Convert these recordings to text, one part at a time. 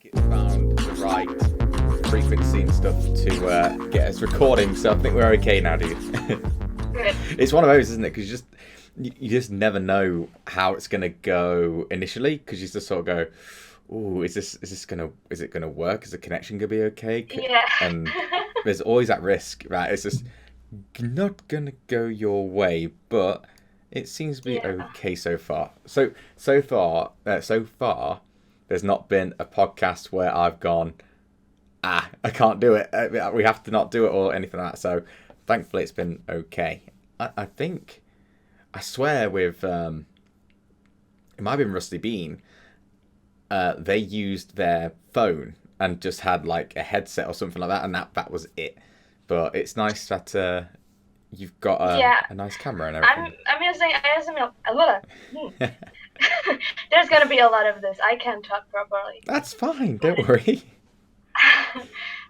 think it's found the right frequency and stuff to get us recording, so I think we're okay now, dude. Good. It's one of those, isn't it? Because you just never know how it's gonna go initially, because you just sort of go, "Ooh, is it gonna work? Is the connection gonna be okay?" Yeah. And there's always that risk, right? It's just not gonna go your way, but it seems to be Yeah. okay so far. So far, there's not been a podcast where I've gone, I can't do it. We have to not do it or anything like that. So thankfully, it's been okay. I think, I swear, with it might have been Rusty Bean. They used their phone and just had like a headset or something like that, and that was it. But it's nice that you've got Yeah. a nice camera and I'm everything. using a lot. There's gonna be a lot of this. I can't talk properly. That's fine. Don't worry.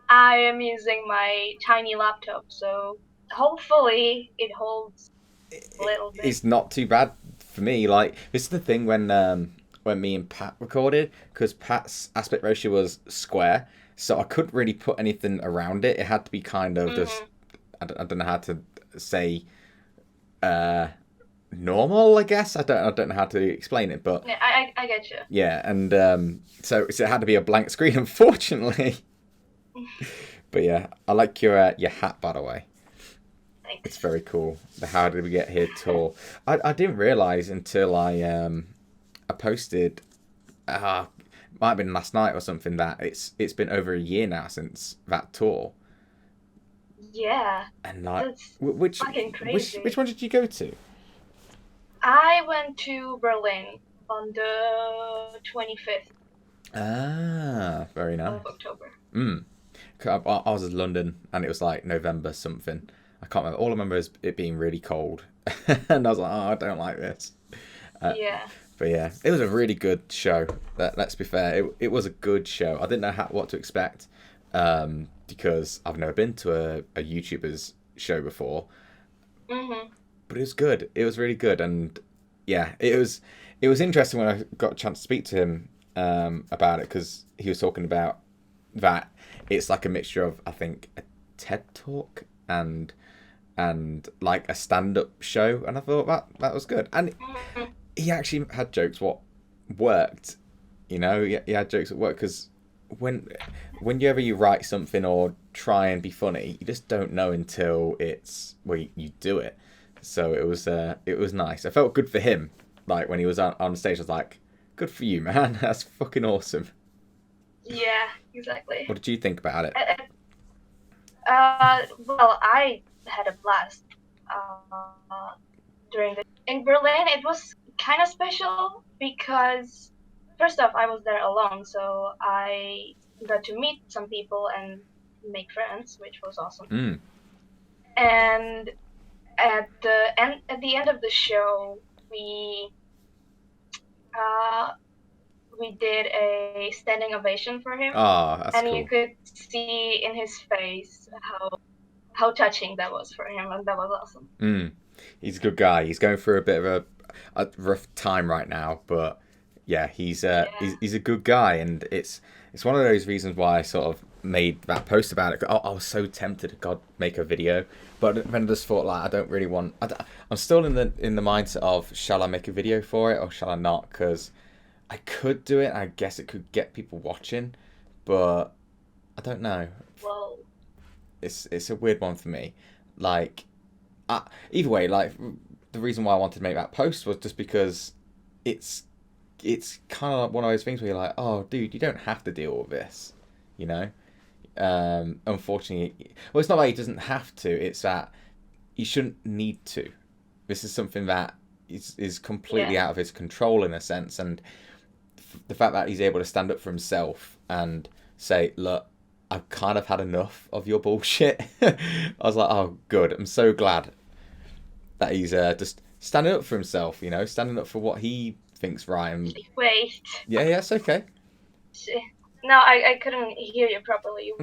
I am using my tiny laptop, so hopefully it holds a little bit. It's not too bad for me. Like, this is the thing when me and Pat recorded, because Pat's aspect ratio was square, so I couldn't really put anything around it. It had to be kind of just, I don't know how to say, normal, I guess. I don't know how to explain it, but Yeah, I get you. yeah, and so it had to be a blank screen, unfortunately. But yeah, I like your hat, by the way. Thanks. It's very cool. The How Did We Get Here tour. I didn't realise until I posted, might have been last night or something, that it's been over a year now since that tour. Yeah, And like, that's which fucking crazy. which one did you go to? I went to Berlin on the 25th Ah, very nice. of October. I was in London, and it was like November something. I can't remember. All I remember is it being really cold, and I was like, "Oh, I don't like this." Yeah. But yeah, it was a really good show. Let's be fair, it was a good show. I didn't know what to expect, because I've never been to a YouTuber's show before. Mhm. But it was good. It was really good, and yeah, it was interesting when I got a chance to speak to him about it, because he was talking about that it's like a mixture of, I think, a TED talk and like a stand-up show, and I thought that was good. And Mhm. he actually had jokes what worked. You know, he had jokes that worked, because whenever you write something or try and be funny, you just don't know until you do it. So it was nice. I felt good for him. Like, when he was on stage, I was like, good for you, man. That's fucking awesome. Yeah, exactly. What did you think about it? Well, I had a blast during in Berlin. It was kind of special because, first off, I was there alone, so I got to meet some people and make friends, which was awesome. Mm. And at the end of the show, we did a standing ovation for him, Oh, that's and cool. you could see in his face how touching that was for him, and that was awesome. Mm. He's a good guy. He's going through a bit of a rough time right now, but yeah, he's a good guy, and it's one of those reasons why I sort of made that post about it. I was so tempted to make a video, but then I just thought, like, I don't really want. I'm still in the mindset of, shall I make a video for it or shall I not? Because I could do it. I guess it could get people watching, but I don't know. Well, It's a weird one for me. Like, either way, like, the reason why I wanted to make that post was just because it's kind of like one of those things where you're like, oh, dude, you don't have to deal with this, you know. Unfortunately, well, it's not like he doesn't have to. It's that he shouldn't need to. This is something that is completely yeah, out of his control, in a sense, and the fact that he's able to stand up for himself and say, look, I've kind of had enough of your bullshit. I was like, oh, good. I'm so glad that he's just standing up for himself, you know, standing up for what he thinks right. And wait. yeah, it's okay. No, I couldn't hear you properly. You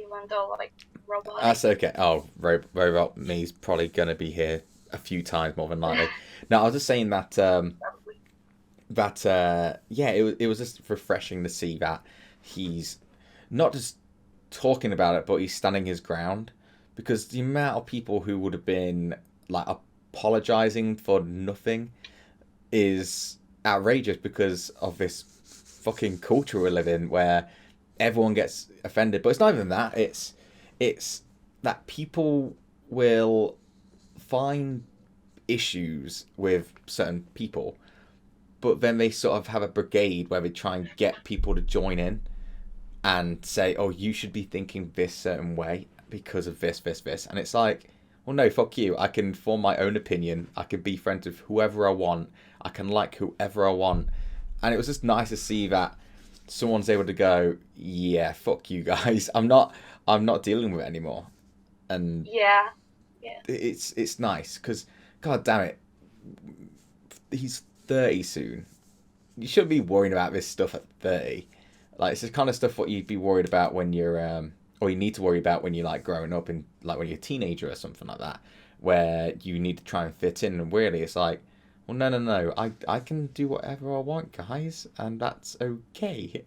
went all like robotic. That's okay. Oh, Robot Me's probably going to be here a few times more than likely. No, I was just saying that Probably. yeah, it was just refreshing to see that he's not just talking about it, but he's standing his ground. Because the amount of people who would have been like apologizing for nothing is outrageous because of this fucking culture we live in where everyone gets offended. But it's not even that. It's that people will find issues with certain people, but then they sort of have a brigade where they try and get people to join in and say, oh, you should be thinking this certain way because of this. And it's like, well, no, fuck you. I can form my own opinion. I can be friends with whoever I want. I can like whoever I want. And it was just nice to see that someone's able to go, yeah, fuck you guys. I'm not dealing with it anymore. And Yeah. it's nice because, god damn it, he's 30 soon. You shouldn't be worrying about this stuff at 30. Like, it's the kind of stuff what you'd be worried about when you're, or you need to worry about when you're like growing up in, like when you're a teenager or something like that, where you need to try and fit in. And really, it's like, well, no, I can do whatever I want, guys, and that's okay.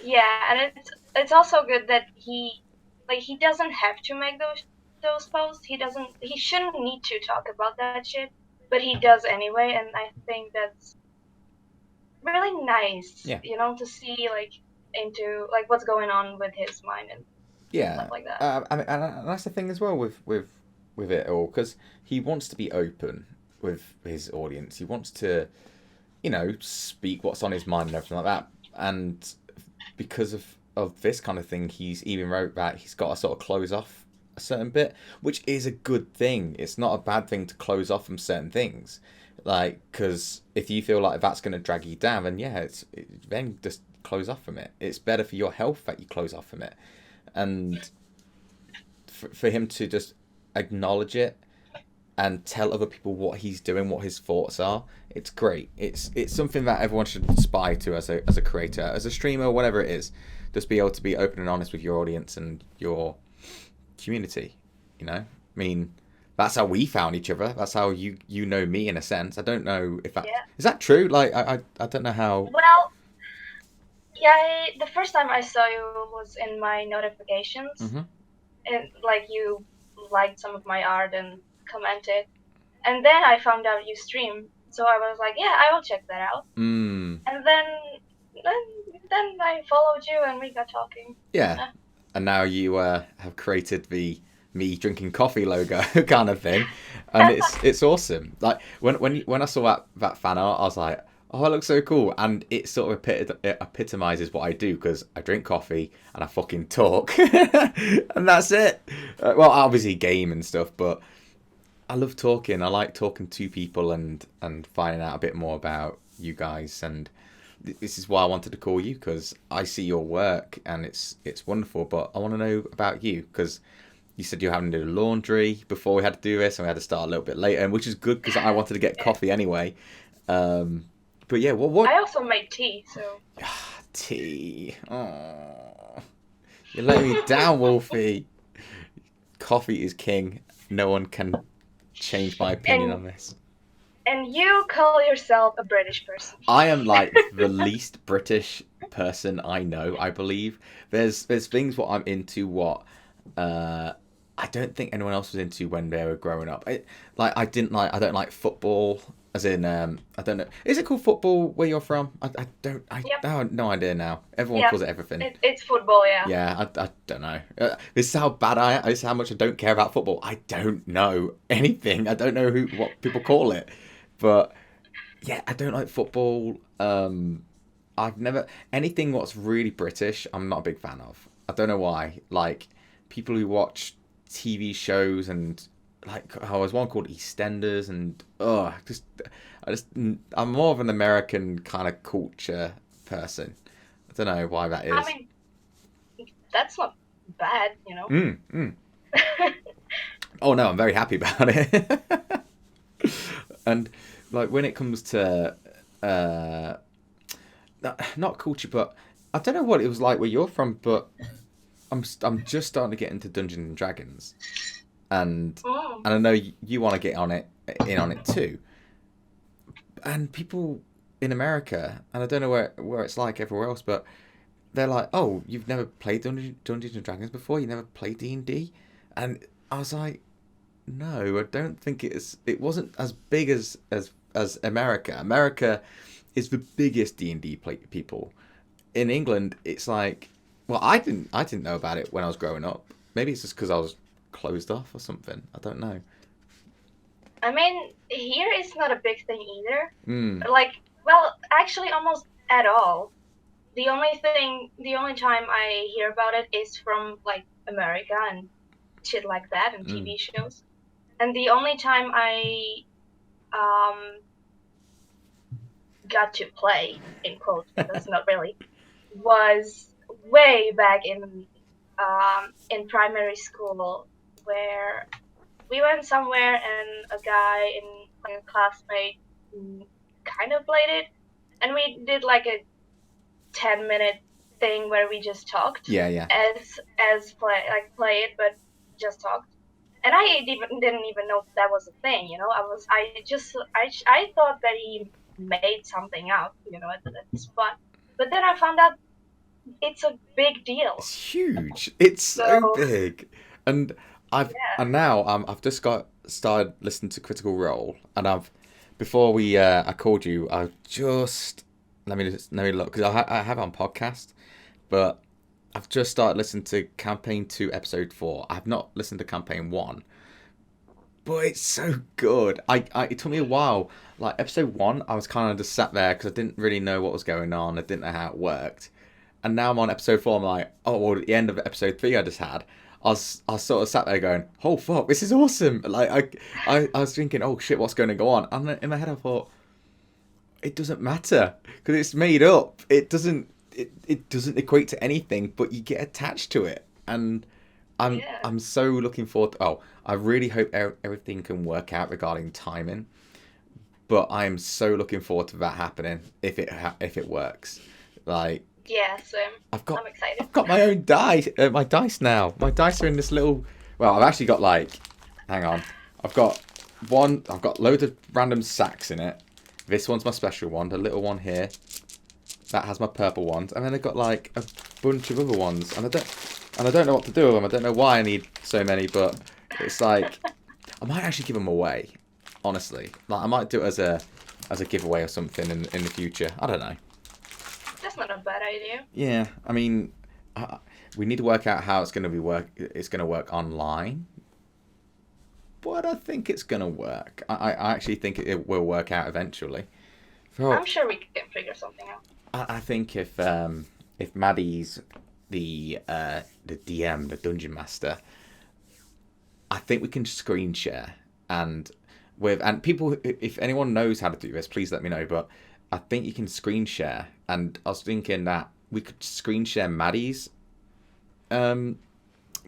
Yeah, and it's also good that he doesn't have to make those posts. He shouldn't need to talk about that shit, but he does anyway, and I think that's really nice. Yeah. You know, to see like into like what's going on with his mind and stuff like that. And that's the thing as well with it all, because he wants to be open with his audience. He wants to, you know, speak what's on his mind and everything like that. And because of this kind of thing, he's even wrote that he's got to sort of close off a certain bit, which is a good thing. It's not a bad thing to close off from certain things. Like, because if you feel like that's going to drag you down, then yeah, then just close off from it. It's better for your health that you close off from it. And for him to just acknowledge it and tell other people what he's doing, what his thoughts are, it's great. It's something that everyone should aspire to as a creator, as a streamer, whatever it is. Just be able to be open and honest with your audience and your community. You know, I mean, that's how we found each other. That's how you know me in a sense. I don't know if that is that true. Like I don't know how. Well, yeah, the first time I saw you was in my notifications, and like you liked some of my art and commented, and then I found out you stream, so I was like, yeah, I will check that out. And then I followed you and we got talking. Yeah. And now you have created the me drinking coffee logo kind of thing, and it's awesome. Like when I saw that fan art, I was like, oh, it looks so cool, and it sort of epitomizes what I do, because I drink coffee and I fucking talk, and that's it. Well, obviously game and stuff, but I love talking. I like talking to people and finding out a bit more about you guys, and this is why I wanted to call you, because I see your work and it's wonderful, but I want to know about you, because you said you were having to do laundry before we had to do this, and we had to start a little bit later, which is good because I wanted to get coffee anyway. But yeah, what? I also make tea, so. Tea. Oh, you're letting me down, Wolfie. Coffee is king. No one can change my opinion on this. And you call yourself a British person. I am like the least British person I know, I believe. There's things what I'm into what I don't think anyone else was into when they were growing up. I don't like football, as in I don't know. Is it called football where you're from? I have no idea now. Everyone calls it everything. It's football, yeah. Yeah, I don't know. This is how bad I am. This is how much I don't care about football. I don't know anything. I don't know what people call it. But yeah, I don't like football. I've never anything what's really British. I'm not a big fan of. I don't know why. Like people who watch TV shows and like there's one called EastEnders, and I'm more of an American kind of culture person. I don't know why that is. I mean, that's not bad, you know. Oh no, I'm very happy about it. And like when it comes to not culture, but I don't know what it was like where you're from, but I'm just starting to get into Dungeons and Dragons, and I know you want to get in on it too. And people in America, and I don't know where it's like everywhere else, but they're like, "Oh, you've never played Dungeons and Dragons before? You never played D&D?" And I was like, "No, I don't think it wasn't as big as America. America is the biggest D&D people. In England, it's like, well, I didn't know about it when I was growing up. Maybe it's just because I was closed off or something. I don't know." I mean, here it's not a big thing either. Mm. Like, well, actually, almost at all. The only time I hear about it is from like America and shit like that and Mm. TV shows. And the only time I um got to play in quotes because not really was way back in primary school where we went somewhere and a guy in like a classmate kind of played it and we did like a 10-minute thing where we just talked Yeah. as play it but just talked and I didn't even know that was a thing, you know. I thought that he made something up, you know, at the spot, but then I found out it's a big deal. It's huge. It's so So big, and I've yeah. and now I've just got started listening to Critical Role, and I've before we I called you, I just let me look because I have it on podcast, but I've just started listening to Campaign 2, Episode 4. I've not listened to Campaign 1, but it's so good. It took me a while. Like Episode 1, I was kind of just sat there because I didn't really know what was going on. I didn't know how it worked. And now I'm on Episode 4. I'm like, oh, well, at the end of Episode 3 I just had, I was sort of sat there going, oh fuck, this is awesome. Like I was thinking, oh shit, what's going to go on? And in my head I thought, it doesn't matter because it's made up. It doesn't equate to anything, but you get attached to it, and Yeah. I'm so looking forward. I really hope everything can work out regarding timing, but I am so looking forward to that happening if it works. Like Yeah, so I've got I'm excited. I've got my own my dice now. My dice are in this little. Well, I've actually got like, hang on, I've got one. I've got loads of random sacks in it. This one's my special one. The little one here, that has my purple ones, and then I've got like a bunch of other ones, and I don't know what to do with them. I don't know why I need so many, but it's like I might actually give them away. Honestly, like I might do it as a giveaway or something in the future. I don't know. That's not a bad idea. Yeah, I mean, we need to work out how it's going to be It's going to work online, but I think it's going to work. I actually think it will work out eventually. I'm sure we can figure something out. I think if Maddie's the DM, the dungeon master, I think we can screen share and people. If anyone knows how to do this, please let me know. But I think you can screen share, and I was thinking that we could screen share Maddie's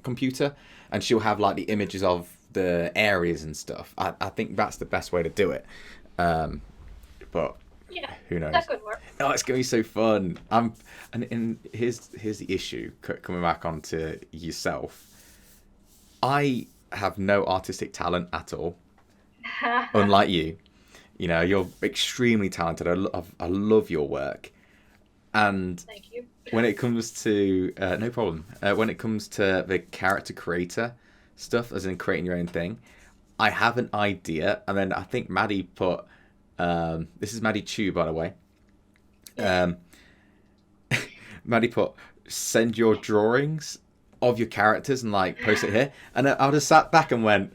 computer, and she'll have like the images of the areas and stuff. I think that's the best way to do it. But Yeah, who knows? that could work. Oh, it's gonna be so fun. And here's the issue. Coming back onto yourself, I have no artistic talent at all. Unlike you, you know, you're extremely talented. I love your work. And Thank you. when it comes to no problem. When it comes to the character creator stuff, as in creating your own thing, I have an idea, and then I think Maddie put. This is Maddie Chu, by the way. Maddie put, send your drawings of your characters and like post it here, and I just sat back and went,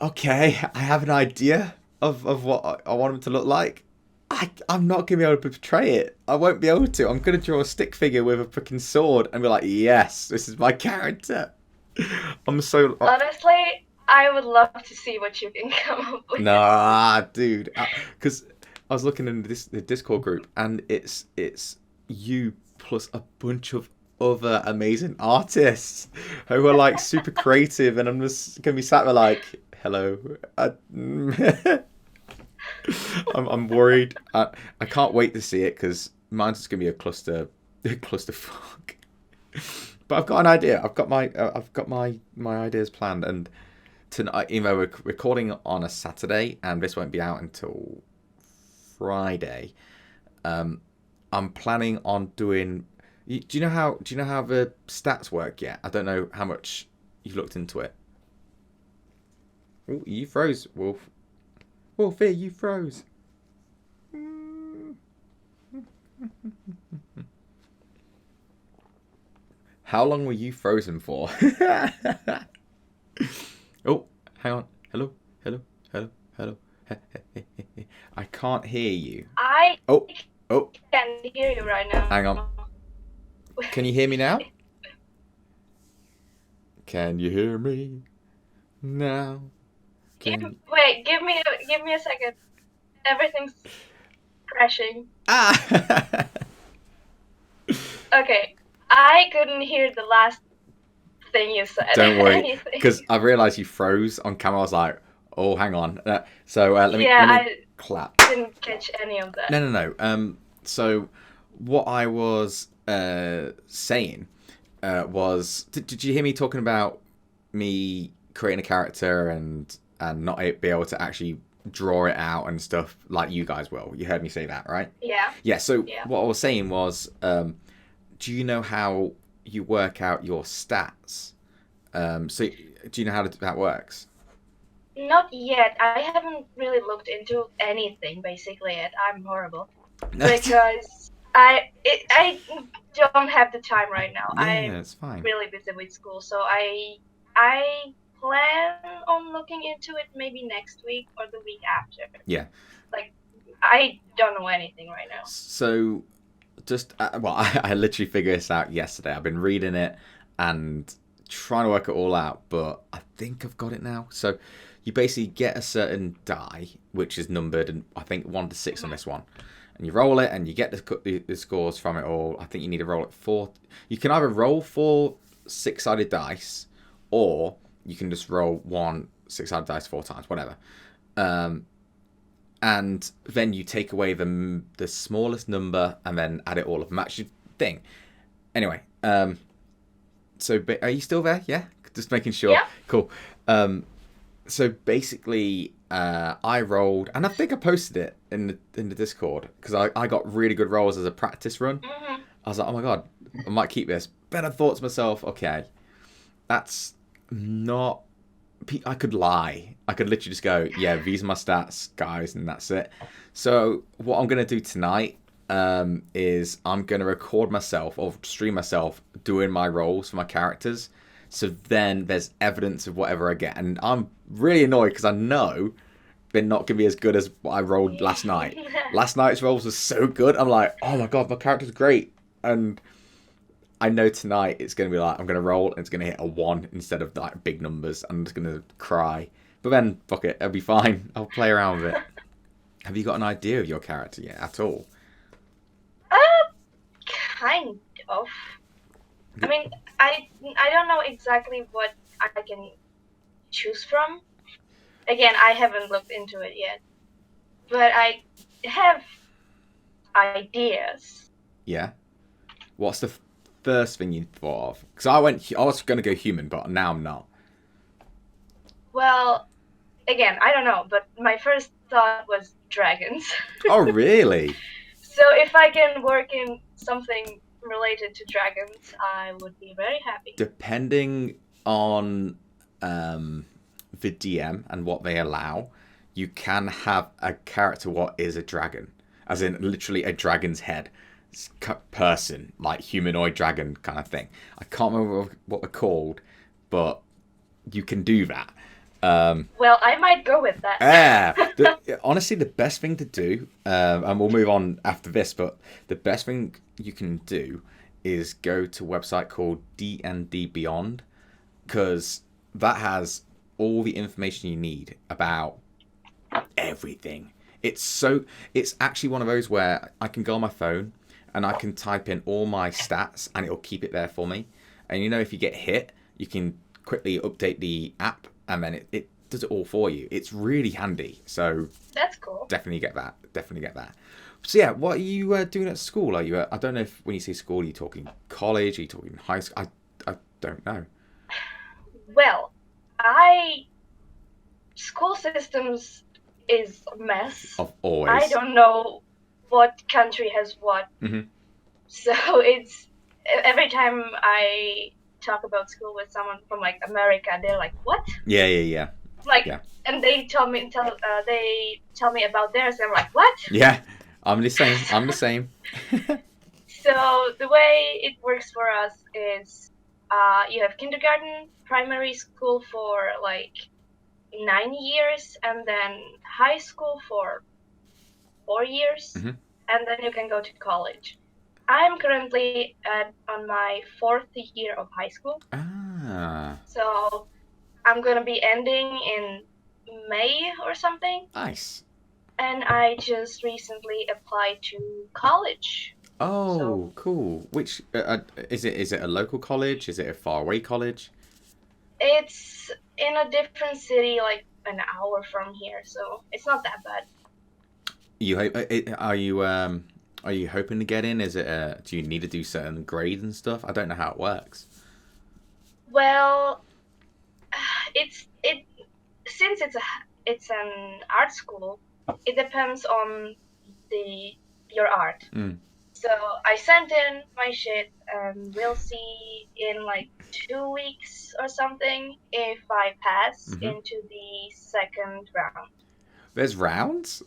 okay, I have an idea of what I want them to look like. I'm not going to be able to portray it. I won't be able to. I'm going to draw a stick figure with a freaking sword and be like, yes, this is my character. I'm so... Honestly, I would love to see what you can come up with. Nah, dude. Because I was looking in the Discord group, and it's you plus a bunch of other amazing artists who are like super creative, and I'm just going to be sat there like, hello. I'm worried. I can't wait to see it because mine's just gonna be a clusterfuck. But I've got an idea. I've got my ideas planned, and tonight, you know, we're recording on a Saturday, and this won't be out until Friday. I'm planning on doing. Do you know how? Do you know how the stats work yet? I don't know how much you've looked into it. Oh, you froze, Wolf. Wolfie, you froze. How long were you frozen for? Oh, hang on. Hello, hello, hello, hello. I can't hear you. I Oh, oh, can't hear you right now. hang on. Can you hear me now? Can you hear me now? Wait, give me a second. Everything's crashing. Ah! Okay, I couldn't hear the last thing you said. Don't worry, because I realised you froze on camera. I was like, oh, hang on. So let me clap. Didn't catch any of that. No. So what I was saying was, did you hear me talking about me creating a character and not be able to actually draw it out and stuff like you guys will? You heard me say that, right? Yeah. Yeah. So what I was saying was, do you know how you work out your stats? So do you know how that works? Not yet. I haven't really looked into anything basically yet. I'm horrible because I don't have the time right now. Yeah, it's fine. I'm really busy with school, so I plan on looking into it maybe next week or the week after. Yeah. Like I don't know anything right now. So just I literally figured this out yesterday. I've been reading it and trying to work it all out, but I think I've got it now. So you basically get a certain die which is numbered, and I think 1 to 6 on this one, and you roll it and you get the scores from it all. I think you need to roll it 4. You can either roll 4 6-sided dice, or you can just roll 1 6-sided dice 4 times, whatever. And then you take away the smallest number and then add it all up. Match your thing. Anyway, so are you still there? Yeah, just making sure. Yeah. Cool. So basically, I rolled, and I think I posted it in the Discord because I got really good rolls as a practice run. Mm-hmm. I was like, oh my god, I might keep this. But I thought to myself, okay, that's not. I could lie. I could literally just go, yeah, these are my stats, guys, and that's it. So what I'm going to do tonight is I'm going to record myself or stream myself doing my rolls for my characters. So then there's evidence of whatever I get. And I'm really annoyed because I know they're not going to be as good as what I rolled last night. Last night's rolls were so good. I'm like, oh my god, my character's great. And I know tonight it's going to be like, I'm going to roll and it's going to hit a 1 instead of like big numbers. I'm just going to cry. But then, fuck it, it'll be fine. I'll play around with it. Have you got an idea of your character yet at all? Kind of. I mean, I don't know exactly what I can choose from. Again, I haven't looked into it yet. But I have ideas. Yeah? What's the first thing you thought of? Because I was going to go human, but now I'm not. Well, again, I don't know, but my first thought was dragons. Oh, really? So if I can work in something related to dragons, I would be very happy. Depending on the DM and what they allow, you can have a character what is a dragon. As in, literally a dragon's head. Person, like humanoid dragon kind of thing. I can't remember what they're called, but you can do that. Well, I might go with that. Honestly, the best thing to do, and we'll move on after this, but the best thing you can do is go to a website called D&D Beyond, because that has all the information you need about everything. It's actually one of those where I can go on my phone and I can type in all my stats and it'll keep it there for me. And you know, if you get hit, you can quickly update the app and then it does it all for you. It's really handy. So that's cool. Definitely get that. So yeah, what are you doing at school? Are you? I don't know if when you say school, are you talking college? Are you talking high school? I don't know. Well, school systems is a mess. Of always. I don't know what country has what. Mm-hmm. So it's every time I talk about school with someone from like America, they're like, "What?" Yeah. Like, Yeah. and they tell me about theirs, and I'm like, "What?" Yeah. I'm the same. I'm the same. So the way it works for us is, you have kindergarten, primary school for like 9 years, and then high school for 4 years, Mm-hmm. and then you can go to college. I'm currently on my 4th year of high school, Ah, so I'm gonna be ending in May or something, nice. and I just recently applied to college. So Oh, cool. Which is it? Is it a local college? Is it a faraway college? it's in a different city, like an hour from here, so it's not that bad. You are you hoping to get in? Is it do you need to do certain grades and stuff? I don't know how it works. Well, it since it's an art school, it depends on the your art. Mm. So I sent in my shit, and we'll see in like 2 weeks or something if I pass Hmm. into the second round. There's rounds.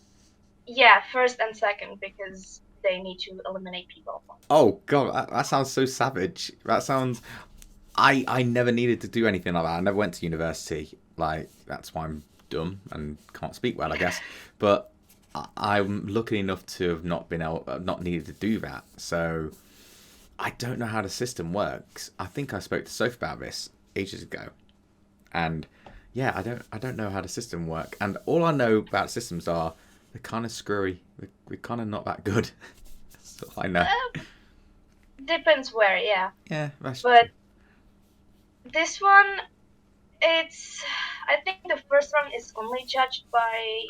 Yeah, first and second because they need to eliminate people. Oh god, that sounds so savage. That sounds. I never needed to do anything like that. I never went to university. Like that's why I'm dumb and can't speak well, I guess. But I'm lucky enough to have not needed to do that. So I don't know how the system works. I think I spoke to Soph about this ages ago, and yeah, I don't know how the system work. And all I know about systems are they're kind of screwy. They're kind of not that good. That's all I know. Depends where, yeah. Yeah, that's But true. this one, it's I think the first one is only judged by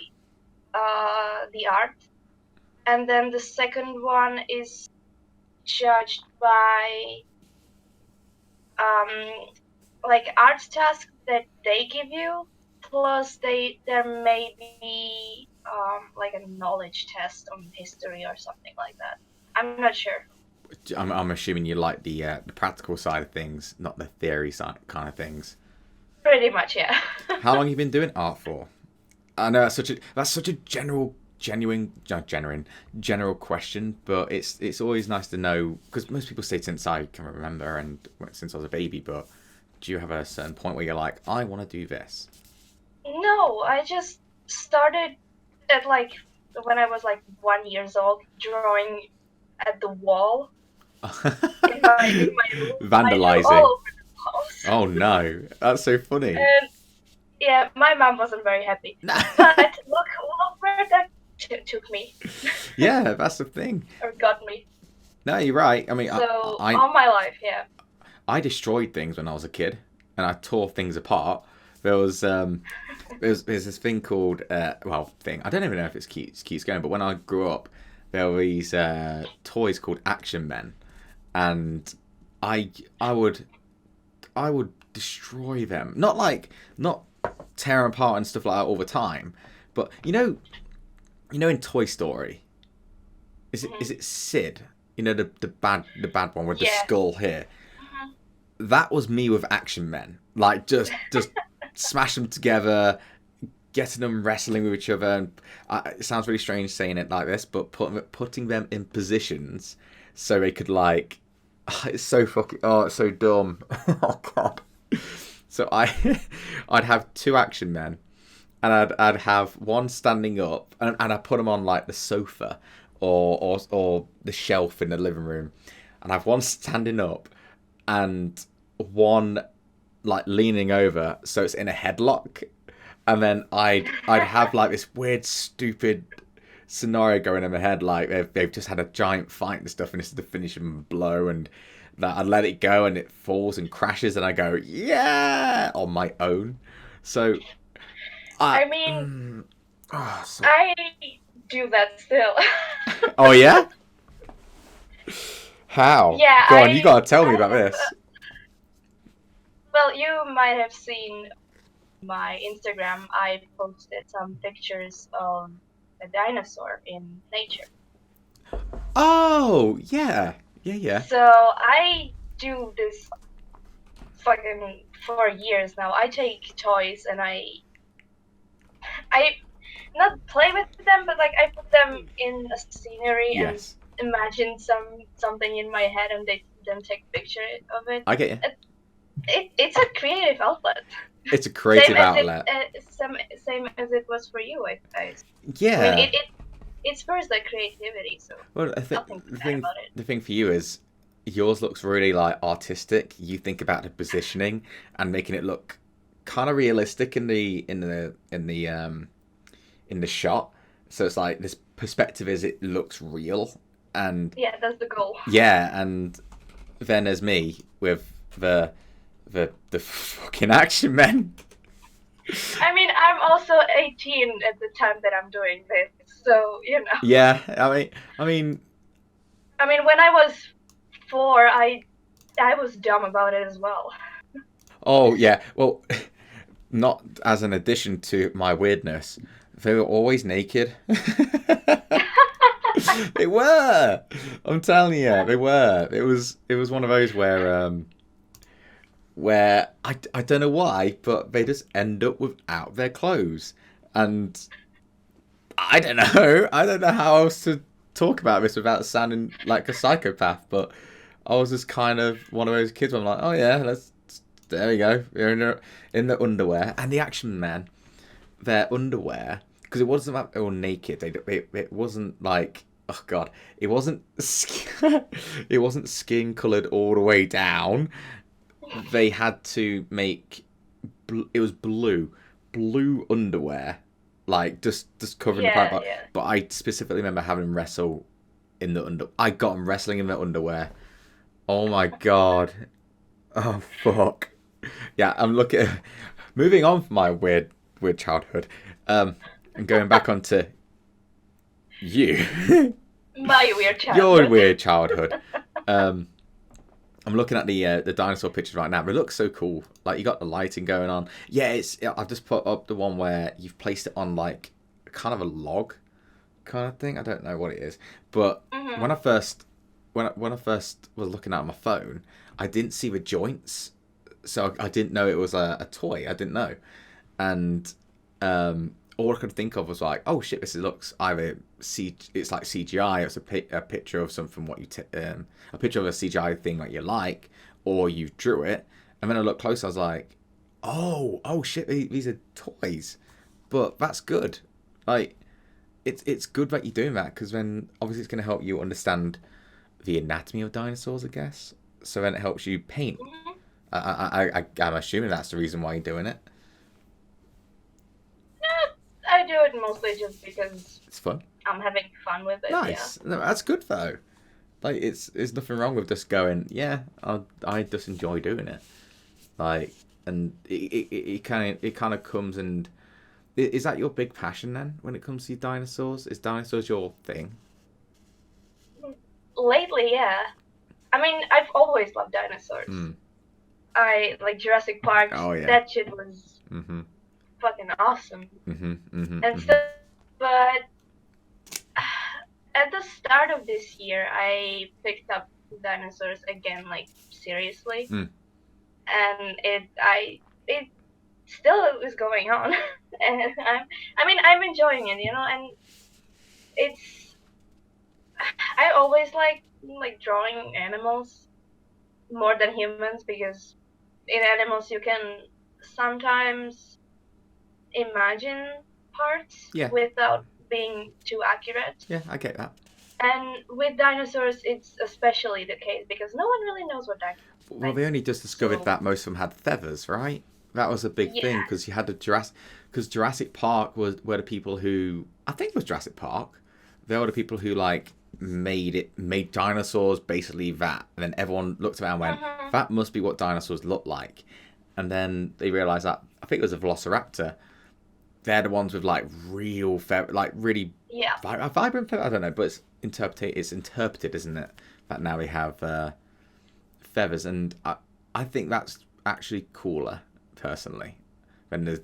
the art, and then the second one is judged by like art tasks that they give you, plus there may be like a knowledge test on history or something like that. I'm not sure. I'm assuming you like the practical side of things, not the theory side kind of things. Pretty much, yeah. How long have you been doing art for? I know that's such a general question, but it's always nice to know because most people say since I can remember and since I was a baby. But do you have a certain point where you're like, I want to do this? No, I just started at like when I was like 1 years old, drawing at the wall in my room. I drew all Vandalizing. over the house, Oh no, that's so funny. and yeah, my mom wasn't very happy. But look where that took me Yeah, that's the thing. or got me. No, you're right. I mean, So all my life, yeah. I destroyed things when I was a kid, and I tore things apart. There was there's this thing called thing. I don't even know if it keeps going, but when I grew up, there were these toys called Action Men, and I I would I would destroy them. Not tear them apart and stuff like that all the time, but in Toy Story, Hmm. is it Sid? You know the bad one with the Yeah. skull here. Hmm. That was me with Action Men. Like just smash them together, getting them wrestling with each other. And it sounds really strange saying it like this, but putting them in positions so they could like. It's so fucking. Oh, it's so dumb. Oh god. So I'd have two Action Men, and I'd have one standing up, and I put them on like the sofa or the shelf in the living room, and I have one standing up and one like leaning over, so it's in a headlock, and then I'd have like this weird stupid scenario going in my head, like they've just had a giant fight and stuff, and this is the finishing blow, and that I let it go and it falls and crashes, and I go yeah on my own. So I I mean, oh, so, I do that still. oh yeah, how? Yeah, Go on, you gotta tell me I about have. this. Well, you might have seen my Instagram. I posted some pictures of a dinosaur in nature. Oh, yeah. Yeah, yeah. So I do this fucking for years now. I take toys and I not play with them, but like I put them in a scenery and Yes. imagine something in my head, and they then take a picture of it. I get you. It's a creative outlet. It's a Same creative as it outlet. same as it was for you, I mean, Yeah. it spurs the creativity, so Well, nothing bad about it. the thing for you is yours looks really like artistic. You think about the positioning and making it look kind of realistic in the shot. So it's like this perspective is it looks real, and Yeah, that's the goal. yeah, and then there's me with the fucking action men. I mean, I'm also 18 at the time that I'm doing this, so you know. Yeah, I mean, when I was 4, I was dumb about it as well. oh yeah. Well, not as an addition to my weirdness. They were always naked. They were. I'm telling you, they were. It was one of those where I don't know why, but they just end up without their clothes, and I don't know. I don't know how else to talk about this without sounding like a psychopath, but I was just kind of one of those kids where I'm like, oh yeah, let's. There we go. They're in the underwear, and the action man, their underwear, because it wasn't that they were naked. It wasn't like, oh god, it wasn't it wasn't skin coloured all the way down. They had to make it was blue underwear, like just covering the part. Yeah. But I specifically remember having them wrestle in the under. I got them wrestling in the underwear. Oh my god. Oh fuck. Yeah, I'm looking. Moving on from my weird childhood, and going back onto you, My weird childhood. your weird childhood. I'm looking at the dinosaur pictures right now. They look so cool. Like you got the lighting going on. Yeah, I've just put up the one where you've placed it on like kind of a log kind of thing. I don't know what it is, but when I first when I first was looking at my phone, I didn't see the joints, so I didn't know it was a toy. I didn't know, and all I could think of was like, oh shit, this looks either it's like CGI. It's a picture of something a picture of a CGI thing that you like, or you drew it. And then I looked close. I was like, oh shit, these are toys. But that's good. Like, it's good that you're doing that, because then obviously it's going to help you understand the anatomy of dinosaurs, I guess. So then it helps you paint. I'm assuming that's the reason why you're doing it. I do it mostly just because It's fun. I'm having fun with it. Nice. Yeah. No, that's good though. Like it's nothing wrong with just going. Yeah, I just enjoy doing it. Like, and it kind of comes and is that your big passion then when it comes to dinosaurs? Is dinosaurs your thing? Lately, yeah. I mean, I've always loved dinosaurs. Mm. I like Jurassic Park. Oh yeah. That shit was fucking awesome. And so, but at the start of this year, I picked up dinosaurs again, like seriously, and it still is going on, and I'm enjoying it, you know, and I always like drawing animals more than humans, because in animals you can sometimes imagine parts without being too accurate. Yeah, I get that. And with dinosaurs, it's especially the case because no one really knows what dinosaurs are. Well, they only just discovered that most of them had feathers, right? That was a big thing, because you had Jurassic Park were the people who, I think it was Jurassic Park, they were the people who like made dinosaurs basically that, and then everyone looked around and went, that must be what dinosaurs look like. And then they realised that, I think it was a velociraptor, they're the ones with like real like really vibrant feathers. I don't know, but it's interpreted, isn't it? That now we have feathers, and I think that's actually cooler personally than the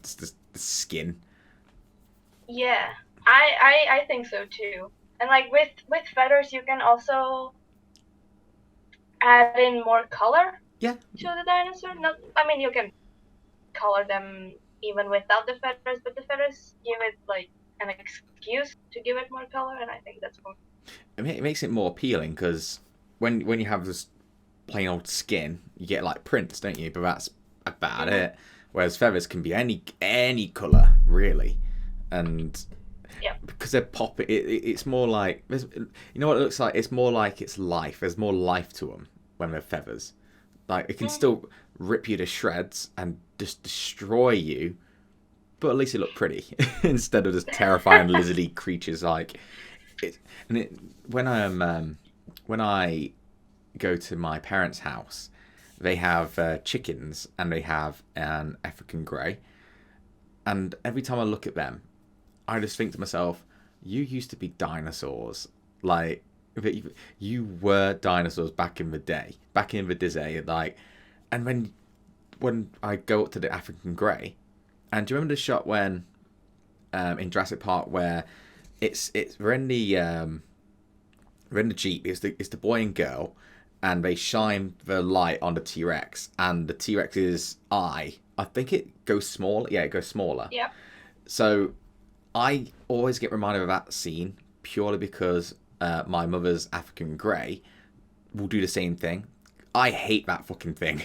skin. Yeah, I think so too. And like with feathers, you can also add in more color Yeah. to the dinosaur. Not, I mean, you can color them even without the feathers, but the feathers give it like an excuse to give it more color, and I think that's cool. It makes it more appealing because when you have this plain old skin, you get like prints, don't you? But that's about it. Whereas feathers can be any color really, and Yeah. because they're popping, it's more like you know what it looks like. It's more like it's life. There's more life to them when they're feathers. Like it can still rip you to shreds and just destroy you, but at least it look pretty instead of just terrifying lizardy creatures like it. And it, when I go to my parents' house, they have chickens and they have an African grey, and every time I look at them, I just think to myself, you used to be dinosaurs. Like, you were dinosaurs back in the day. Back in the day, like, and when I go up to the African grey, and do you remember the shot when, in Jurassic Park where we're in the Jeep, it's the boy and girl, and they shine the light on the T-Rex, and the T-Rex's eye, I think it goes smaller. Yeah, it goes smaller. Yeah. So I always get reminded of that scene purely because my mother's African grey will do the same thing. I hate that fucking thing.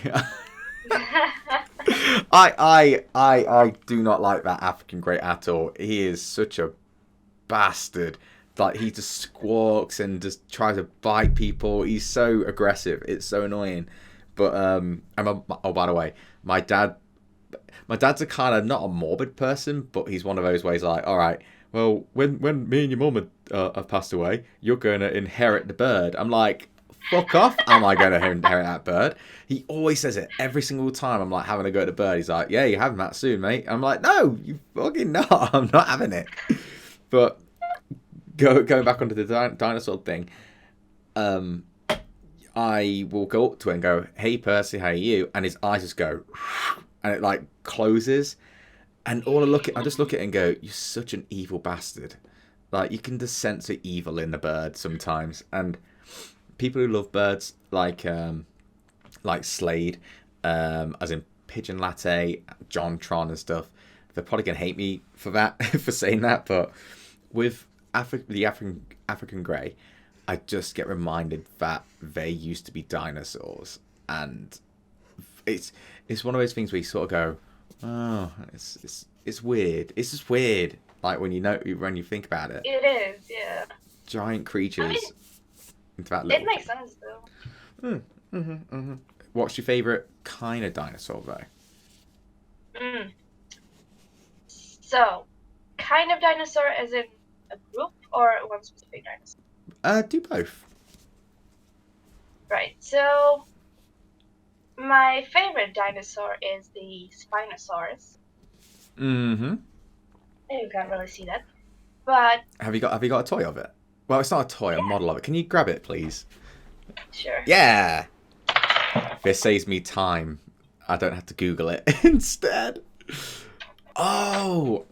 I do not like that African grey at all. He is such a bastard. Like he just squawks and just tries to bite people. He's so aggressive. It's so annoying. But oh, by the way, my dad's a kind of not a morbid person, but he's one of those ways like, all right, well, when me and your mum have passed away, you're going to inherit the bird. I'm like, fuck off. Am I going to inherit that bird? He always says it every single time I'm like having a go at the bird. He's like, yeah, you're having that soon, mate. I'm like, no, you fucking not. I'm not having it. But going back onto the dinosaur thing, I will go up to it and go, hey, Percy, how are you? And his eyes just go, and it like closes. And I just look at it and go, you're such an evil bastard. Like, you can just sense the evil in the bird sometimes. And people who love birds, like Slade, as in Pigeon Latte, John Tron and stuff, they're probably going to hate me for that, for saying that. But with the African grey, I just get reminded that they used to be dinosaurs. And it's one of those things where you sort of go, oh, it's weird. It's just weird. Like when you think about it. It is, yeah. Giant creatures. I mean, into that little. It makes sense though. What's your favourite kind of dinosaur though? So, kind of dinosaur as in a group or one specific dinosaur? Do both. Right. So, my favorite dinosaur is the Spinosaurus. Mm-hmm. You can't really see that, but have you got a toy of it? Well, it's not a toy, a model of it. Can you grab it, please? Sure. Yeah. This saves me time. I don't have to Google it instead. Oh,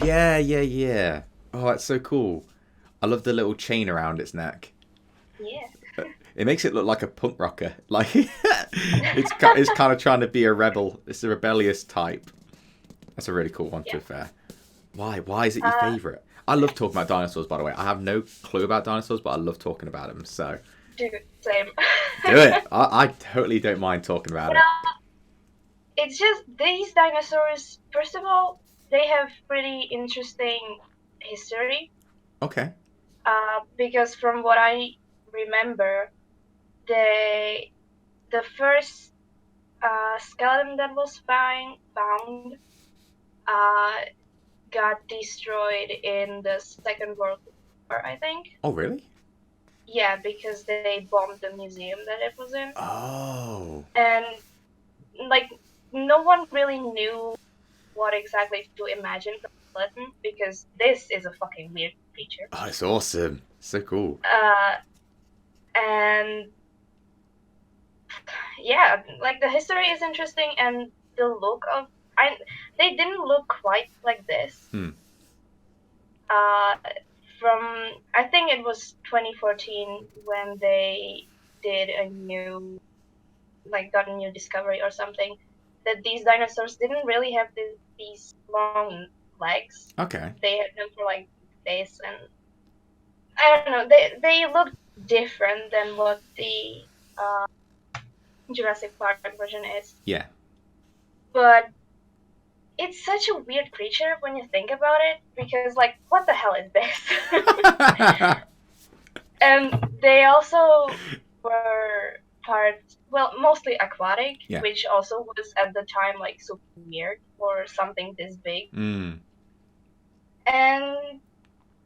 yeah. Oh, that's so cool. I love the little chain around its neck. Yeah. It makes it look like a punk rocker. Like it's kind of trying to be a rebel. It's a rebellious type. That's a really cool one, to be fair. Why is it your favourite? I love talking about dinosaurs, by the way. I have no clue about dinosaurs, but I love talking about them, so. Dude, same. Do it. I totally don't mind talking about it. It's just these dinosaurs, first of all, they have pretty interesting history. Okay. Because from what I remember, the first skeleton that was found got destroyed in the Second World War, I think. Oh, really? Yeah, because they bombed the museum that it was in. Oh. And, like, no one really knew what exactly to imagine from the skeleton, because this is a fucking weird creature. Oh, it's awesome. So cool. And, yeah, like, the history is interesting, and the look of... they didn't look quite like this. I think it was 2014 when they did got a new discovery or something, that these dinosaurs didn't really have these long legs. Okay. They had them for like this, and I don't know. They look different than what the Jurassic Park version is. Yeah. But it's such a weird creature when you think about it, because like, what the hell is this? And they also were mostly aquatic, Yeah. which also was at the time like super weird for something this big. Mm. And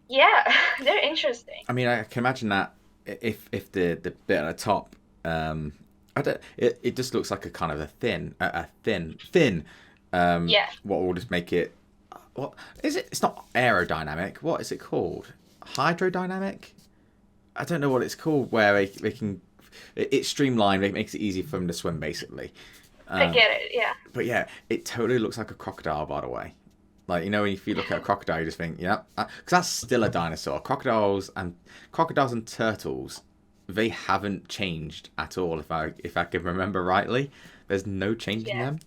yeah, they're interesting. I mean, I can imagine that if the bit at the top, I don't. It just looks like a kind of a thin. Yeah. What will just make it? What is it? It's not aerodynamic. What is it called? Hydrodynamic? I don't know what it's called. Where they can. It's streamlined. It makes it easy for them to swim, basically. I get it. Yeah. But yeah, it totally looks like a crocodile. By the way, like, you know, if you look at a crocodile, you just think, yeah, because that's still a dinosaur. Crocodiles and turtles, they haven't changed at all. If I can remember rightly, there's no change in them.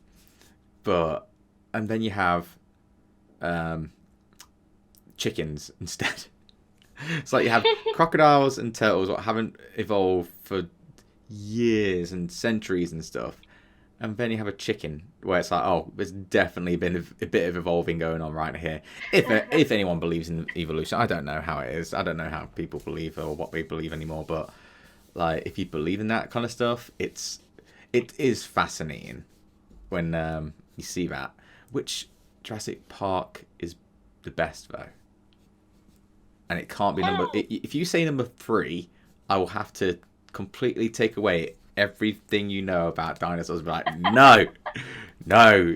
But and then you have chickens instead. It's like you have crocodiles and turtles that haven't evolved for years and centuries and stuff. And then you have a chicken where it's like, oh, there's definitely been a bit of evolving going on right here. If anyone believes in evolution, I don't know how it is. I don't know how people believe or what they believe anymore. But like, if you believe in that kind of stuff, it is fascinating when you see that. Which Jurassic Park is the best though? And it can't be number. If you say number 3, I will have to completely take away everything you know about dinosaurs. Be like, no.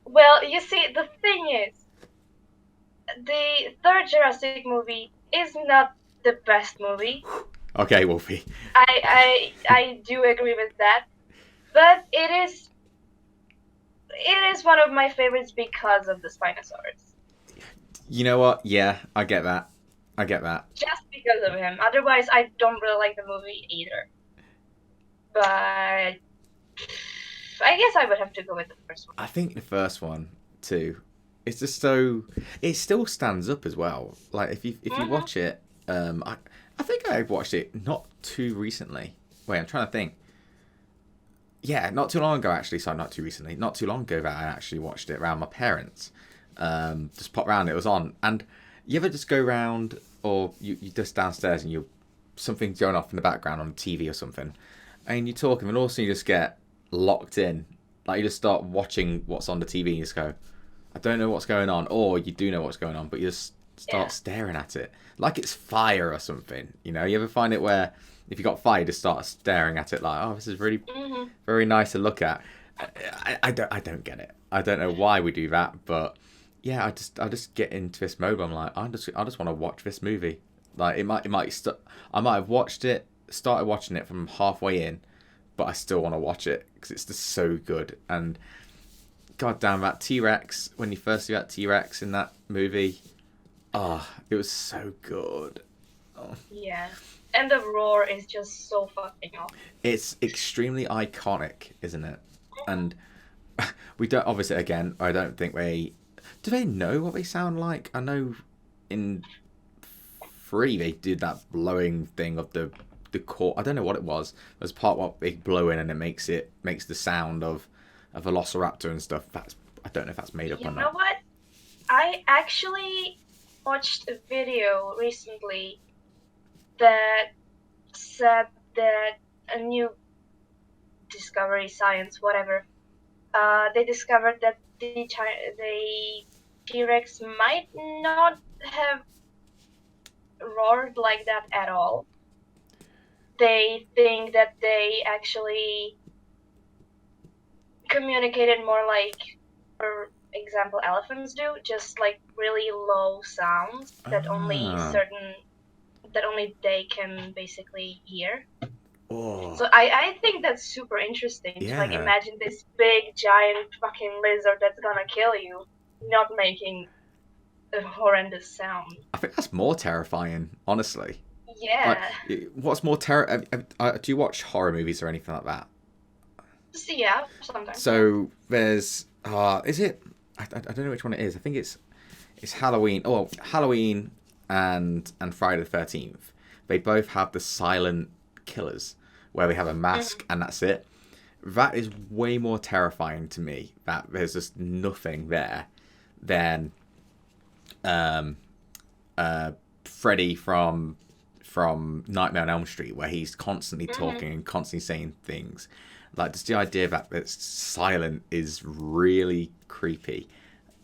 Well, you see, the thing is, the third Jurassic movie is not the best movie. Okay, Wolfie. I do agree with that, but it is one of my favorites because of the Spinosaurus. You know what? Yeah, I get that. Just because of him. Otherwise, I don't really like the movie either. But I guess I would have to go with the first one. I think the first one too. It's just so. It still stands up as well. Like if you watch it, I think I watched it not too recently. Wait, I'm trying to think. Yeah, not too long ago actually. Sorry, not too recently. Not too long ago that I actually watched it around my parents. Just pop round. It was on, and you ever just go round, or you just downstairs and something's going off in the background on TV or something, and you're talking, and all of a sudden you just get locked in. Like you just start watching what's on the TV, and you just go, I don't know what's going on, or you do know what's going on, but you just start staring at it like it's fire or something. You know, you ever find it where if you got fire, you just start staring at it like, oh, this is really very nice to look at. I don't get it. I don't know why we do that, but yeah, I just get into this mode. I'm like, I just want to watch this movie. Like I might have started watching it from halfway in, but I still want to watch it because it's just so good. And god damn, that T-Rex, when you first see that T-Rex in that movie, it was so good. Oh. Yeah, and the roar is just so fucking awesome. It's extremely iconic, isn't it? And we don't, obviously, again, I don't think do they know what they sound like? I know in 3 they did that blowing thing of the core. I don't know what it was. There's part what they blow in and it makes the sound of a velociraptor and stuff. I don't know if that's made up or not. You know what? I actually watched a video recently that said that a new discovery, science, whatever, they discovered that the T-Rex might not have roared like that at all. They think that they actually communicated more like, for example, elephants do, just like really low sounds that only they can basically hear. Oh. So I think that's super interesting to like imagine this big giant fucking lizard that's gonna kill you not making a horrendous sound. I think that's more terrifying, honestly. Like, Yeah. what's more do you watch horror movies or anything like that? So, yeah, sometimes, yeah. So there's is it? I don't know which one it is. I think it's Halloween. Oh, Halloween and Friday the 13th. They both have the silent killers where they have a mask and that's it. That is way more terrifying to me. That there's just nothing there than Freddy from Nightmare on Elm Street, where he's constantly talking and constantly saying things. Like, just the idea that it's silent is really creepy.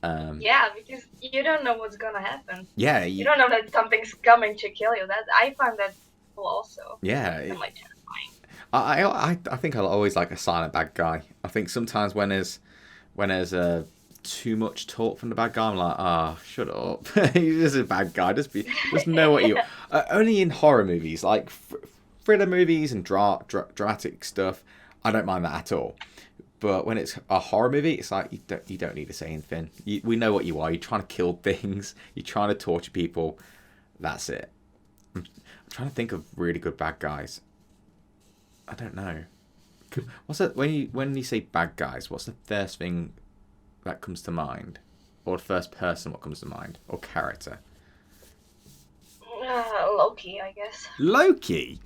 Yeah, because you don't know what's gonna happen. Yeah, You don't know that something's coming to kill you. That I find that cool also. yeah. And like terrifying. I think I'll always like a silent bad guy. I think sometimes when there's too much talk from the bad guy, I'm like, shut up. He's just a bad guy. Just know what you. Only in horror movies, like thriller movies and dramatic stuff, I don't mind that at all. But when it's a horror movie, it's like you don't need to say anything. We know what you are. You're trying to kill things. You're trying to torture people. That's it. I'm trying to think of really good bad guys. I don't know. What's that when you say bad guys? What's the first thing that comes to mind, or the first person what comes to mind, or character? Loki, I guess. Loki.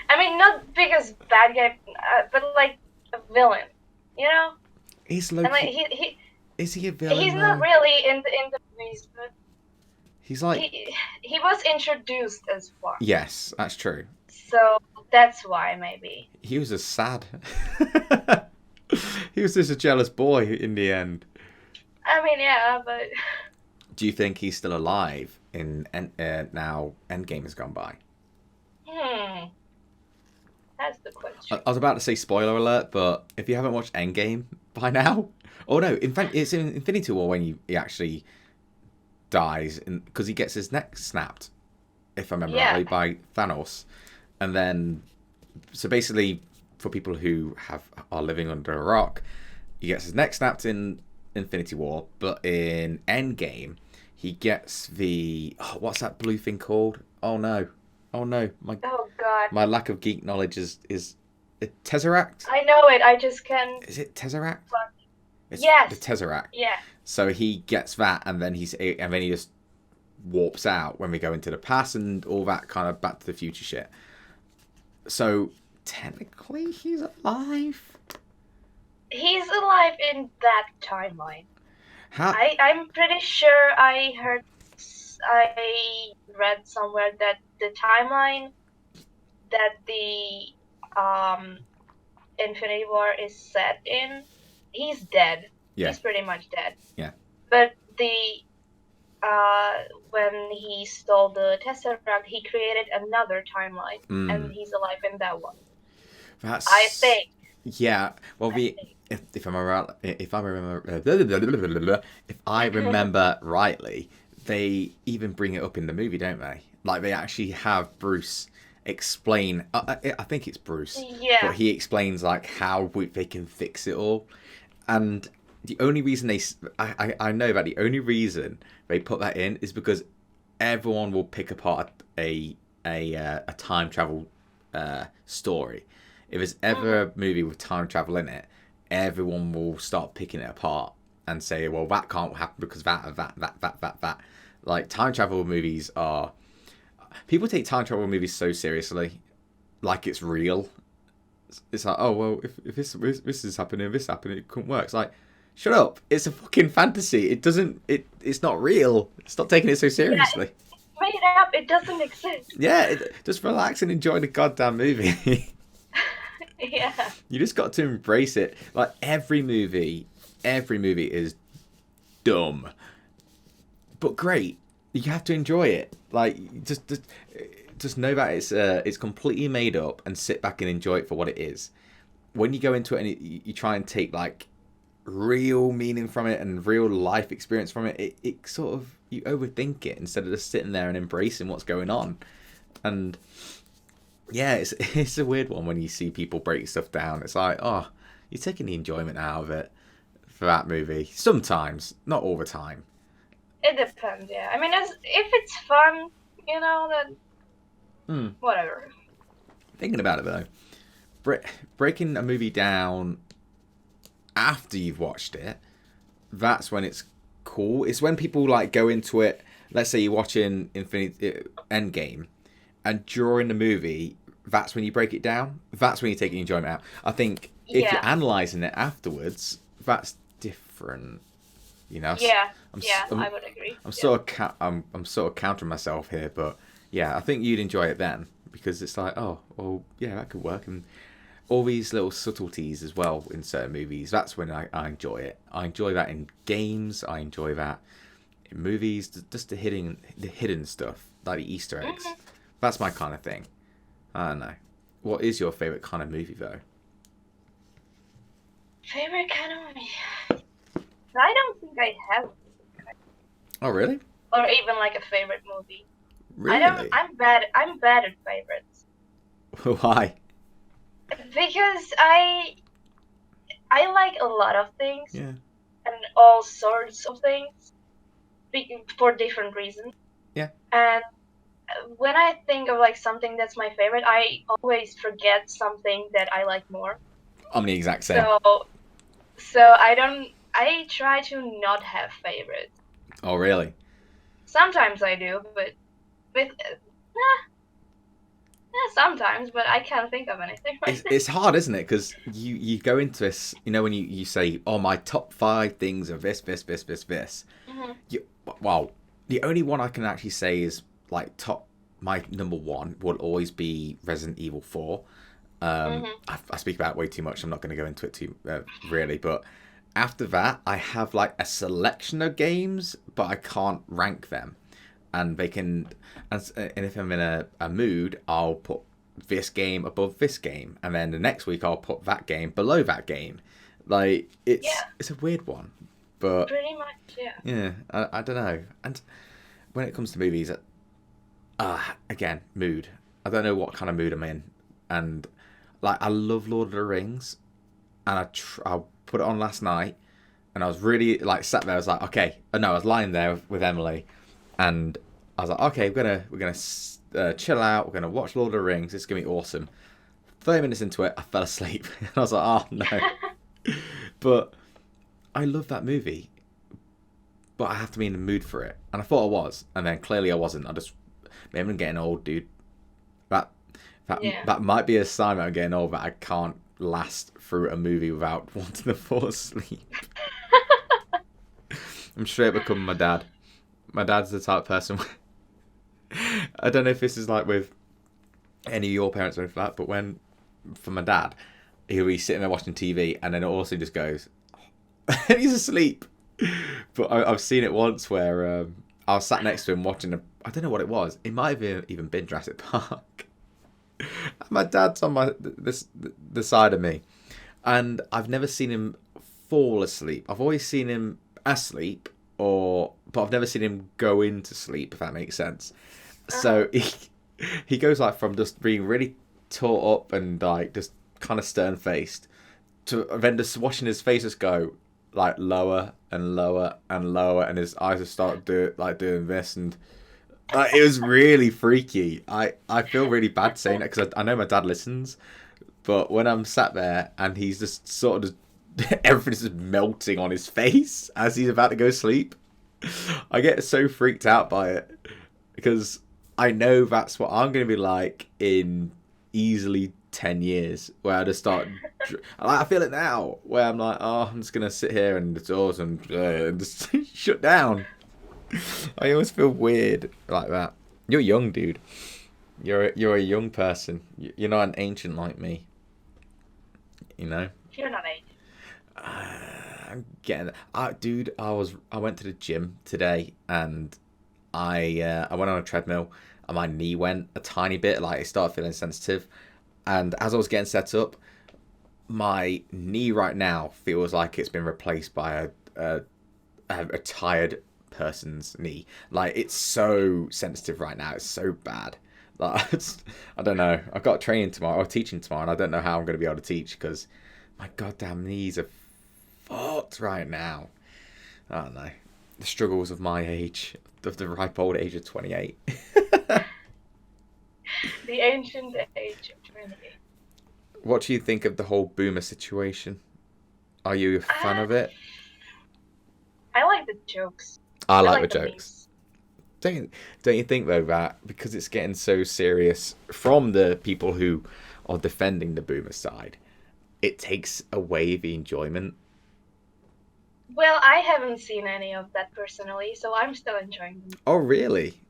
I mean, not because bad guy, but like a villain. You know. Is Loki? And like he is he a villain? he's not really in the movies, but he's like he was introduced as one. Yes, that's true. So that's why maybe. He was a sad. He was just a jealous boy in the end. I mean, yeah, but. Do you think he's still alive now Endgame has gone by? That's the question. I was about to say spoiler alert, but if you haven't watched Endgame by now, oh no, in fact, it's in Infinity War when he actually dies because he gets his neck snapped, if I remember rightly, by Thanos, and then so basically for people who are living under a rock, he gets his neck snapped in Infinity War, but in Endgame he gets the what's that blue thing called? Oh no, my God, my lack of geek knowledge is it Tesseract? I know it. I just can. Is it Tesseract? It's yes. The Tesseract. Yeah. So he gets that, and then he just warps out when we go into the past and all that kind of Back to the Future shit. So technically, he's alive. He's alive in that timeline. How? I'm pretty sure I read somewhere that the timeline that the Infinity War is set in, he's dead. Yeah. He's pretty much dead. Yeah. But when he stole the Tesseract, he created another timeline, and he's alive in that one. I think. Yeah. Well, if I remember rightly, they even bring it up in the movie, don't they? Like they actually have Bruce explain. I think it's Bruce. Yeah. But he explains like how they can fix it all, and the only reason I know that the only reason they put that in is because everyone will pick apart a time travel story. If there's ever a movie with time travel in it, everyone will start picking it apart and say, well, that can't happen because that. Like, time travel movies are... People take time travel movies so seriously, like it's real. It's like, oh, well, if this is happening, this happening, it couldn't work. It's like, shut up. It's a fucking fantasy. It's not real. Stop taking it so seriously. Yeah, it's made up. It doesn't exist. Yeah, just relax and enjoy the goddamn movie. Yeah. You just got to embrace it. Like every movie is dumb, but great. You have to enjoy it. Like just know that it's completely made up and sit back and enjoy it for what it is. When you go into it and you try and take like real meaning from it and real life experience from it, it sort of you overthink it instead of just sitting there and embracing what's going on. And yeah, it's a weird one when you see people break stuff down. It's like, oh, you're taking the enjoyment out of it for that movie. Sometimes, not all the time. It depends, yeah. I mean, if it's fun, then whatever. Thinking about it though, breaking a movie down after you've watched it, that's when it's cool. It's when people like go into it. Let's say you're watching Endgame, and during the movie, that's when you break it down. That's when you take the enjoyment out. I think if you're analysing it afterwards, that's different. Yeah, I would agree. I'm sort of countering myself here, but yeah, I think you'd enjoy it then because it's like, oh, well, yeah, that could work, and all these little subtleties as well in certain movies. That's when I enjoy it. I enjoy that in games. I enjoy that in movies. Just the hidden stuff, like the Easter eggs. Mm-hmm. That's my kind of thing. I don't know. What is your favorite kind of movie, though? Favorite kind of movie? I don't think I have. Oh, really? Or even like a favorite movie. Really? I'm bad at favorites. Why? Because I like a lot of things. Yeah. And all sorts of things for different reasons. Yeah. And when I think of like something that's my favorite, I always forget something that I like more. I'm the exact same. So I try to not have favorites. Oh, really? Sometimes I do, but sometimes, but I can't think of anything. It's hard, isn't it? Because you go into this, when you say, oh, my top 5 things are this. Mm-hmm. The only one I can actually say is like my number 1 would always be Resident Evil 4. I speak about it way too much. I'm not going to go into it too really, but after that, I have like a selection of games, but I can't rank them. And they can, and if I'm in a mood, I'll put this game above this game, and then the next week I'll put that game below that game. Like it's a weird one, but pretty much, yeah. Yeah, I don't know. And when it comes to movies, again, mood. I don't know what kind of mood I'm in, and like I love Lord of the Rings, and I put it on last night, and I was really like sat there. I was like, okay, no, I was lying there with Emily. And I was like, okay, we're gonna chill out. We're gonna watch Lord of the Rings. It's gonna be awesome. 30 minutes into it, I fell asleep. And I was like, oh no. But I love that movie. But I have to be in the mood for it. And I thought I was, and then clearly I wasn't. Maybe I'm getting old, dude. That might be a sign that I'm getting old. That I can't last through a movie without wanting to fall asleep. I'm straight becoming my dad. My dad's the type of person. I don't know if this is like with any of your parents or anything like that, but for my dad, he'll be sitting there watching TV and then it also just goes, and he's asleep. But I've seen it once where I was sat next to him watching I don't know what it was. It might have even been Jurassic Park. My dad's on the side of me, and I've never seen him fall asleep. I've always seen him asleep. But I've never seen him go into sleep, if that makes sense. So he goes like from just being really taut up and like just kind of stern faced to then just watching his face just go like lower and lower and lower, and his eyes just start doing this, and it was really freaky. I feel really bad saying it because I know my dad listens, but when I'm sat there and he's just sort of everything's just melting on his face as he's about to go to sleep, I get so freaked out by it because I know that's what I'm going to be like in easily 10 years, where I just start I feel it now where I'm like, oh, I'm just going to sit here and the doors and just shut down. I always feel weird like that. You're young, dude. You're a young person. You're not an ancient like me. You're not ancient. I'm getting dude. I went to the gym today and I went on a treadmill and my knee went a tiny bit, like it started feeling sensitive, and as I was getting set up, my knee right now feels like it's been replaced by a tired person's knee. Like it's so sensitive right now. It's so bad. Like I don't know. I've got training tomorrow or teaching tomorrow, and I don't know how I'm going to be able to teach because my goddamn knees are fucked right now. I don't know. the struggles of my age, of the ripe old age of 28. The ancient age of 28. What do you think of the whole boomer situation? Are you a fan of it? I like the jokes. I like the jokes. Memes. Don't you think though that because it's getting so serious from the people who are defending the boomer side, it takes away the enjoyment? Well, I haven't seen any of that personally, so I'm still enjoying them. Oh, really?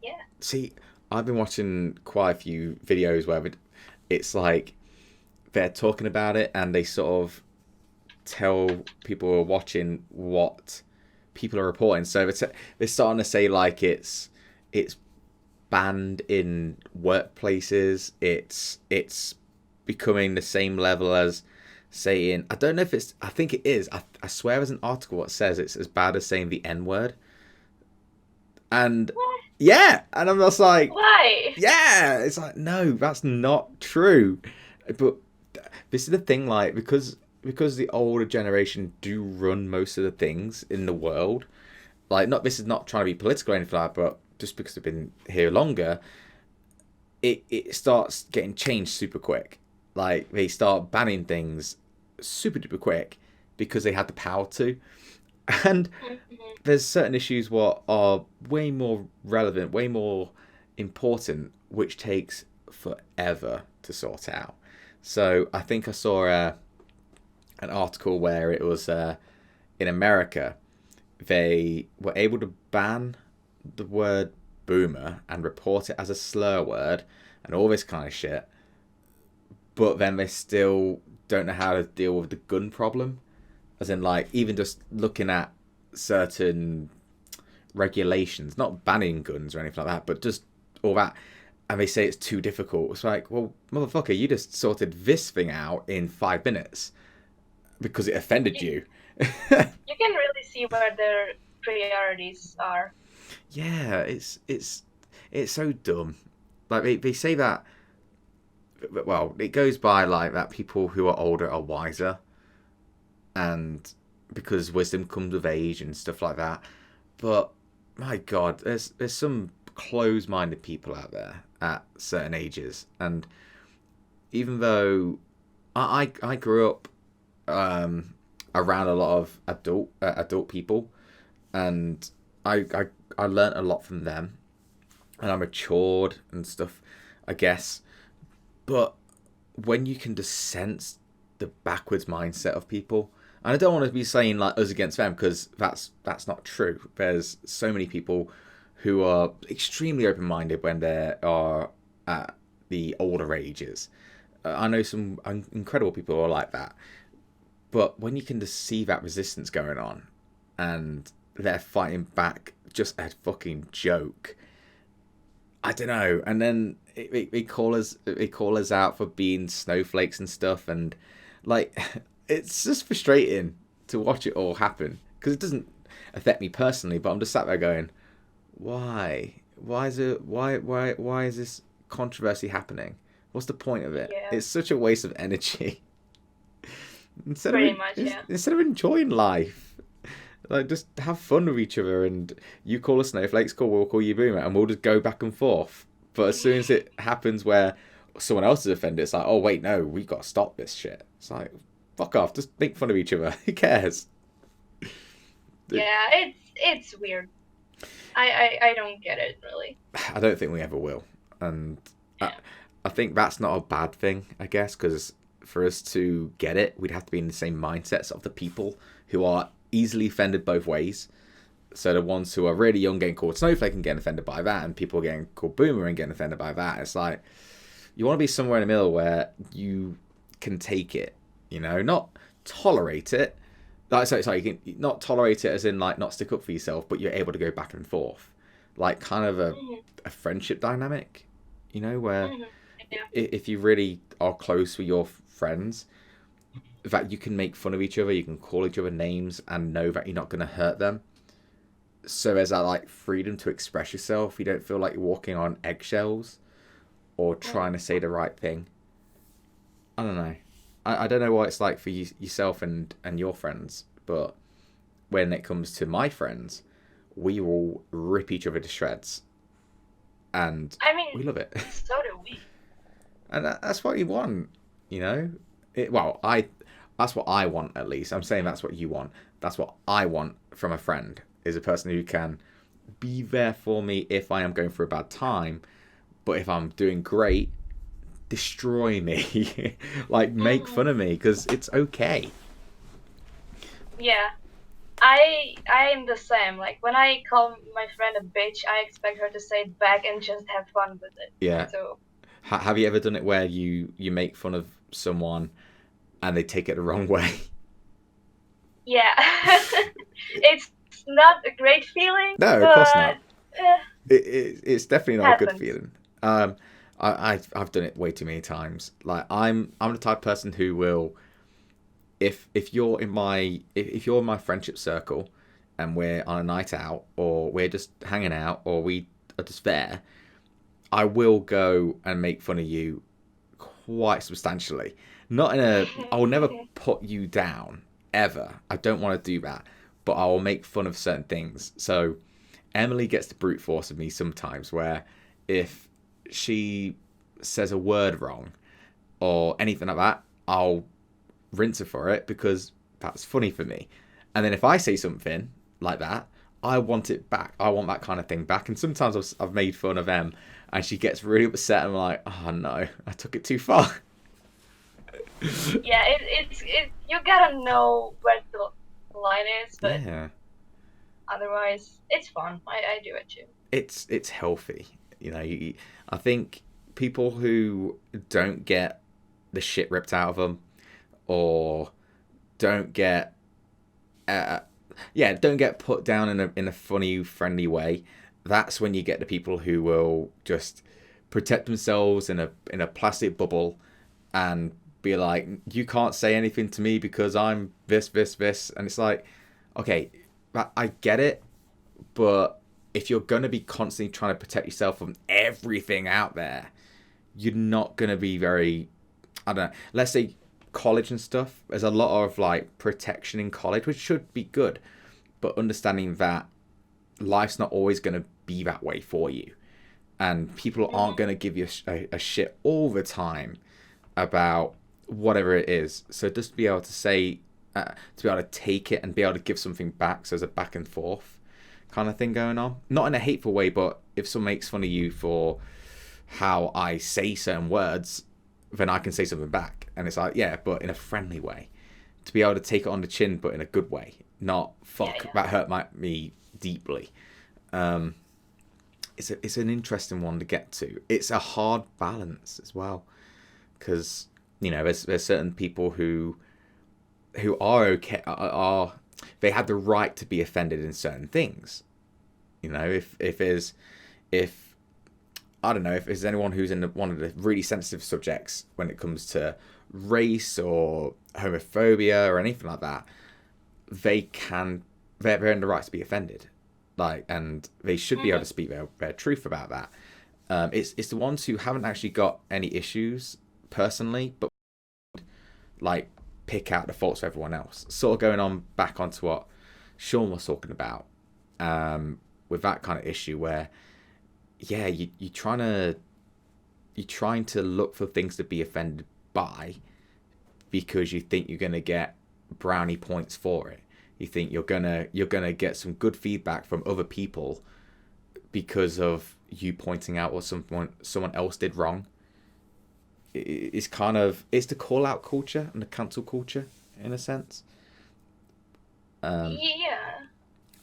Yeah. See, I've been watching quite a few videos where it's like they're talking about it and they sort of tell people who are watching what people are reporting. So they're starting to say like it's banned in workplaces. It's becoming the same level as saying, I don't know if it's, I think it is. I swear there's an article that says it's as bad as saying the N word. And What? yeah, and I'm just like, Why? yeah, it's like, no, that's not true. But this is the thing, like, because the older generation do run most of the things in the world. Like, not this is not trying to be political or anything like that, but just because they've been here longer, it starts getting changed super quick. Like, they start banning things super duper quick because they had the power to. And there's certain issues what are way more relevant, way more important, which takes forever to sort out. So I think I saw an article where it was in America, they were able to ban the word boomer and report it as a slur word and all this kind of shit, but then they still don't know how to deal with the gun problem. As in, like, even just looking at certain regulations, not banning guns or anything like that, but just all that. And they say it's too difficult. It's like, well, motherfucker, you just sorted this thing out in 5 minutes because it offended you. You can really see where their priorities are. Yeah, it's so dumb. Like they say that. Well, it goes by like that. People who are older are wiser, and because wisdom comes with age and stuff like that. But my God, there's some close-minded people out there at certain ages, and even though I grew up around a lot of adult people, and I learned a lot from them, and I matured and stuff, I guess. But when you can just sense the backwards mindset of people, and I don't want to be saying like us against them because that's not true. There's so many people who are extremely open-minded when they are at the older ages. I know some incredible people who are like that. But when you can just see that resistance going on and they're fighting back just a fucking joke, I don't know. And then they call us out for being snowflakes and stuff, and like it's just frustrating to watch it all happen because it doesn't affect me personally, but I'm just sat there going, why? Why is this controversy happening? What's the point of it? Yeah. It's such a waste of energy. Pretty much, yeah. Instead of enjoying life, like just have fun with each other. And you call us snowflakes, cool. We'll call you boomer, and we'll just go back and forth. But as soon as it happens where someone else is offended, it's like, oh wait, no, we got to stop this shit. It's like, fuck off. Just make fun of each other. Who cares? Yeah, it's weird. I don't get it really. I don't think we ever will, and yeah. I think that's not a bad thing, I guess, because for us to get it, we'd have to be in the same mindsets of the people who are easily offended both ways. So the ones who are really young getting called snowflake and getting offended by that, and people getting called boomer and getting offended by that. It's like, you want to be somewhere in the middle where you can take it, you know, not tolerate it. Like, sorry, you can not tolerate it as in like not stick up for yourself, but you're able to go back and forth. Like kind of a friendship dynamic, you know, where if you really are close with your friends, that you can make fun of each other, you can call each other names and know that you're not going to hurt them. So there's that like freedom to express yourself. You don't feel like you're walking on eggshells or trying to say the right thing. I don't know. I don't know what it's like for you, yourself and your friends, but when it comes to my friends, we will rip each other to shreds, and I mean, we love it. so do we. And that's what you want, you know. That's what I want, at least. I'm saying that's what you want. That's what I want from a friend, is a person who can be there for me if I am going through a bad time, but if I'm doing great, destroy me. Like, make fun of me, because it's okay. Yeah. I am the same. Like, when I call my friend a bitch, I expect her to say it back and just have fun with it. Yeah. So Have you ever done it where you make fun of someone and they take it the wrong way? yeah, it's not a great feeling, No, of course but not. It's definitely not a good happens. feeling. I've done it way too many times. Like, I'm the type of person who will, if you're in my if you're in my friendship circle and we're on a night out, or we're just hanging out, or we are just there, I will go and make fun of you quite substantially. Not in a, I will never put you down ever. I don't want to do that, but I will make fun of certain things. So Emily gets the brute force of me sometimes, where if she says a word wrong or anything like that, I'll rinse her for it because that's funny for me. And then if I say something like that, I want it back. I want that kind of thing back. And sometimes I've made fun of Em, and she gets really upset. And I'm like, oh no, I took it too far. Yeah, it's you gotta know where the line is, but Yeah, otherwise, it's fun. I do it too. it's healthy. You know, I think people who don't get the shit ripped out of them, or don't get uh, don't get put down in a funny, friendly way. That's when you get the people who will just protect themselves in a plastic bubble and be like, you can't say anything to me because I'm this, and it's like, okay, I get it, but if you're gonna be constantly trying to protect yourself from everything out there, you're not gonna be very, I don't know. Let's say college and stuff. There's a lot of like protection in college, which should be good, but understanding that life's not always going to be that way for you, and people aren't going to give you a shit all the time about whatever it is. So just to be able to say, to be able to take it and be able to give something back, so there's a back and forth kind of thing going on, not in a hateful way, but if someone makes fun of you for how I say certain words, then I can say something back, and it's like, yeah, but in a friendly way, to be able to take it on the chin, but in a good way, not fuck, that hurt me deeply. Um, it's an interesting one to get to. It's a hard balance as well, because you know there's certain people who are okay, are they have the right to be offended in certain things. You know, if I don't know, if there's anyone who's in one of the really sensitive subjects when it comes to race or homophobia or anything like that, they're in the right to be offended, like, and they should be able to speak their truth about that. It's the ones who haven't actually got any issues personally, but like pick out the faults of everyone else. Sort of going on back onto what Sean was talking about, with that kind of issue where, yeah, you're trying to look for things to be offended by because you think you're gonna get brownie points for it. You think you're gonna get some good feedback from other people because of you pointing out what someone else did wrong. It's kind of, it's the call out culture and the cancel culture in a sense. Yeah.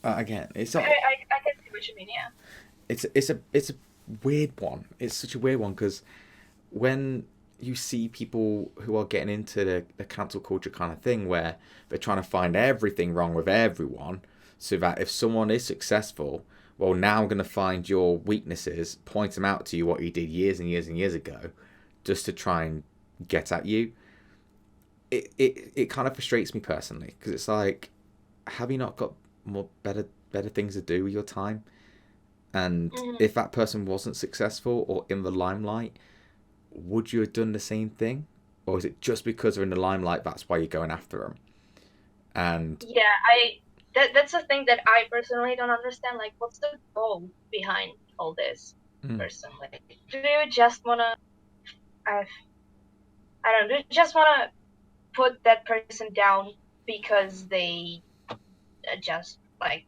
Again, it's not. I can see what you mean. Yeah. It's a weird one. It's such a weird one because when you see people who are getting into the cancel culture kind of thing where they're trying to find everything wrong with everyone, so that if someone is successful, well, now I'm going to find your weaknesses, point them out to you what you did years and years and years ago, just to try and get at you. It kind of frustrates me personally because it's like, have you not got better things to do with your time? And if that person wasn't successful or in the limelight, would you have done the same thing? Or is it just because they're in the limelight, that's why you're going after them? And Yeah, that's the thing that I personally don't understand. Like, what's the goal behind all this? Personally, do you just wanna? I don't know. Do you just wanna put that person down because they just like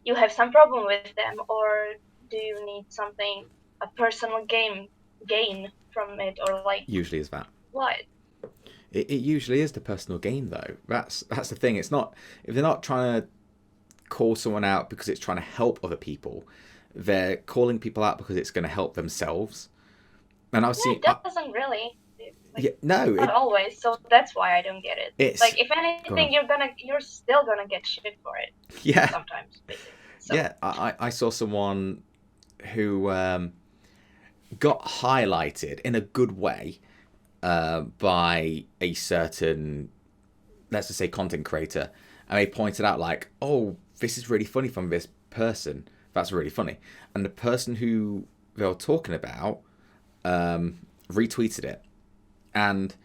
you have some problem with them, or do you need something a personal gain from it, or like Usually is that. what? It usually is the personal gain though. That's the thing. It's not if they're not trying to call someone out because it's trying to help other people. They're calling people out because it's going to help themselves. And I've seen. It doesn't really. Like, Yeah, no, not always. So that's why I don't get it. It's like if anything, you're still gonna get shit for it. Yeah. Sometimes, basically. So. Yeah, I saw someone who got highlighted in a good way by a certain, let's just say, content creator, and they pointed out like, oh, this is really funny from this person. That's really funny, and the person who they were talking about retweeted it, and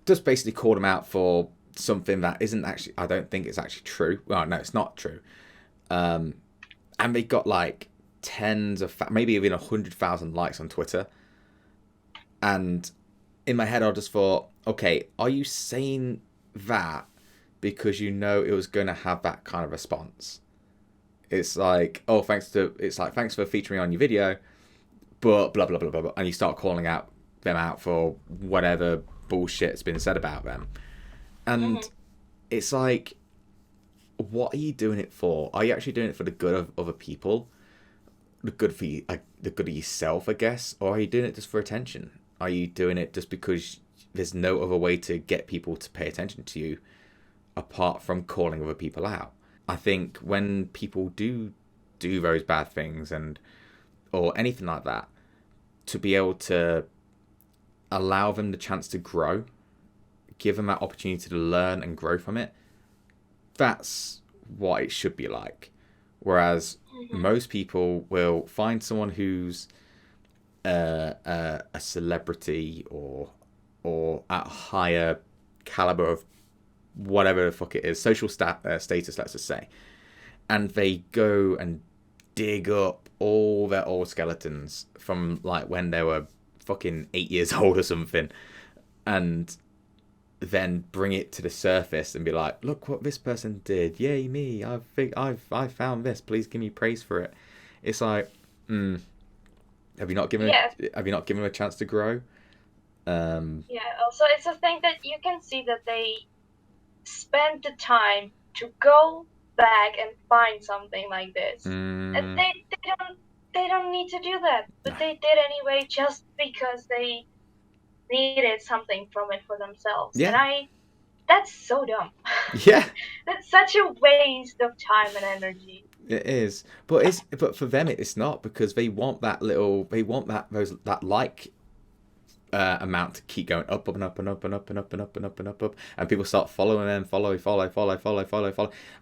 just basically called him out for something that isn't actually. I don't think it's actually true. Well, no, it's not true. And they got like tens of, maybe even 100,000 likes on Twitter. And in my head, I just thought, okay, are you saying that because you know it was going to have that kind of response? It's like, oh, thanks for featuring on your video, but blah, blah, blah, blah, blah. And you start calling them out for whatever bullshit's been said about them. And it's like, what are you doing it for? Are you actually doing it for the good of other people? The good for you, like the good of yourself, I guess? Or are you doing it just for attention? Are you doing it just because there's no other way to get people to pay attention to you apart from calling other people out? I think when people do those bad things or anything like that, to be able to allow them the chance to grow, give them that opportunity to learn and grow from it, that's what it should be like. Whereas most people will find someone who's a celebrity or at a higher caliber of whatever the fuck it is, social status, let's just say, and they go and dig up all their old skeletons from like when they were fucking 8 years old or something, and then bring it to the surface and be like, look what this person did, yay me, I've found this, please give me praise for it. It's like, have you not given them a chance to grow? Also it's a thing that you can see that they spend the time to go back and find something like this, and they don't need to do that, but they did anyway just because they needed something from it for themselves. Yeah. And that's so dumb. Yeah. That's such a waste of time and energy. It is. But for them it's not, because they want that like amount to keep going up and up and up and up and up and up and up and up, and people start following them, follow,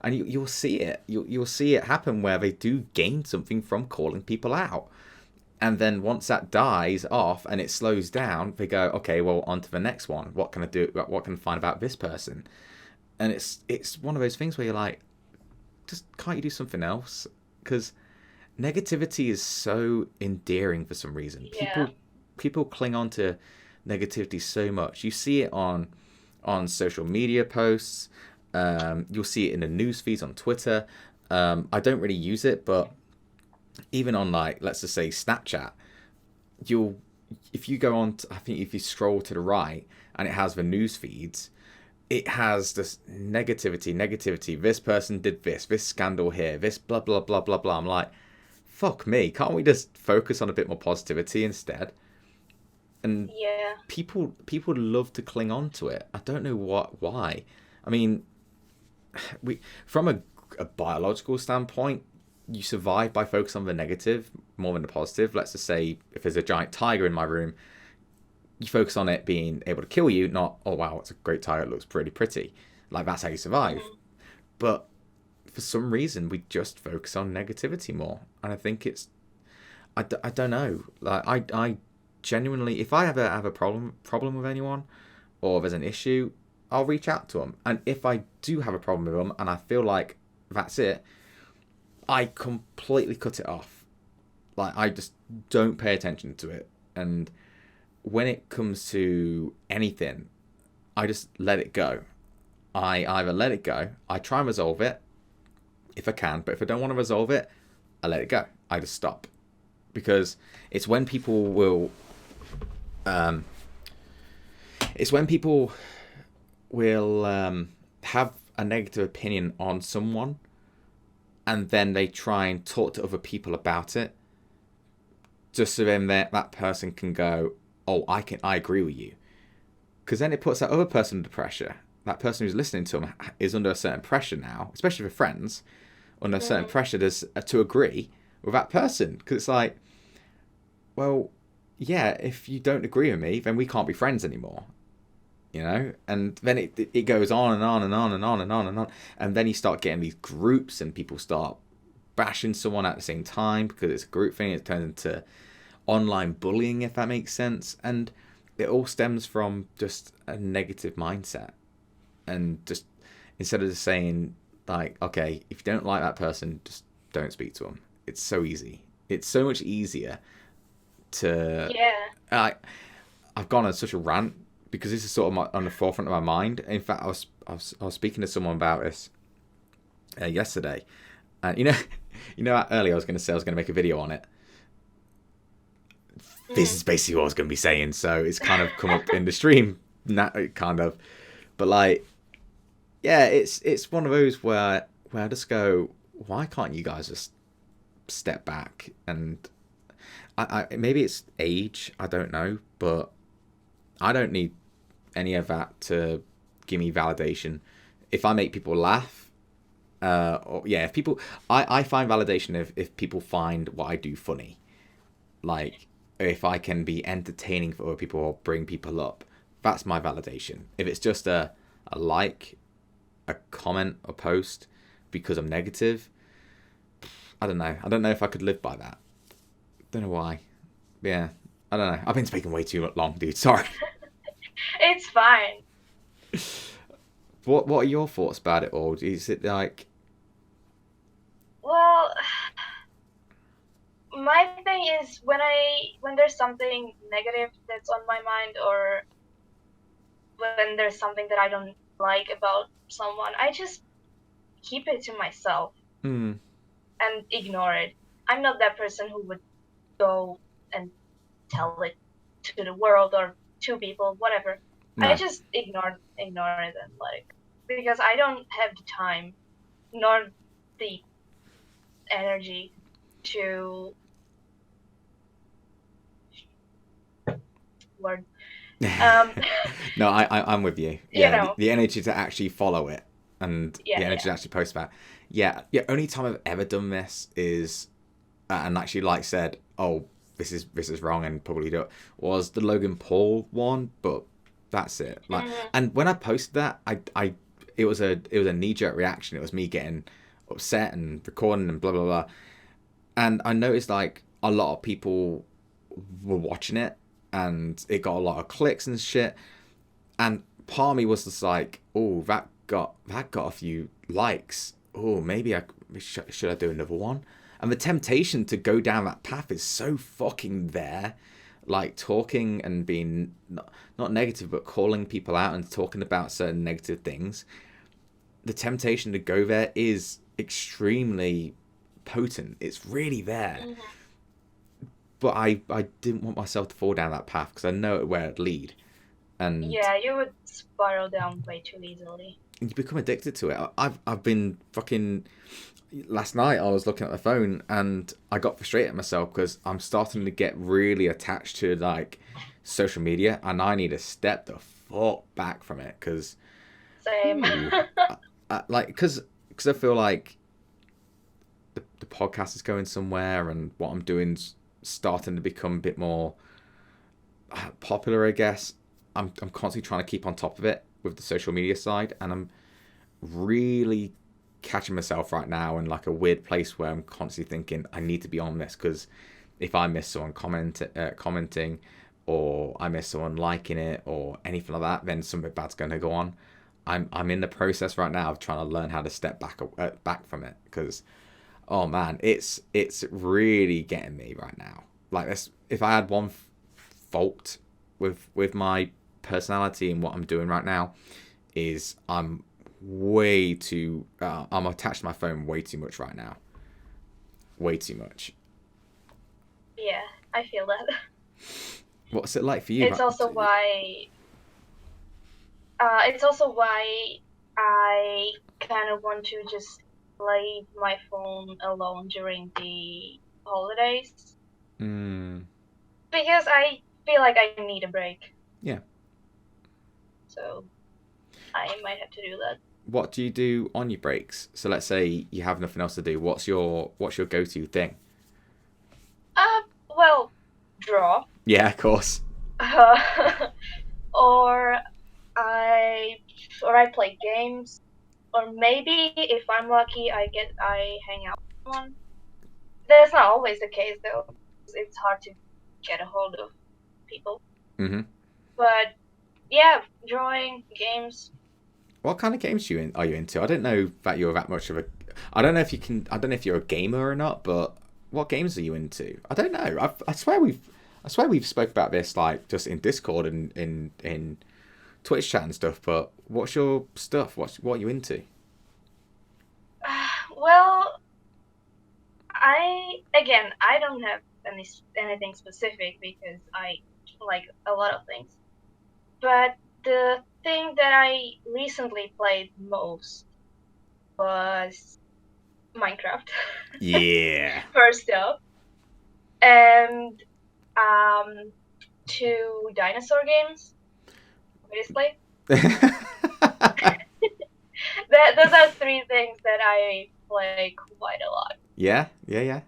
and you'll see it. You'll see it happen where they do gain something from calling people out. And then once that dies off and it slows down, they go, okay, well, on to the next one. What can I do? What can I find about this person? And it's one of those things where you're like, just can't you do something else? Because negativity is so endearing for some reason. Yeah. People cling on to negativity so much. You see it on social media posts. You'll see it in the news feeds on Twitter. I don't really use it, but even on, like, let's just say Snapchat, if you go on, I think if you scroll to the right and it has the news feeds, it has this negativity. This person did this scandal here, this blah, blah, blah, blah, blah. I'm like, fuck me. Can't we just focus on a bit more positivity instead? And yeah, people love to cling on to it. I don't know why. I mean, from a biological standpoint, you survive by focusing on the negative more than the positive. Let's just say if there's a giant tiger in my room, you focus on it being able to kill you, not, oh wow, it's a great tiger, it looks pretty. Like, that's how you survive. But for some reason, we just focus on negativity more. And I think it's, I don't know. Like, I genuinely, if I ever have a problem with anyone, or there's an issue, I'll reach out to them. And if I do have a problem with them and I feel like that's it, I completely cut it off. Like, I just don't pay attention to it. And when it comes to anything, I just let it go. I either let it go, I try and resolve it if I can, but if I don't want to resolve it, I let it go. I just stop. Because it's when people will have a negative opinion on someone, and then they try and talk to other people about it, just so then that person can go, oh, I agree with you. Because then it puts that other person under pressure. That person who's listening to them is under a certain pressure now, especially for friends, under a certain pressure to agree with that person. Because it's like, well, yeah, if you don't agree with me, then we can't be friends anymore. You know? And then it goes on and on and on and on and on and on. And then you start getting these groups and people start bashing someone at the same time because it's a group thing. It turns into online bullying, if that makes sense. And it all stems from just a negative mindset. And just instead of just saying, like, okay, if you don't like that person, just don't speak to them. It's so easy. It's so much easier to... Yeah. I've gone on such a rant because this is sort of on the forefront of my mind. In fact, I was speaking to someone about this yesterday. And you know, earlier I was going to say I was going to make a video on it. This is basically what I was going to be saying. So it's kind of come up in the stream, kind of. But like, yeah, it's one of those where I just go, why can't you guys just step back? And I maybe it's age, I don't know, but I don't need any of that to give me validation. If I make people laugh, if people, I find validation if people find what I do funny. Like, if I can be entertaining for other people or bring people up, that's my validation. If it's just a like, a comment, a post because I'm negative, I don't know. I don't know if I could live by that. Don't know why. Yeah, I don't know. I've been speaking way too long, dude. Sorry. It's fine. What are your thoughts about it all? Is it like... Well, my thing is when there's something negative that's on my mind, or when there's something that I don't like about someone, I just keep it to myself and ignore it. I'm not that person who would go and tell it to the world or to people, whatever. No. I just ignore it and like, because I don't have the time nor the energy to No, I'm with you. Yeah, the energy to actually follow it and the energy to actually post about. Yeah. Only time I've ever done this is and actually like said, oh, this is wrong and probably do it, was the Logan Paul one, but that's it. Like, and when I posted that, it was a knee-jerk reaction. It was me getting upset and recording and blah blah blah, and I noticed like a lot of people were watching it and it got a lot of clicks and shit, and part of me was just like, oh, that got a few likes. Oh, maybe should I do another one? And the temptation to go down that path is so fucking there. Like, talking and being not negative, but calling people out and talking about certain negative things. The temptation to go there is extremely potent. It's really there. But I didn't want myself to fall down that path because I know where it'd lead. And yeah, you would spiral down way too easily. You become addicted to it. I've been fucking... Last night I was looking at my phone and I got frustrated at myself because I'm starting to get really attached to like social media, and I need to step the fuck back from it because same. Because I feel like the podcast is going somewhere and what I'm doing's starting to become a bit more popular, I guess. I'm constantly trying to keep on top of it with the social media side, and I'm really catching myself right now in like a weird place where I'm constantly thinking I need to be on this, because if I miss someone commenting or I miss someone liking it or anything like that, then something bad's going to go on. I'm in the process right now of trying to learn how to step back from it, because oh man, it's really getting me right now. Like this, if I had one fault with my personality and what I'm doing right now, is I'm way too I'm attached to my phone way too much right now. Way too much. Yeah, I feel that. What's it like for you? It's also why. It's also why I kind of want to just leave my phone alone during the holidays. Because I feel like I need a break. Yeah. So I might have to do that. What do you do on your breaks? So let's say you have nothing else to do. What's your go-to thing? Well, draw. Yeah, of course. Or I play games, or maybe if I'm lucky, I hang out with someone. That's not always the case though. It's hard to get a hold of people. But yeah, drawing, games. What kind of games are you into? I don't know that you're that much of a. I don't know if you're a gamer or not. But what games are you into? I don't know. I swear we've spoke about this like just in Discord and in Twitch chat and stuff. But what's your stuff? What are you into? Well, I don't have anything specific because I like a lot of things. But the thing that I recently played most was Minecraft. Yeah. First up. And 2 dinosaur games, obviously. Those are 3 things that I play quite a lot. Yeah. Yeah.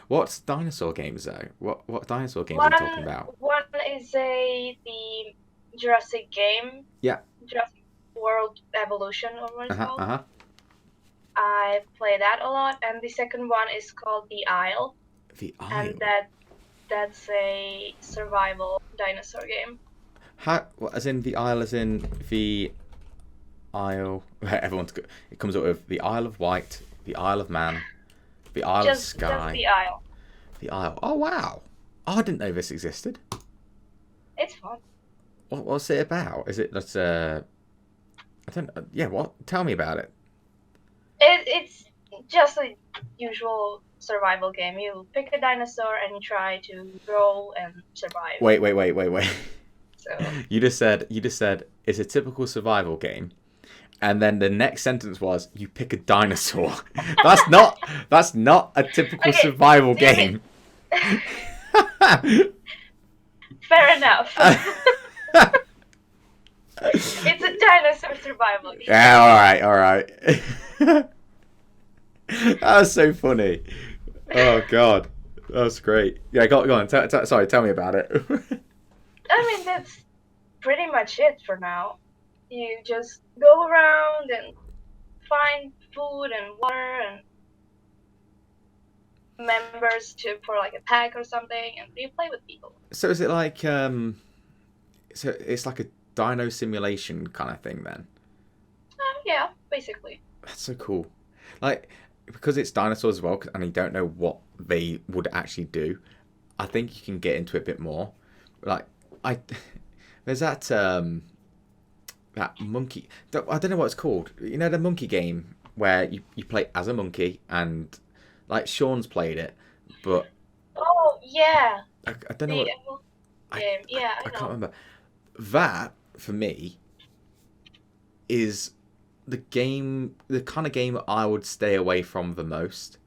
What's dinosaur games though? What dinosaur games are you talking about? One is the Jurassic game. Yeah. Jurassic World Evolution, or what it's called. Uh-huh. I play that a lot, and the second one is called The Isle. The Isle. And that's a survival dinosaur game. As in the Isle, as in the Isle. It comes up with the Isle of Wight, the Isle of Man, the Isle of Skye. Just the Isle. The Isle. Oh wow! Oh, I didn't know this existed. It's fun. What's it about? Is it that? I don't. Yeah. What? Tell me about it. It's just a usual survival game. You pick a dinosaur and you try to grow and survive. Wait. So You just said it's a typical survival game, and then the next sentence was you pick a dinosaur. That's not a typical survival game. Fair enough. It's a dinosaur survival game. Yeah, all right. That was so funny. Oh god, that was great. Yeah, go on. Sorry, tell me about it. I mean, that's pretty much it for now. You just go around and find food and water and members for like a pack or something, and you play with people. So is it like so it's like a dino simulation kind of thing then? Yeah, basically. That's so cool. Like, because it's dinosaurs as well, and you don't know what they would actually do, I think you can get into it a bit more. Like, there's that monkey. I don't know what it's called. You know the monkey game where you play as a monkey, and like Sean's played it, but oh yeah, I don't know I can't remember. That for me is the kind of game I would stay away from the most.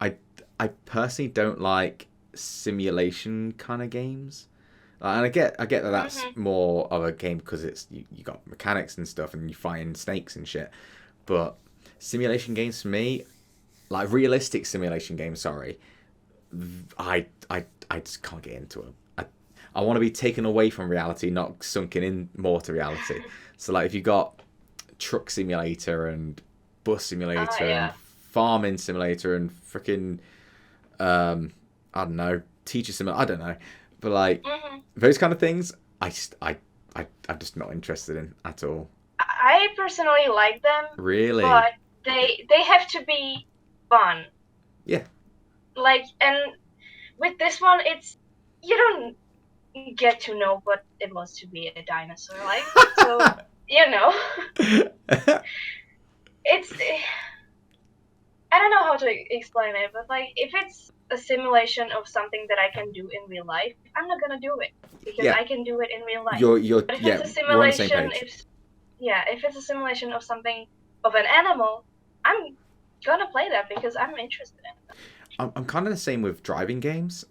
I personally don't like simulation kind of games, and I get that that's more of a game because it's you got mechanics and stuff and you find snakes and shit. But simulation games for me, like realistic simulation games, sorry, I just can't get into them. I want to be taken away from reality, not sunken in more to reality. So like if you got truck simulator and bus simulator and farming simulator and freaking I don't know, teacher simulator, I don't know, but like those kind of things I'm just not interested in at all. I personally like them. Really? But they have to be fun. Yeah. Like, and with this one, it's you don't get to know what it was to be a dinosaur. Like, so it's. I don't know how to explain it, but like, if it's a simulation of something that I can do in real life, I'm not gonna do it because Yeah. I can do it in real life. You're But if yeah, it's a we're on the same simulation, page. if it's a simulation of something of an animal, I'm gonna play that because I'm interested in it. I'm kind of the same with driving games.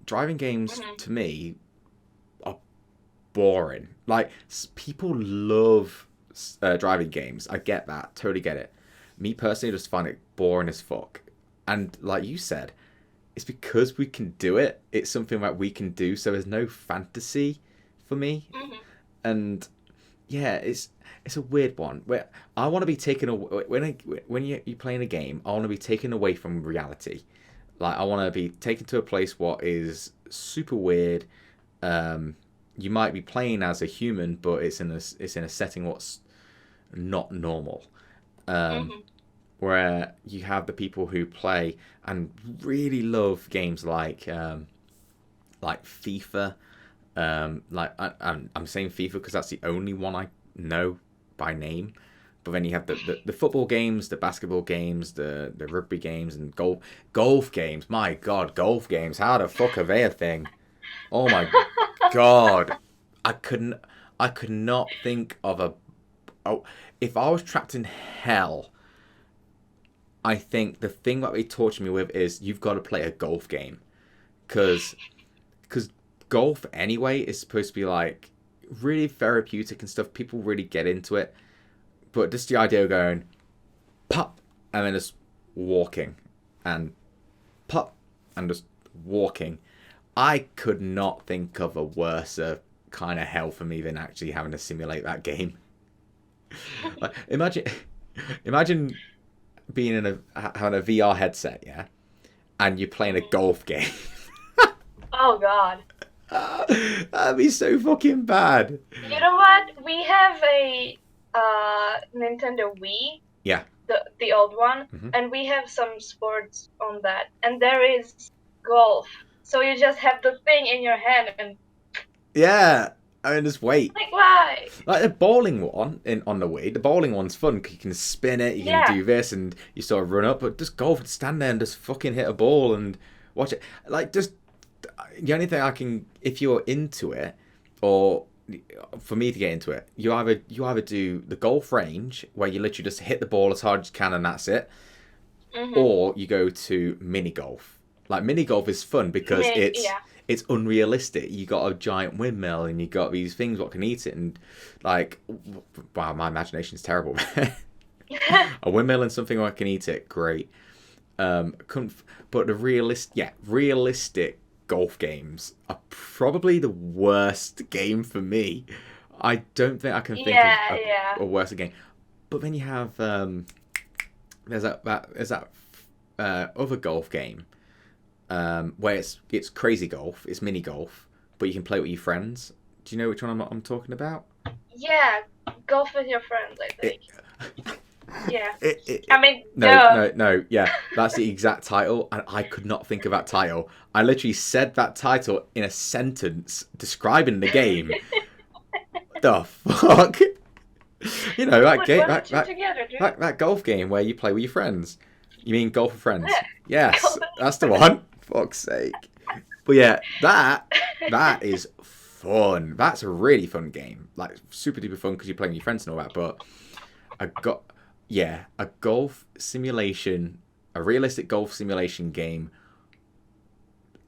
Driving games to me are boring. Like people love driving games. I get that, totally get it. Me personally, just find it boring as fuck. And like you said, it's because we can do it. It's something that we can do. So there's no fantasy for me. And yeah, it's a weird one. Where I want to be taken away when you're playing a game. I want to be taken away from reality. Like I want to be taken to a place what is super weird. You might be playing as a human, but it's in a setting what's not normal. Where you have the people who play and really love games like FIFA. I'm saying FIFA because that's the only one I know by name. But then you have the football games, the basketball games, the rugby games, and golf games. My God, golf games! How the fuck are they a thing? Oh my God, I could not think of a. Oh, if I was trapped in hell, I think the thing that they torture me with is you've got to play a golf game, because golf anyway is supposed to be like really therapeutic and stuff. People really get into it. But just the idea of going, pop, and then just walking, and pop, and just walking. I could not think of a worse kind of hell for me than actually having to simulate that game. Like, imagine being having a VR headset, yeah, and you're playing a golf game. Oh God. That'd be so fucking bad. You know what? We have a Nintendo Wii. Yeah. The old one, and we have some sports on that, and there is golf. So you just have the thing in your hand and. Yeah. I mean, just wait. Like, why? Like the bowling one on the Wii, the bowling one's fun because you can spin it, you can do this, and you sort of run up. But just golf, stand there and just fucking hit a ball and watch it. Like, just the only thing I can, if you're into it, or for me to get into it, you either do the golf range where you literally just hit the ball as hard as you can and that's it, or you go to mini golf. Like mini golf is fun because it's unrealistic. You got a giant windmill and you got these things what can eat it, and like, wow, my imagination is terrible. A windmill and something that can eat it, great. But the realistic golf games are probably the worst game for me. I don't think I can think of a worse game. But then you have there's that other golf game where it's crazy golf, it's mini golf, but you can play with your friends. Do you know which one I'm talking about? Yeah, golf with your friends, I think. Yeah. No, yeah, that's the exact title, and I could not think of that title. I literally said that title in a sentence describing the game. The fuck? You know, that game, that golf game where you play with your friends. You mean Golf with Friends? Yes, that's the one. Fuck's sake. But yeah, that is fun. That's a really fun game. Like, super duper fun because you're playing with your friends and all that, but a golf simulation, a realistic golf simulation game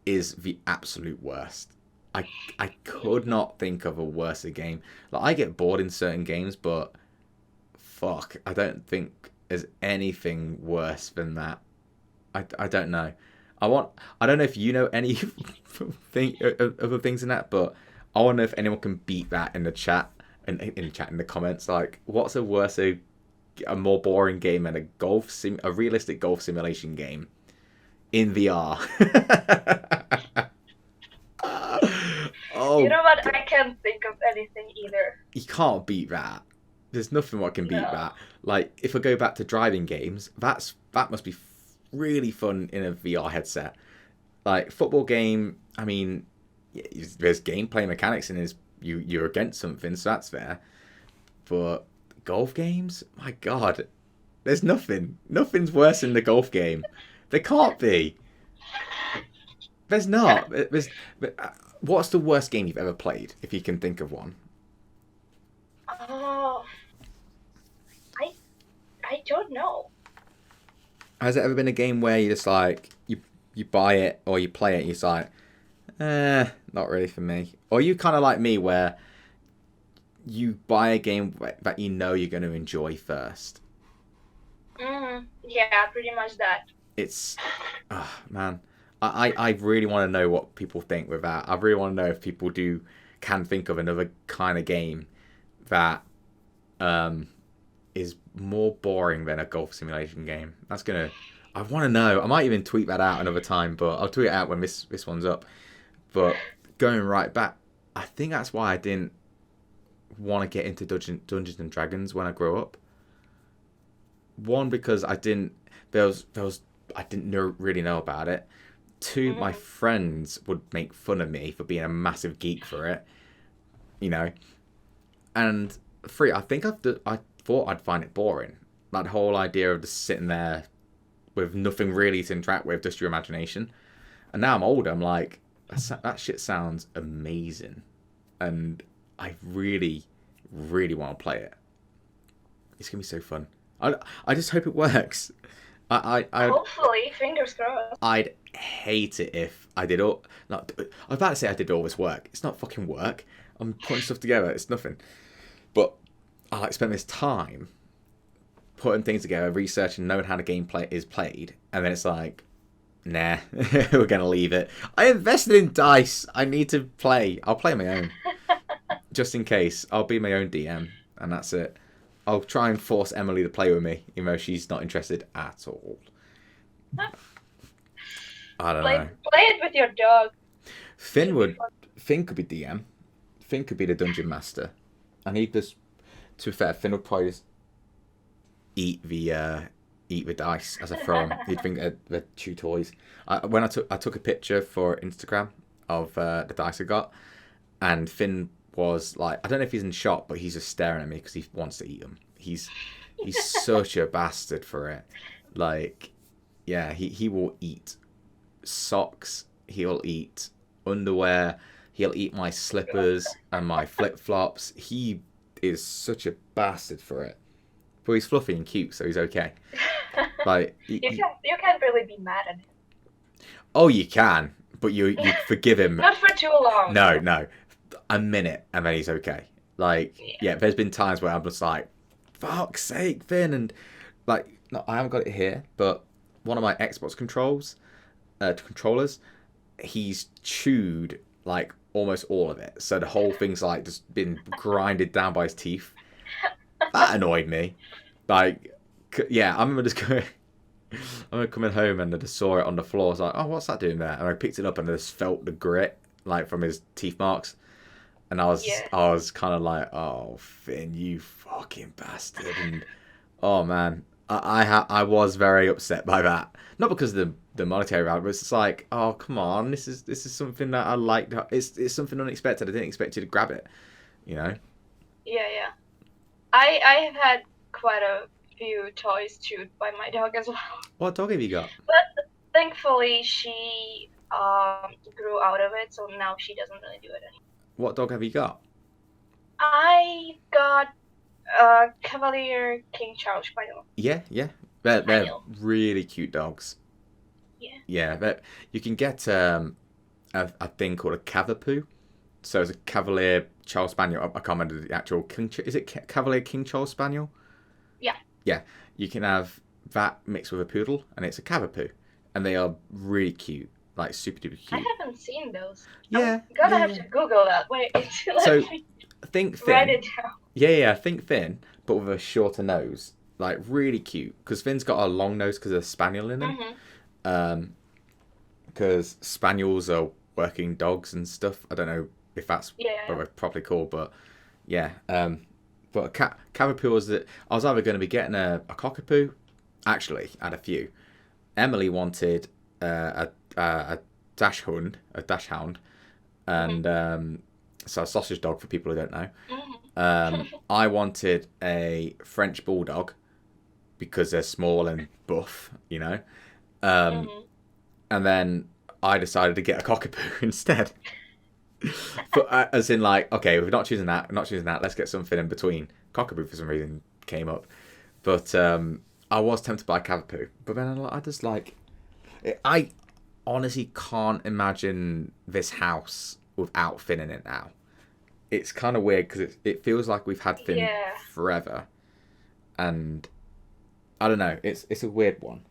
is the absolute worst. I could not think of a worse game. Like, I get bored in certain games, but fuck, I don't think there's anything worse than that. I don't know. I don't know if you know any other things in that, but I want to know if anyone can beat that in the chat, in the comments. Like, what's a more boring game than a realistic golf simulation game in VR? You know what? I can't think of anything either. You can't beat that. There's nothing what can beat No. that. Like, if I go back to driving games, that must be really fun in a VR headset. Like, football game, I mean, there's gameplay mechanics in it. You're against something, so that's fair. But golf games, my God, there's nothing. Nothing's worse than the golf game. There can't be. There's not. What's the worst game you've ever played, if you can think of one? Oh, I don't know. Has it ever been a game where you just like you buy it or you play it, and you're just like, not really for me? Or you kind of like me where you buy a game that you know you're going to enjoy first? Yeah, pretty much that. It's, oh, man, I really want to know what people think with that. I really want to know if people can think of another kind of game that is more boring than a golf simulation game. I want to know. I might even tweet that out another time, but I'll tweet it out when this one's up. But going right back, I think that's why I didn't want to get into Dungeons and Dragons when I grew up. One, because I didn't really know about it. Two, my friends would make fun of me for being a massive geek for it, you know. And three, I think I thought I'd find it boring. That whole idea of just sitting there with nothing really to interact with, just your imagination. And now I'm older, I'm like, that shit sounds amazing, and I really, really want to play it. It's gonna be so fun. I just hope it works. Hopefully, fingers crossed. I'd hate it if I did all. Not, I was about to say I did all this work. It's not fucking work. I'm putting stuff together. It's nothing. But I like spend this time putting things together, researching, knowing how the game is played, and then it's like, nah, we're gonna leave it. I invested in dice. I need to play. I'll play my own, just in case. I'll be my own DM, and that's it. I'll try and force Emily to play with me, even though she's not interested at all. I don't know. Play it with your dog. Finn could be DM. Finn could be the dungeon master, and he'd just. To be fair, Finn would probably just eat the dice as I throw them. He'd think they're chew toys. When I took a picture for Instagram of the dice I got, and Finn was like, I don't know if he's in shock, but he's just staring at me because he wants to eat them. He's such a bastard for it. Like, yeah, he will eat socks. He'll eat underwear. He'll eat my slippers and my flip flops. He is such a bastard for it. But he's fluffy and cute, so he's okay. Like you can't really be mad at him. Oh, you can, but you forgive him. Not for too long. No, a minute, and then he's okay. Like, yeah, there's been times where I'm just like, fuck's sake, Finn, and like, no, I haven't got it here, but one of my Xbox controllers, he's chewed like almost all of it, so the whole thing's like just been grinded down by his teeth. That annoyed me. Like, yeah, I remember just coming home and I just saw it on the floor. I was like, oh, what's that doing there? And I picked it up and I just felt the grit, like, from his teeth marks. And I was kind of like, oh, Finn, you fucking bastard. And, oh, man, I was very upset by that. Not because of the monetary value, but it's just like, oh, come on, this is something that I liked. It's something unexpected. I didn't expect you to grab it, you know? Yeah. I have had quite a few toys chewed by my dog as well. What dog have you got? But thankfully, she grew out of it, so now she doesn't really do it anymore. What dog have you got? I got Cavalier King Charles Spaniel. Yeah. They're really cute dogs. Yeah, you can get a thing called a Cavapoo. So it's a Cavalier Charles Spaniel. I can't remember the actual King. Is it Cavalier King Charles Spaniel? Yeah. Yeah, you can have that mixed with a poodle, and it's a Cavapoo, and they are really cute, like super duper cute. I haven't seen those. Yeah. I'm gonna have to Google that. Wait. So think Finn. Write it down. Yeah. Think Finn, but with a shorter nose, like really cute. Because Finn's got a long nose because of the spaniel in him. Mm-hmm. Because spaniels are working dogs and stuff. I don't know if that's Yeah. properly called, but yeah. But Cavapoo was that I was either going to be getting a cockapoo. Actually, I had a few. Emily wanted a dachshund, and so a sausage dog for people who don't know. I wanted a French bulldog because they're small and buff, you know. And then I decided to get a cockapoo instead. But, as in, like, okay, we're not choosing that. Let's get something in between. Cockapoo for some reason came up, but I was tempted by Cavapoo. But then I just like, I honestly can't imagine this house without Finn in it now. It's kind of weird because it feels like we've had Finn forever, and I don't know. It's a weird one.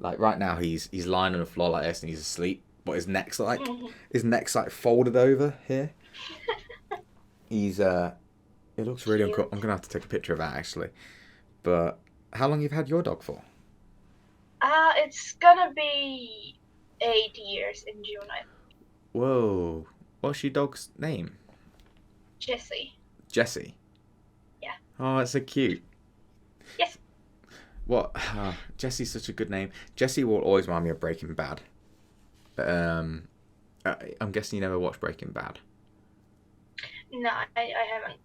Like right now, he's lying on the floor like this and he's asleep, but his neck's like folded over here. He's it looks really uncomfortable. I'm gonna have to take a picture of that actually. But how long you've had your dog for? It's gonna be 8 years in June. Whoa, what's your dog's name? Jessie. Jessie. Yeah. Oh, that's so cute. Yes. What? Jessie's such a good name. Jessie will always remind me of Breaking Bad. I'm guessing you never watched Breaking Bad. No, I haven't.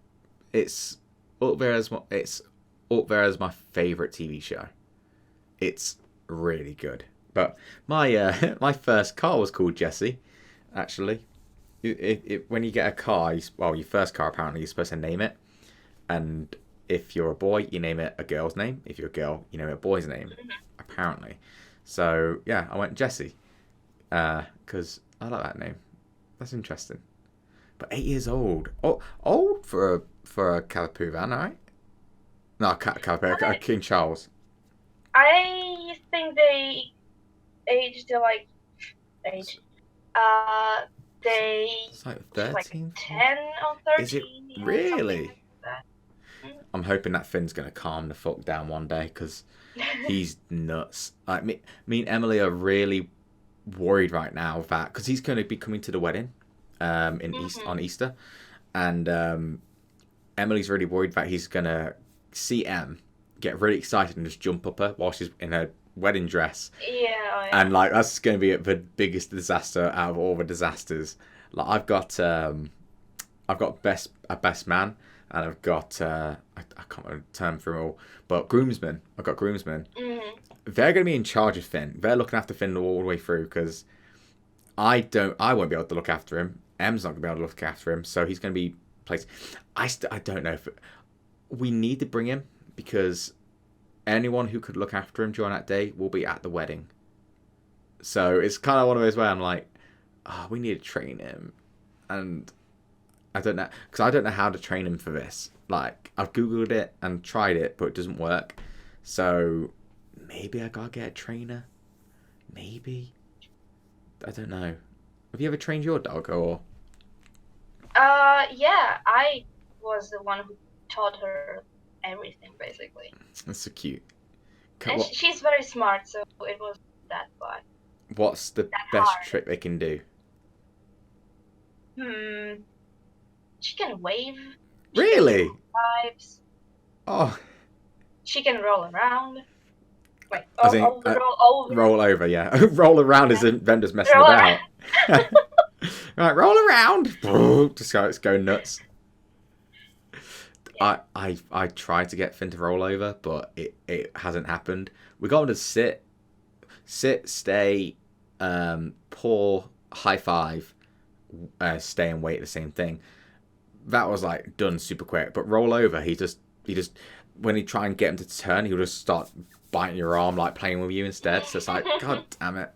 It's up there as my favorite TV show. It's really good. But my my first car was called Jessie. Actually, when you get a car, your first car apparently you're supposed to name it, and if you're a boy, you name it a girl's name. If you're a girl, you name it a boy's name. Apparently, so yeah, I went Jessie because I like that name. That's interesting. But 8 years old. Oh, old for a Cavapoo van, right? No, Cavapoo, King Charles. I think they aged to like age. It's like 13? Like 10 or 13. Is it really? Like I'm hoping that Finn's going to calm the fuck down one day because he's nuts. Like me and Emily are really worried right now that because he's going to be coming to the wedding on Easter, and Emily's really worried that he's going to see Em, get really excited and just jump up her while she's in her wedding dress. Yeah. And like that's going to be the biggest disaster out of all the disasters. Like I've got best man, and I've got I can't remember the term for them all, but groomsmen. I've got groomsmen. They're going to be in charge of Finn. They're looking after Finn all the way through because I won't be able to look after him. Em's not going to be able to look after him, so he's going to be placed. I don't know if we need to bring him because anyone who could look after him during that day will be at the wedding. So it's kind of one of those where I'm like, we need to train him, and I don't know because I don't know how to train him for this. Like I've googled it and tried it, but it doesn't work. So maybe I gotta get a trainer. Maybe I don't know. Have you ever trained your dog or? Yeah, I was the one who taught her everything basically. That's so cute. And she's very smart, so it was that bad. What's the best trick they can do? She can wave. Really? She can vibes. Oh. She can roll around. Wait, roll over, yeah. Roll around isn't them just messing about. Right, roll around. Just go nuts. Yeah. I tried to get Finn to roll over, but it hasn't happened. We got him to sit, stay, paw, high five, stay and wait, the same thing. That was like done super quick. But roll over, he just when he try and get him to turn, he'll just start biting your arm, like playing with you instead. So it's like, God damn it.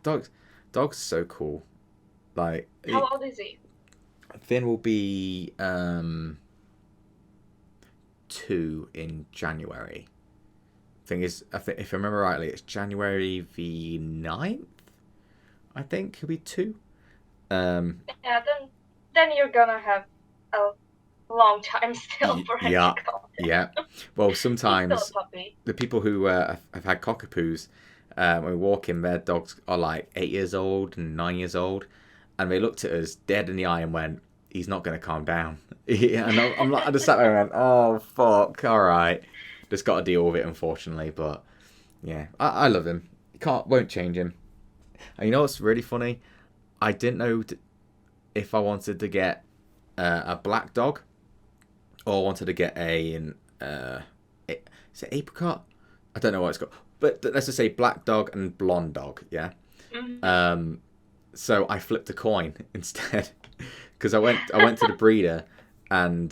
Dogs are so cool. Like, how old is he? Finn will be 2 in January. Thing is, if I remember rightly, it's January the 9th. I think he'll be 2. Yeah, then you're gonna have a long time still for him to go. Yeah. Well, sometimes the people who have had cockapoos, when we walk in, their dogs are like 8 years old and 9 years old, and they looked at us dead in the eye and went, "He's not going to calm down. Yeah, and I'm like, I just sat there and went, oh fuck, all right, just got to deal with it, unfortunately. But yeah, I love him. Won't change him. And you know what's really funny? I didn't know if I wanted to get a black dog or wanted to get is it apricot? I don't know what it's called, but let's just say black dog and blonde dog. Yeah. Mm-hmm. So I flipped a coin instead because I went to the breeder and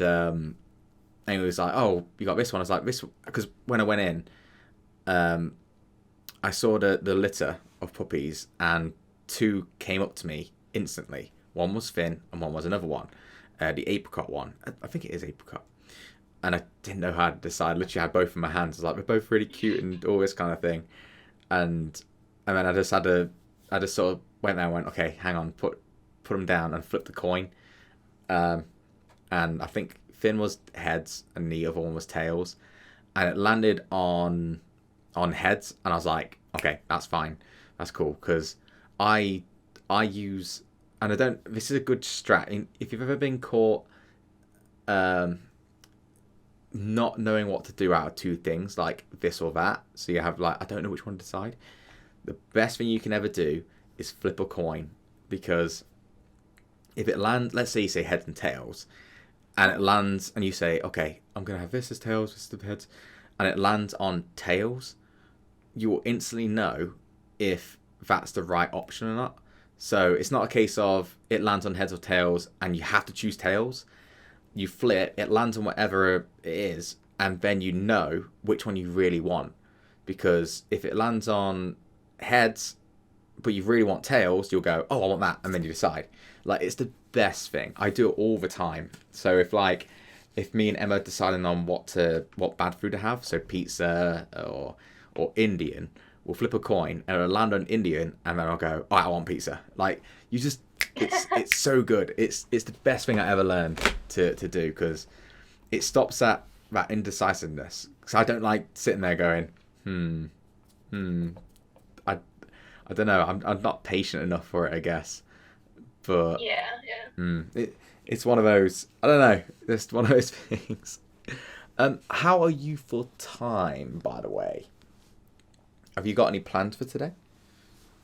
he was like, "Oh, you got this one." I was like, "This," because when I went in, I saw the litter of puppies and two came up to me instantly. One was Finn and one was another one, the apricot one. I think it is apricot. And I didn't know how to decide. Literally had both in my hands. I was like, they're both really cute and all this kind of thing. And then I just sort of went there and went, okay, hang on, put them down and flip the coin. Um, and I think Finn was heads and the other one was tails. And it landed on heads. And I was like, okay, that's fine. That's cool. Because I use, and I don't, this is a good strat. If you've ever been caught not knowing what to do out of two things, like this or that, so you have like, I don't know which one to decide, the best thing you can ever do is flip a coin. Because if it lands, let's say you say heads and tails, and it lands and you say, okay, I'm going to have this as tails, this as heads, and it lands on tails, you will instantly know if that's the right option or not. So it's not a case of it lands on heads or tails and you have to choose tails. You flip, it lands on whatever it is, and then you know which one you really want. Because if it lands on heads, but you really want tails, you'll go, oh, I want that, and then you decide. Like, it's the best thing. I do it all the time. So if me and Emma are deciding on what bad food to have, so pizza or Indian, we'll flip a coin and it'll land on Indian, and then I'll go, oh, I want pizza. Like, you just, it's so good. It's the best thing I ever learned to do, because it stops that indecisiveness. Because I don't like sitting there going, I don't know. I'm not patient enough for it, I guess. But Yeah. it's one of those. I don't know. It's one of those things. How are you for time, by the way? Have you got any plans for today?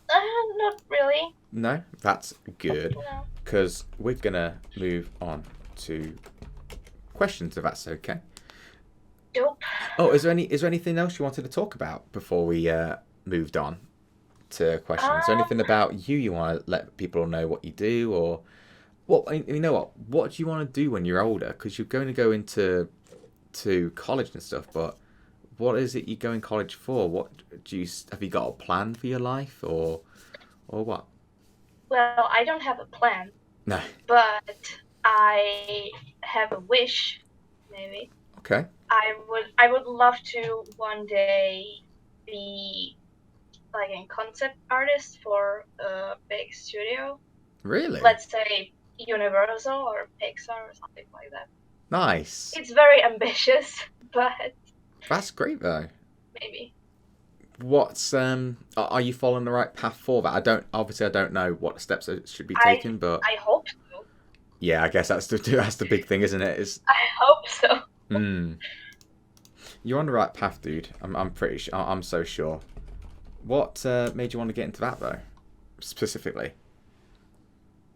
Not really. No, that's good. No. Because we're gonna move on to questions, if that's okay. Nope. Oh, is there anything else you wanted to talk about before we moved on to questions? Is there anything about you want to let people know what you do, or what? You know what do you want to do when you're older? Because you're going to go into college and stuff, but what is it you go in college for? What have you got a plan for your life, or what? Well, I don't have a plan, No. but I have a wish, maybe. Okay. I would love to one day be like a concept artist for a big studio. Really? Let's say Universal or Pixar or something like that. Nice. It's very ambitious, but That's great though. maybe. What's are you following the right path for that? I don't know what steps should be taken, but I hope so. yeah, I guess that's the big thing, isn't it? Is I hope so. You're on the right path, dude. I'm pretty sure. I'm so sure. What made you want to get into that though, specifically?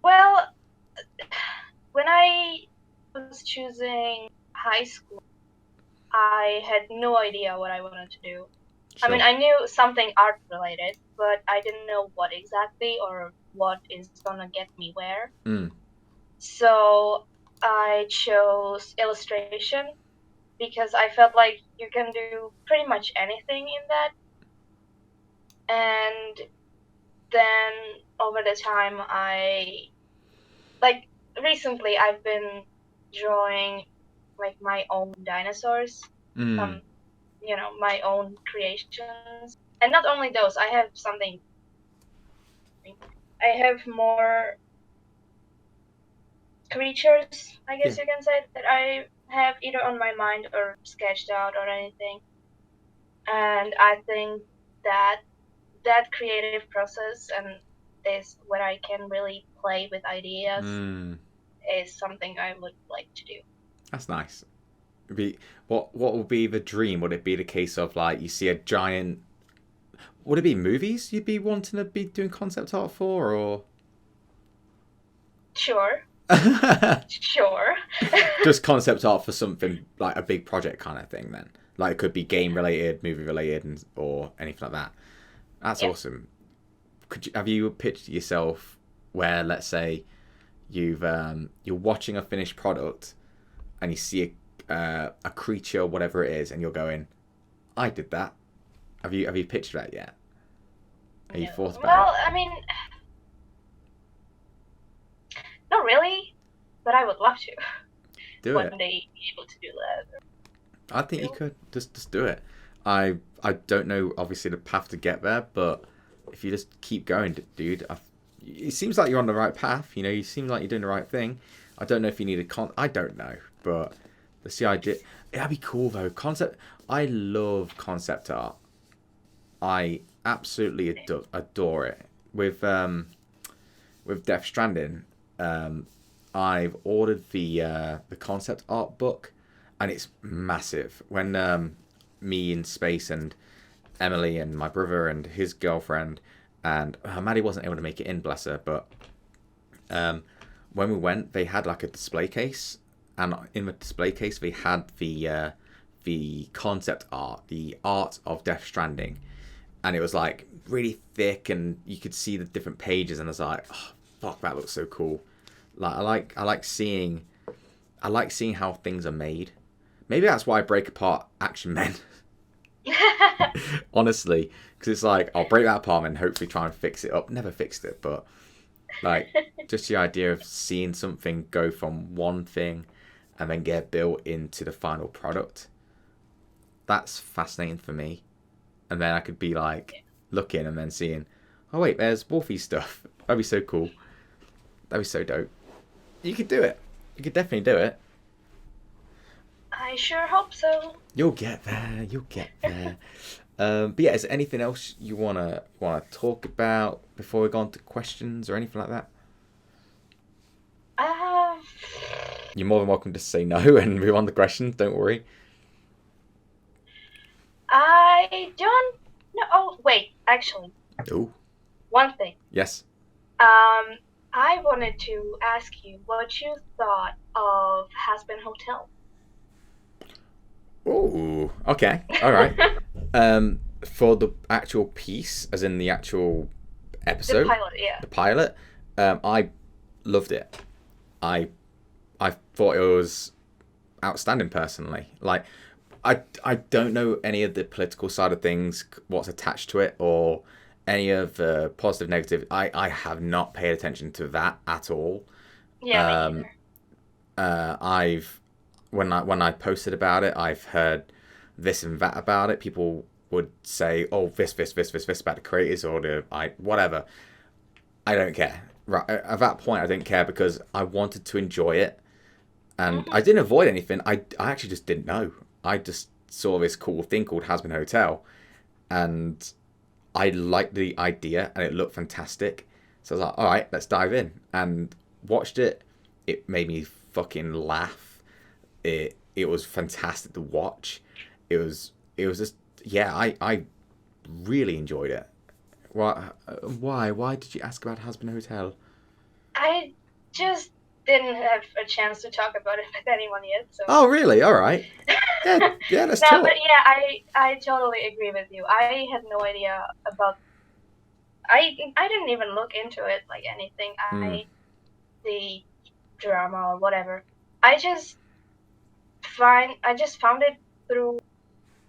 Well, when I was choosing high school, I had no idea what I wanted to do. Sure. I mean, I knew something art related, but I didn't know what exactly or what is gonna get me where. So I chose illustration because I felt like you can do pretty much anything in that. And then over the time, recently I've been drawing like my own dinosaurs, my own creations. And not only those, I have more creatures, I guess you can say, that I have either on my mind or sketched out or anything. And I think that creative process and is where I can really play with ideas is something I would like to do. That's nice. What would be the dream? Would it be the case of like you see a giant? Would it be movies you'd be wanting to be doing concept art for, or Sure, sure. just concept art for something like a big project kind of thing? Then, like it could be game related, movie related, or anything like that. That's Yep. awesome. Have you pitched yourself where, let's say, you're watching a finished product and you see a creature, whatever it is, and you're going, "I did that." Have you pitched that yet? Have you No. thought about it? Well, I mean, not really, but I would love to Do one it. day be able to do that. I think you You? could just do it. I don't know obviously the path to get there, but if you just keep going, dude, it seems like you're on the right path. You know, you seem like you're doing the right thing. I don't know if you need I don't know, but that's the idea. That'd be cool though. Concept. I love concept art. I absolutely adore it. With Death Stranding, I've ordered the concept art book, and it's massive. When me in space and Emily and my brother and his girlfriend and Maddie wasn't able to make it in, bless her, but um, when we went, they had like a display case, and in the display case they had the concept art, the art of Death Stranding, and it was like really thick, and you could see the different pages, and I was like, oh, fuck, that looks so cool. Like I like seeing how things are made. Maybe that's why I break apart Action Men. Honestly, because it's like I'll break that apart and hopefully try and fix it up. Never fixed it, but like just the idea of seeing something go from one thing and then get built into the final product. That's fascinating for me. And then I could be like looking and then seeing, oh wait, there's Wolfie stuff. That'd be so cool. That'd be so dope. You could do it. You could definitely do it. I sure hope so. You'll get there. You'll get there. But yeah, is there anything else you wanna talk about before we go on to questions or anything like that? Uh, You're more than welcome to say no and move on to questions. Don't worry. I don't know. Oh, wait, actually, Oh, one thing. yes. I wanted to ask you what you thought of Has-Been Hotel. Oh, okay. All right. For the actual piece, as in the actual The episode, pilot, yeah. the pilot, I loved it. I I thought it was outstanding personally. Like I don't know any of the political side of things, what's attached to it, or any of the positive, negative. I have not paid attention to that at all. Yeah, me Um, neither. I've when I posted about it, I've heard this and that about it. People would say, "Oh, this about the creators or the I whatever." I don't care. Right at that point, I didn't care because I wanted to enjoy it, and I Hmm. didn't avoid anything. I actually just didn't know. I just saw this cool thing called Hasbin Hotel, and I liked the idea, and it looked fantastic. So I was like, "All right, let's dive in," and watched it. It made me fucking laugh. It was fantastic to watch. It was just yeah. I really enjoyed it. Why did you ask about Hasbin Hotel? I just didn't have a chance to talk about it with anyone yet, so. Oh really? All right. Yeah. Let's No, but talk. yeah, I totally agree with you. I had no idea about. I didn't even look into it like anything. Mm. The drama or whatever. I just I just found it through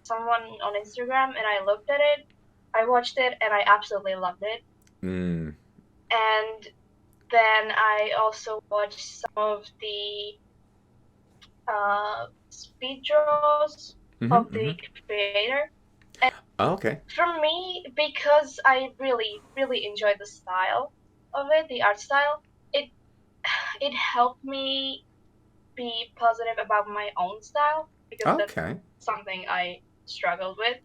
someone on Instagram, and I looked at it. I watched it, and I absolutely loved it. Mm. And then I also watched some of the speed draws Mhm. of the Mhm. creator. And Oh, okay. for me, because I really, really enjoyed the style of it, the art style, it it helped me be positive about my own style because that's Okay. something I struggled with.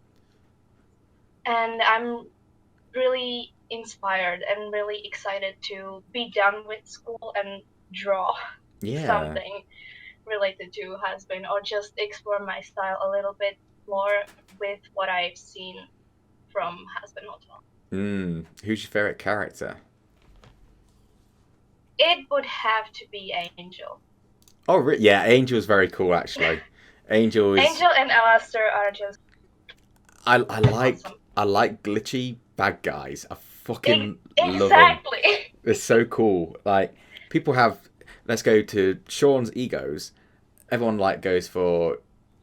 And I'm really inspired and really excited to be done with school and draw Yeah. something. related to has been, or just explore my style a little bit more with what I've seen from has been Hotel. Who's your favorite character? It would have to be Angel. Oh, yeah, Angel's very cool actually. Angel and Alastair are just I like awesome. I like glitchy bad guys. I fucking love exactly. them. They're so cool. Like people have. Let's go to Sean's egos. Everyone like goes for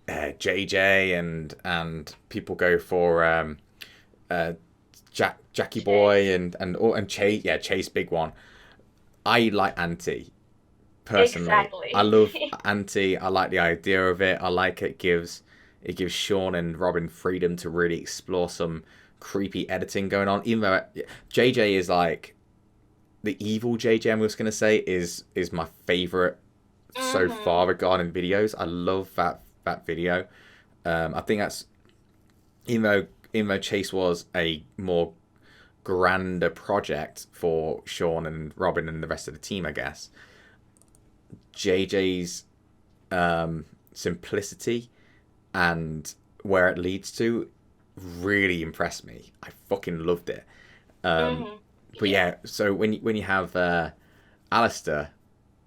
JJ and people go for Jackie Chase. Boy and Chase. Yeah, Chase, big one. I like Auntie. Personally, Exactly. I love Auntie. I like the idea of it. I like it gives Sean and Robin freedom to really explore some creepy editing going on. Even though JJ is like the evil JJ, I'm just gonna say is my favorite so far regarding videos. I love that video. I think that's even though Chase was a more grander project for Sean and Robin and the rest of the team, I guess. JJ's simplicity and where it leads to really impressed me. I fucking loved it. But yeah, so when you have Alistair,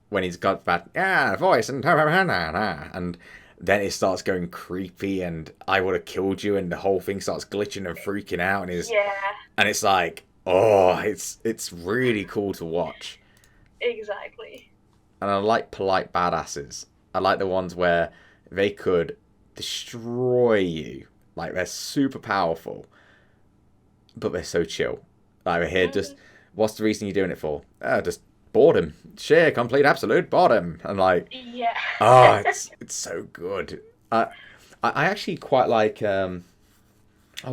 when he's got that voice and then it starts going creepy and I would have killed you and the whole thing starts glitching and freaking out and it's like, oh, it's really cool to watch. Exactly. And I like polite badasses. I like the ones where they could destroy you. Like, they're super powerful, but they're so chill. Like, we're here just, what's the reason you're doing it for? Just boredom. Sheer, complete, absolute boredom. And like, it's so good. I actually quite like, oh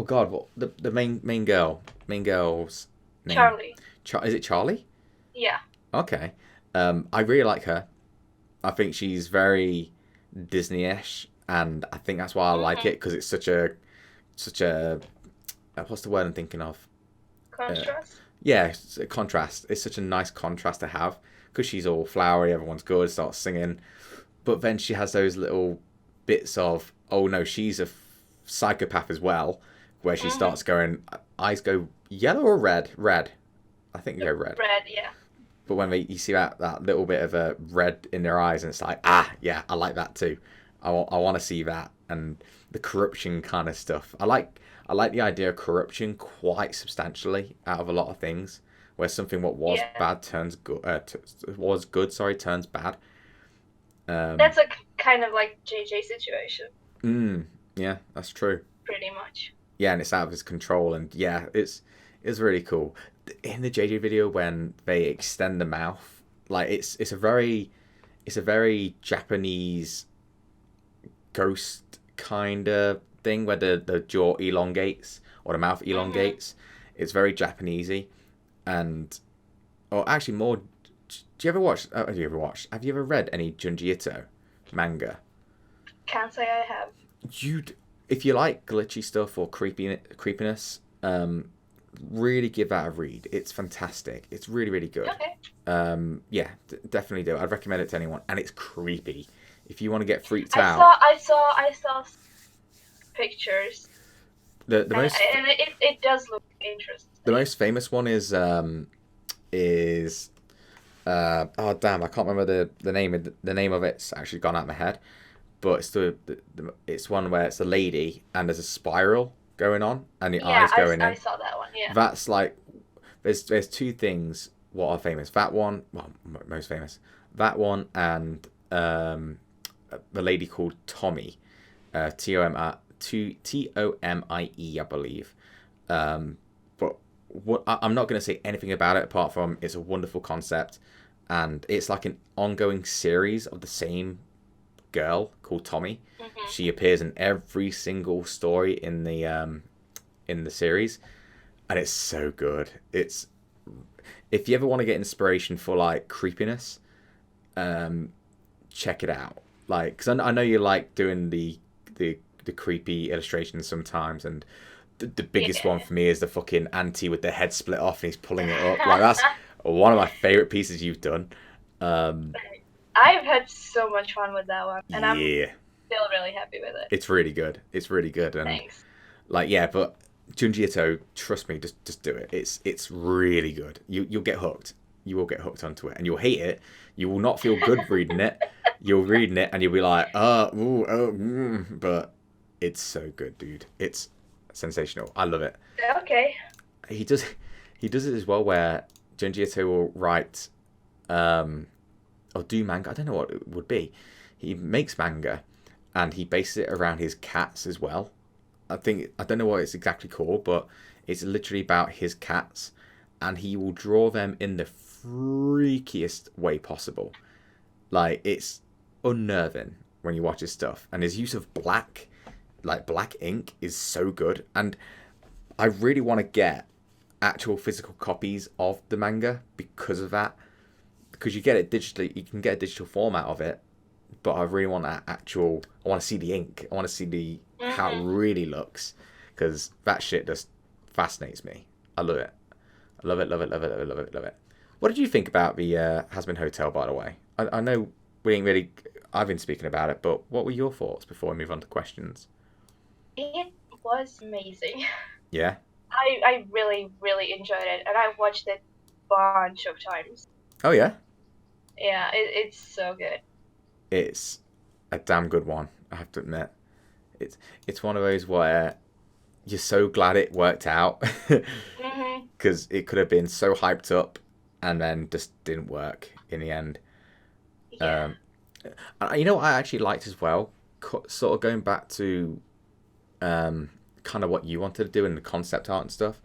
God, what, the main girl's name? Charlie. Is it Charlie? Yeah. Okay. I really like her. I think she's very Disney-ish, and I think that's why I like it because it's such a what's the word I'm thinking of? Contrast. Yeah, it's a contrast. It's such a nice contrast to have because she's all flowery, everyone's good, starts singing, but then she has those little bits of, oh no, she's a psychopath as well, where she starts going, eyes go yellow or red? Red. I think they go red. Red, yeah. But when you see that little bit of a red in their eyes, and it's like, yeah, I like that too. I want to see that and the corruption kind of stuff. I like the idea of corruption quite substantially out of a lot of things, where something what was bad turns good. Turns bad. That's a kind of like JJ situation. Yeah, that's true. Pretty much. Yeah, and it's out of his control, and yeah, it's really cool. In the JJ video, when they extend the mouth, like it's a very Japanese ghost kind of thing, where the jaw elongates or the mouth elongates. It's very Japanesey, and or actually more. Do you ever watch? Have you ever read any Junji Ito manga? Can't say I have. If you like glitchy stuff or creepiness, really give that a read. It's fantastic. It's really, really good. Okay. Yeah, definitely do. I'd recommend it to anyone, and it's creepy. If you want to get freaked out, I saw pictures. The most and it does look interesting. The most famous one is oh damn, I can't remember the name of it's actually gone out of my head, but it's it's one where it's a lady and there's a spiral going on and the eyes going in. I saw that one. Yeah. That's like there's two things what are famous. That one, well, most famous. That one and the lady called Tommy, Tomie, I believe. But I'm not going to say anything about it apart from it's a wonderful concept, and it's like an ongoing series of the same girl called Tommy. She appears in every single story in the series, and it's so good. It's if you ever want to get inspiration for like creepiness, check it out. Like, because I know you like doing the creepy illustrations sometimes, and the biggest one for me is the fucking auntie with the head split off and he's pulling it up. Like, that's one of my favorite pieces you've done. I've had so much fun with that one, and I'm Yeah, still really happy with it. it's really good. It's really good, and Thanks. like yeah, but Junji Ito, trust me, just do it. It's really good. You'll get hooked. You will get hooked onto it, and you'll hate it. You will not feel good reading it. You'll reading it, and you'll be like, but it's so good, dude. It's sensational. I love it. Okay. He does he does it as well, where Junji Ito will write or do manga. I don't know what it would be. He makes manga, and he bases it around his cats as well. I don't know what it's exactly called, but it's literally about his cats, and he will draw them in the freakiest way possible. Like, it's unnerving when you watch his stuff, and his use of black, like black ink, is so good. And I really want to get actual physical copies of the manga because of that. Because you get it digitally, you can get a digital format of it, but I really want that actual. I want to see the ink. I want to see the how it really looks, because that shit just fascinates me. I love it. I love it. Love it. Love it. Love it. Love it. Love it. What did you think about the Hasbin Hotel, by the way? I know we ain't really. I've been speaking about it, but what were your thoughts before we move on to questions? It was amazing. Yeah. I really, really enjoyed it, and I watched it a bunch of times. Oh yeah. Yeah, it's so good. It's a damn good one, I have to admit. It's one of those where you're so glad it worked out, because it could have been so hyped up and then just didn't work in the end. Yeah. You know what I actually liked as well? Sort of going back to kind of what you wanted to do in the concept art and stuff.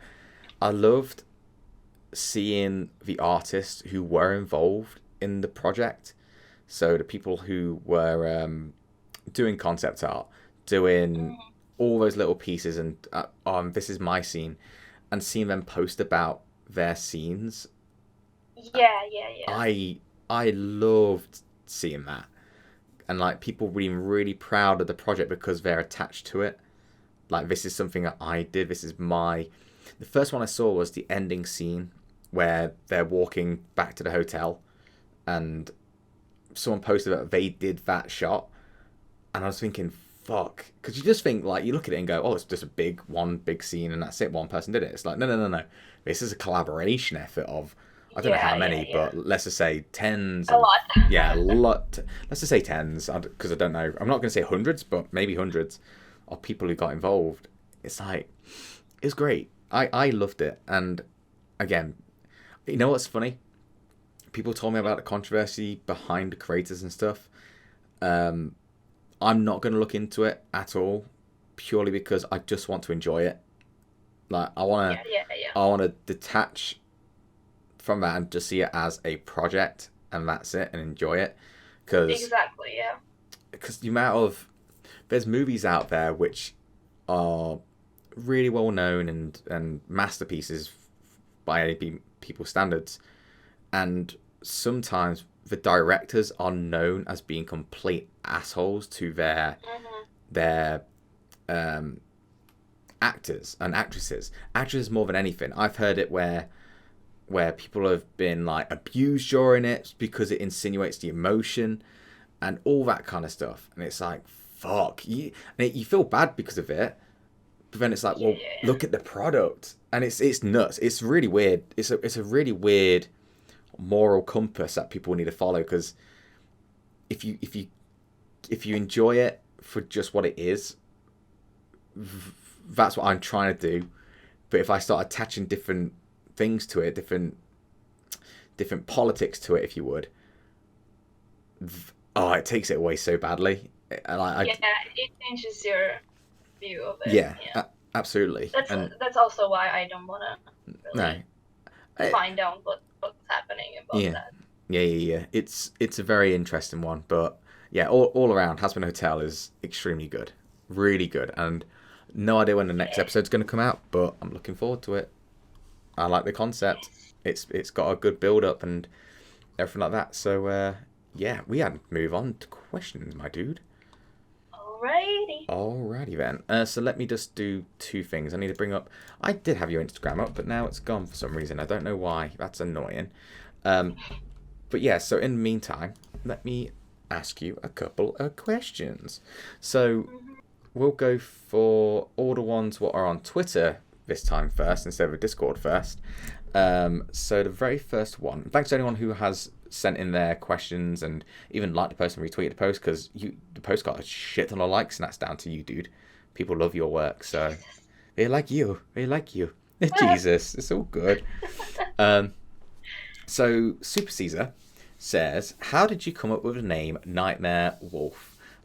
I loved seeing the artists who were involved in the project. So the people who were doing concept art, doing all those little pieces, and this is my scene, and seeing them post about their scenes. Yeah. I loved seeing that, and like people being really proud of the project because they're attached to it. Like, this is something that I did. This is my. The first one I saw was the ending scene where they're walking back to the hotel, and someone posted that they did that shot, and I was thinking, fuck, because you just think, like, you look at it and go, oh, it's just one big scene and that's it, one person did it. It's like, no, this is a collaboration effort of, I don't know how many, but let's just say tens. A lot. Yeah, a lot. Let's just say tens, because I don't know. I'm not going to say hundreds, but maybe hundreds of people who got involved. It's like, it was great. I loved it. And again, you know what's funny? People told me about the controversy behind the creators and stuff. I'm not going to look into it at all, purely because I just want to enjoy it. Like, I want to detach from that and just see it as a project, and that's it, and enjoy it. Exactly, yeah. Because the amount of there's movies out there which are really well known and masterpieces by any people's standards, and sometimes the directors are known as being complete assholes to their actors and actresses more than anything. I've heard it where people have been like abused during it because it insinuates the emotion and all that kind of stuff, and it's like, fuck you. You feel bad because of it, but then it's like, well, look at the product, and it's nuts. It's really weird. It's a really weird moral compass that people need to follow, because if you enjoy it for just what it is, that's what I'm trying to do. But if I start attaching different things to it, different politics to it, if you would, it takes it away so badly. And it changes your view of it. Yeah. Absolutely. That's also why I don't want to really find out what's happening about that. Yeah. It's a very interesting one, but yeah, all around, Hasbin Hotel is extremely good, really good, and no idea when the next episode's going to come out, but I'm looking forward to it. I like the concept. It's got a good build up and everything like that. So we had to move on to questions, my dude. Alrighty then. So let me just do two things. I need to bring up. I did have your Instagram up, but now it's gone for some reason. I don't know why. That's annoying. But yeah, so in the meantime, let me ask you a couple of questions. So we'll go for all the ones what are on Twitter this time first instead of Discord first. So the very first one, thanks to anyone who has sent in their questions and even liked the post and retweeted the post, because the post got a shit ton of likes, and that's down to you, dude. People love your work, so they like you. They like you. Jesus, it's all good. So Super Caesar says, how did you come up with the name NightmareWolf?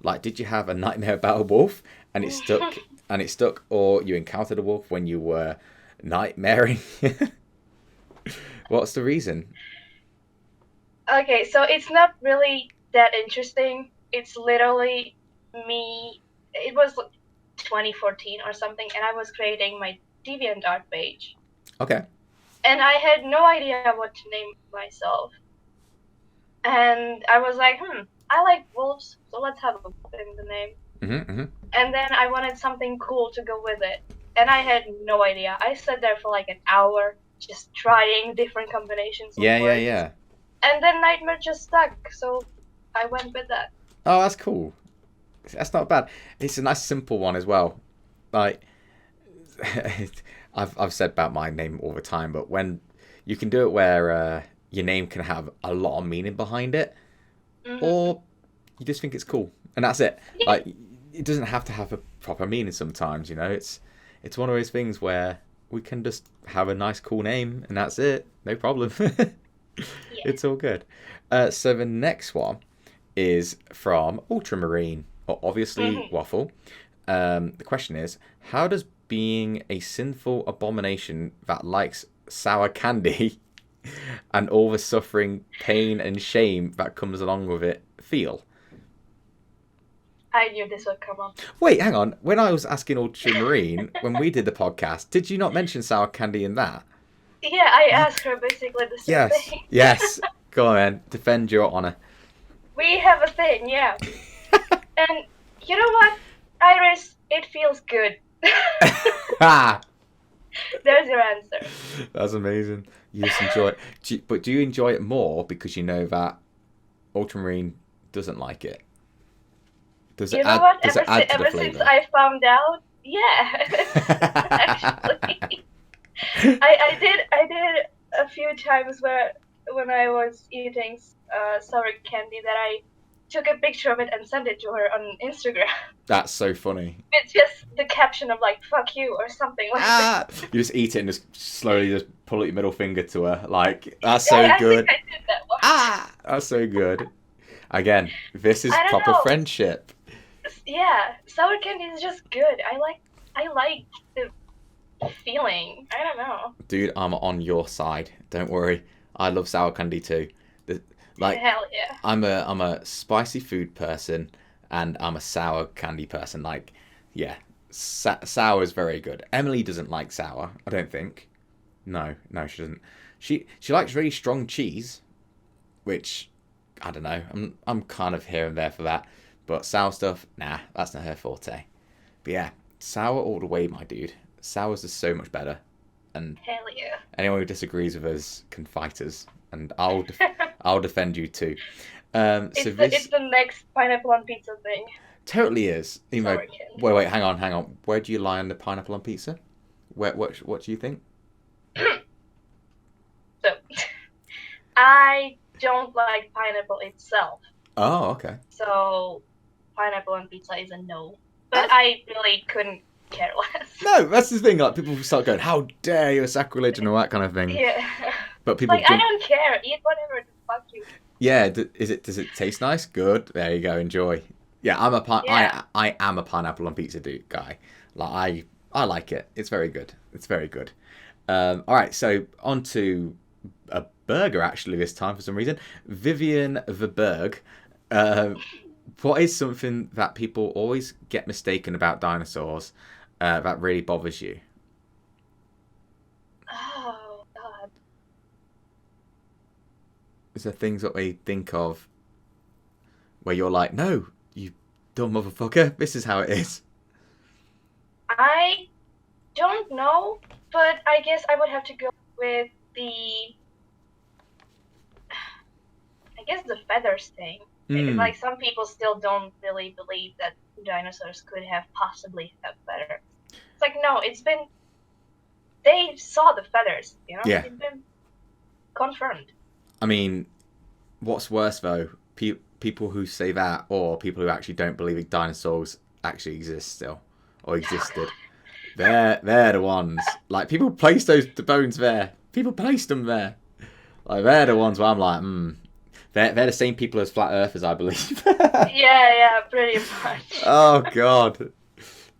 Like, did you have a nightmare about a wolf and it stuck, or you encountered a wolf when you were nightmaring? What's the reason? Okay, so it's not really that interesting. It's literally me. It was 2014 or something, and I was creating my DeviantArt page. Okay. And I had no idea what to name myself. And I was like, I like wolves, so let's have a wolf in the name. And then I wanted something cool to go with it. And I had no idea. I sat there for like an hour just trying different combinations of words. Yeah. And then Nightmare just stuck, so I went with that. Oh, that's cool. That's not bad. It's a nice simple one as well. Like, I've said about my name all the time, but when you can do it where your name can have a lot of meaning behind it, or you just think it's cool, and that's it. Like, it doesn't have to have a proper meaning sometimes, you know. It's one of those things where we can just have a nice, cool name, and that's it. No problem. It's all good. So the next one is from Ultramarine, or obviously Waffle. The question is, how does being a sinful abomination that likes sour candy and all the suffering, pain, and shame that comes along with it feel? I knew this would come up. Wait, hang on. When I was asking Ultramarine, when we did the podcast, did you not mention sour candy in that? Yeah, I asked her basically the same thing. Yes. Go on, man. Defend your honor. We have a thing, yeah. And you know what, Iris? It feels good. There's your answer. That's amazing. You just enjoy it. But do you enjoy it more because you know that Ultramarine doesn't like it? Does it add to the flavor? Ever since I found out, yeah. Actually. I did a few times when I was eating sour candy that I took a picture of it and sent it to her on Instagram. That's so funny. It's just the caption of like "fuck you" or something like that. You just eat it and just slowly just pull out your middle finger to her. Like, that's so good. I did that once. That's so good. Again, this is proper friendship. Yeah, sour candy is just good. I like the feeling. I don't know. Dude, I'm on your side. Don't worry. I love sour candy too. Like, hell yeah. I'm a spicy food person and I'm a sour candy person. Like, yeah, sour is very good. Emily doesn't like sour, I don't think. No, she doesn't. She likes really strong cheese, which I don't know. I'm kind of here and there for that. But sour stuff, nah, that's not her forte. But yeah, sour all the way, my dude. Sour's just so much better. And hell yeah. Anyone who disagrees with us can fight us, and I'll defend you too. It's the next pineapple on pizza thing. Totally is. Wait, hang on. Where do you lie on the pineapple on pizza? What do you think? So, I don't like pineapple itself. Oh, okay. So, pineapple on pizza is a no. But I really couldn't care less. No, that's the thing. Like, people start going, "How dare you, sacrilege," and all that kind of thing. Yeah. But people I don't care. Eat whatever. Fuck you. Yeah. Does it taste nice? Good. There you go. Enjoy. Yeah, I am a pineapple on pizza guy. Like, I like it. It's very good. All right. So on to a burger actually this time for some reason. Vivian the Berg. What is something that people always get mistaken about dinosaurs that really bothers you? Oh, God. Is there things that they think of where you're like, no, you dumb motherfucker, this is how it is? I don't know, but I guess I would have to go with the... guess the feathers thing. Like some people still don't really believe that dinosaurs could have possibly have feathers. It's like no, they saw the feathers, you know? Yeah. It's been confirmed. I mean, what's worse though? People who say that, or people who actually don't believe dinosaurs actually exist still, or existed. They're the ones. Like, people placed the bones there. People placed them there. Like, they're the ones where I'm like, They're the same people as flat earthers, I believe. Yeah, pretty much. Oh God,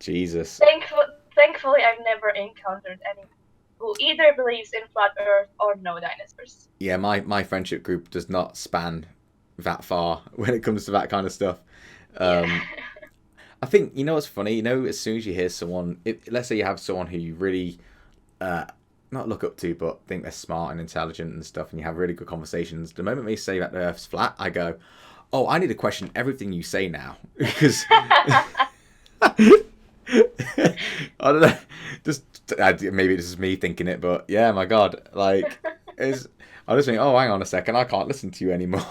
Jesus. Thankfully, I've never encountered anyone who either believes in flat Earth or no dinosaurs. Yeah, my friendship group does not span that far when it comes to that kind of stuff. I think, you know what's funny? You know, as soon as you hear someone, let's say you have someone who you really not look up to, but think they're smart and intelligent and stuff, and you have really good conversations, the moment they say that the Earth's flat, I go, oh, I need to question everything you say now. Because I don't know, maybe this is me thinking it, but yeah, my God, like, I just think, oh, hang on a second, I can't listen to you anymore.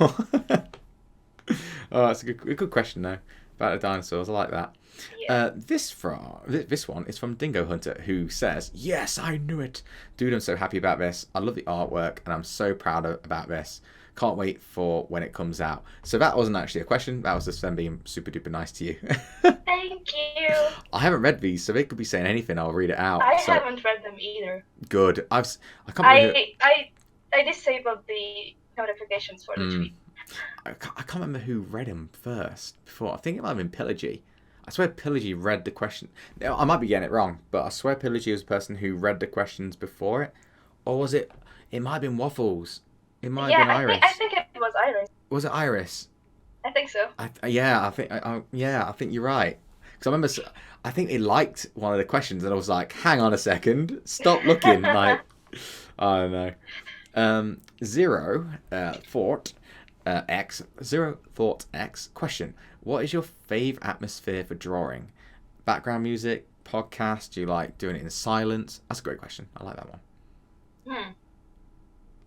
Oh, that's a good question though, about the dinosaurs. I like that. Yeah. This one is from Dingo Hunter, who says, yes, I knew it. Dude, I'm so happy about this. I love the artwork, and I'm so proud about this. Can't wait for when it comes out. So that wasn't actually a question. That was just them being super duper nice to you. Thank you. I haven't read these, so they could be saying anything. I'll read it out. I haven't read them either. Good. I disabled the notifications for the tweet. I can't remember who read them first before. I think it might have been Pillagy. I swear Pillagy read the question. Now, I might be getting it wrong, but I swear Pillagy was the person who read the questions before it. Or was it? It might have been Waffles. It might have been Iris. I think it was Iris. Was it Iris? I think so. I think you're right. Because I remember, I think they liked one of the questions, and I was like, hang on a second, stop looking. Like, I don't know. Zero Thought X question: what is your favourite atmosphere for drawing? Background music, podcast? Do you like doing it in silence? That's a great question. I like that one.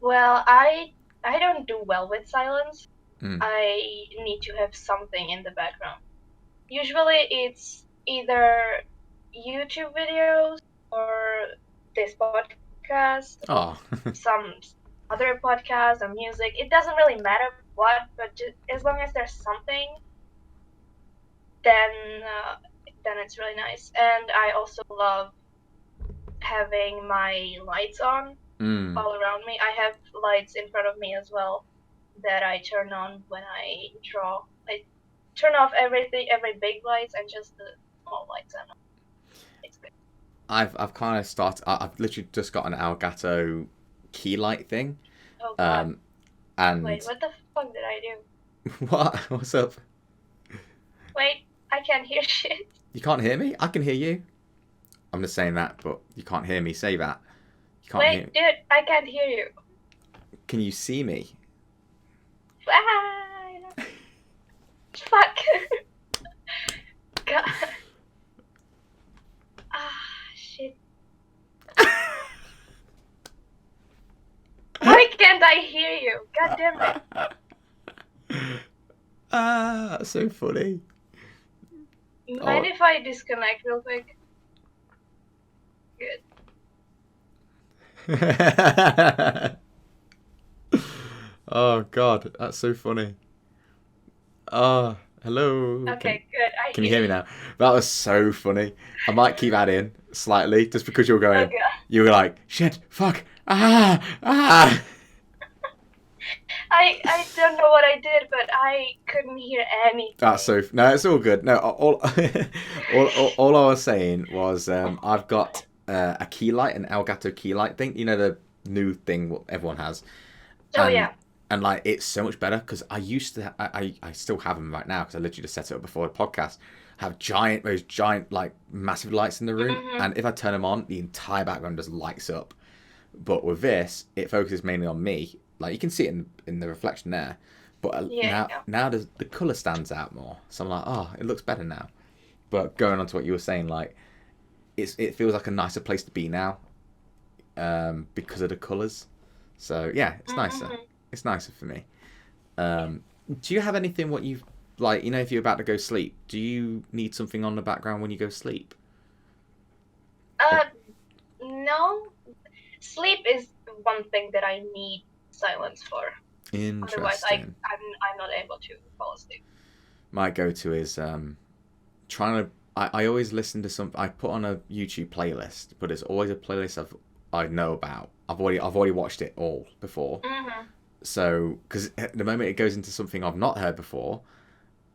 Well, I don't do well with silence. I need to have something in the background. Usually it's either YouTube videos or this podcast, some other podcasts or music. It doesn't really matter what, but just, as long as there's something, then it's really nice. And I also love having my lights on all around me. I have lights in front of me as well that I turn on when I draw. I turn off every big lights and just the small lights on. It's good. I've kind of started. I've literally just got an Elgato key light thing. Oh God. And wait, what the fuck did I do? What? What's up? Wait, I can't hear shit. You can't hear me? I can hear you. I'm just saying that, but you can't hear me say that. You can't hear me. Dude, I can't hear you. Can you see me? Fuck. God. Shit. Why can't I hear you? God damn it. That's so funny. Mind if I disconnect real quick? Good. Oh God, that's so funny. Oh, hello. Okay, good. Can you hear me now? That was so funny. I might keep that in slightly, just because you're going. Okay. You were like, shit, fuck, I don't know what I did, but I couldn't hear anything. That's so. No, it's all good. No, all I was saying was I've got a key light, an Elgato key light thing. You know, the new thing what everyone has. Yeah. And like, it's so much better because I used to. I still have them right now because I literally just set it up before the podcast. Have those giant like massive lights in the room, and if I turn them on, the entire background just lights up. But with this, it focuses mainly on me. Like, you can see it in the reflection there, but now the colour stands out more. So I'm like, oh, it looks better now. But going on to what you were saying, like, it feels like a nicer place to be now, because of the colours. So yeah, it's nicer. It's nicer for me. Do you have anything what you've like? You know, if you're about to go sleep, do you need something on the background when you go sleep? Or, No. Sleep is one thing that I need silence for. Otherwise, interesting. I'm not able to fall asleep. My go-to is trying to. I always listen to some. I put on a YouTube playlist, but it's always a playlist I know about. I've already watched it all before. Mm-hmm. So because the moment it goes into something I've not heard before,